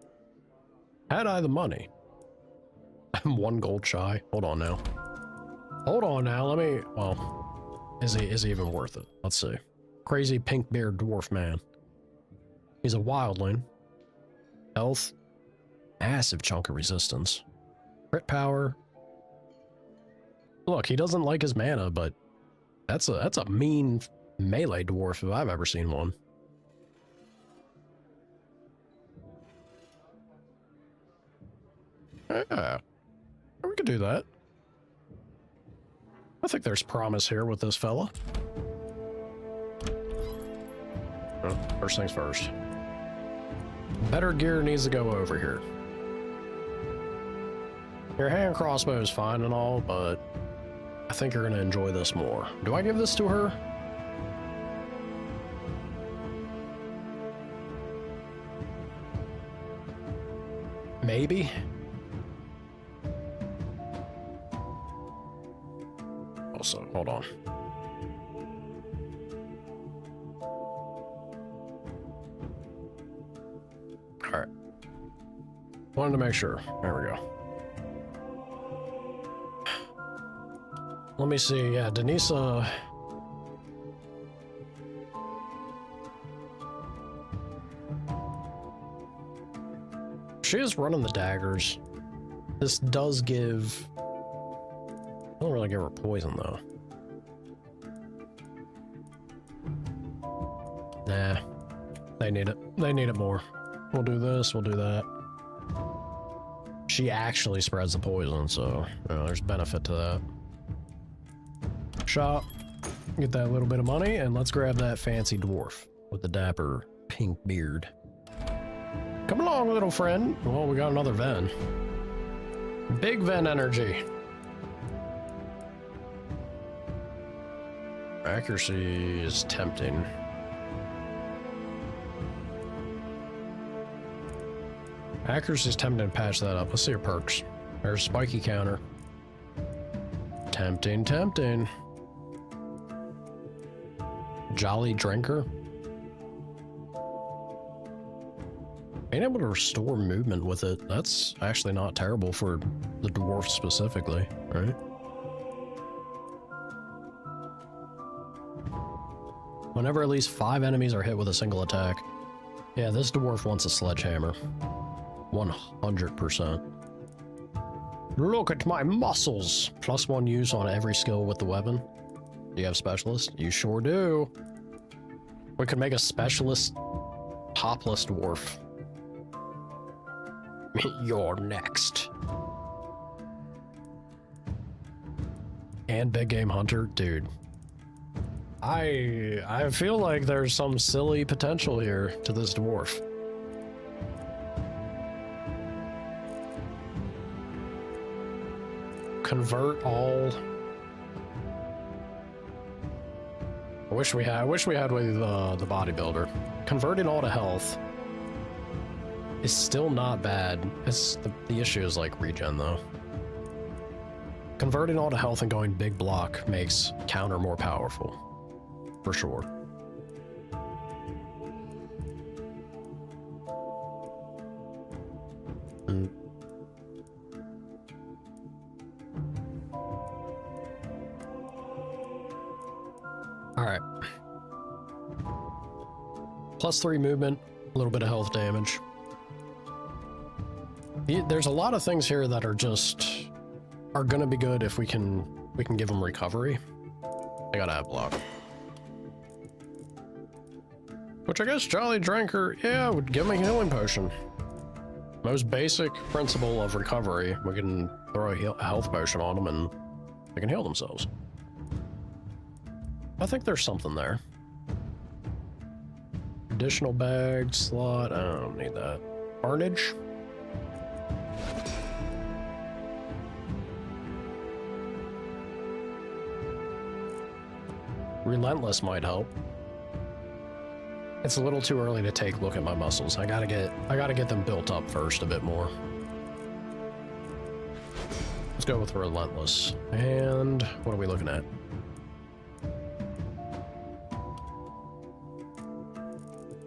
Had I the money? I'm 1 gold shy. Hold on now. Hold on now. Let me, well, is he even worth it? Let's see. Crazy pink-beard dwarf man. He's a wildling. Health. Massive chunk of resistance. Crit power. Look, he doesn't like his mana, but that's a mean melee dwarf if I've ever seen one. Yeah, we could do that. I think there's promise here with this fella. Well, first things first. Better gear needs to go over here. Your hand crossbow is fine and all, but I think you're going to enjoy this more. Do I give this to her? Maybe. Also, hold on. All right. Wanted to make sure. There we go. Let me see. Yeah, Denisa. She is running the daggers. This does give. I don't really give her poison though. Nah. They need it. They need it more. We'll do this, we'll do that. She actually spreads the poison, so there's benefit to that. Shop. Get that little bit of money, and let's grab that fancy dwarf with the dapper pink beard. Come along, little friend. Well, we got another Ven. Big Ven energy. Accuracy is tempting. Accuracy is tempting to patch that up. Let's see your perks. There's spiky counter. Tempting, tempting. Jolly drinker. Being able to restore movement with it, that's actually not terrible for the dwarf specifically, right? Whenever at least 5 enemies are hit with a single attack. Yeah, this dwarf wants a sledgehammer. 100%. Look at my muscles! +1 use on every skill with the weapon. Do you have specialist? You sure do. We could make a specialist topless dwarf. You're next. And big game hunter, dude. I feel like there's some silly potential here to this dwarf. Convert all. I wish we had with the bodybuilder. Converting all to health is still not bad. It's the issue is like regen though. Converting all to health and going big block makes counter more powerful. For sure. Alright. +3 movement, a little bit of health damage. There's a lot of things here that are gonna be good if we can give them recovery. I gotta have block. Which I guess Jolly Drinker, yeah, would give him a healing potion. Most basic principle of recovery. We can throw a health potion on them and they can heal themselves. I think there's something there. Additional bag slot, I don't need that. Carnage. Relentless might help. It's a little too early to take a look at my muscles. I gotta get them built up first a bit more. Let's go with Relentless. And what are we looking at?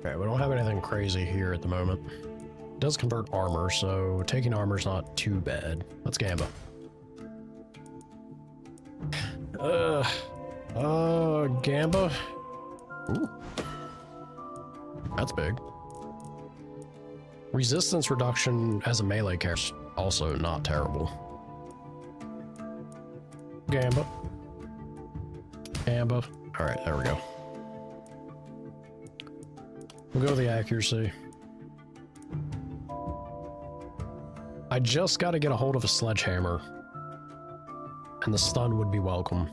Okay, we don't have anything crazy here at the moment. It does convert armor, so taking armor's not too bad. Let's Gamba. Gamba. Ooh. That's big. Resistance reduction as a melee character, also not terrible. Gamba. Gamba. Alright, there we go. We'll go with the accuracy. I just gotta get a hold of a sledgehammer. And the stun would be welcome.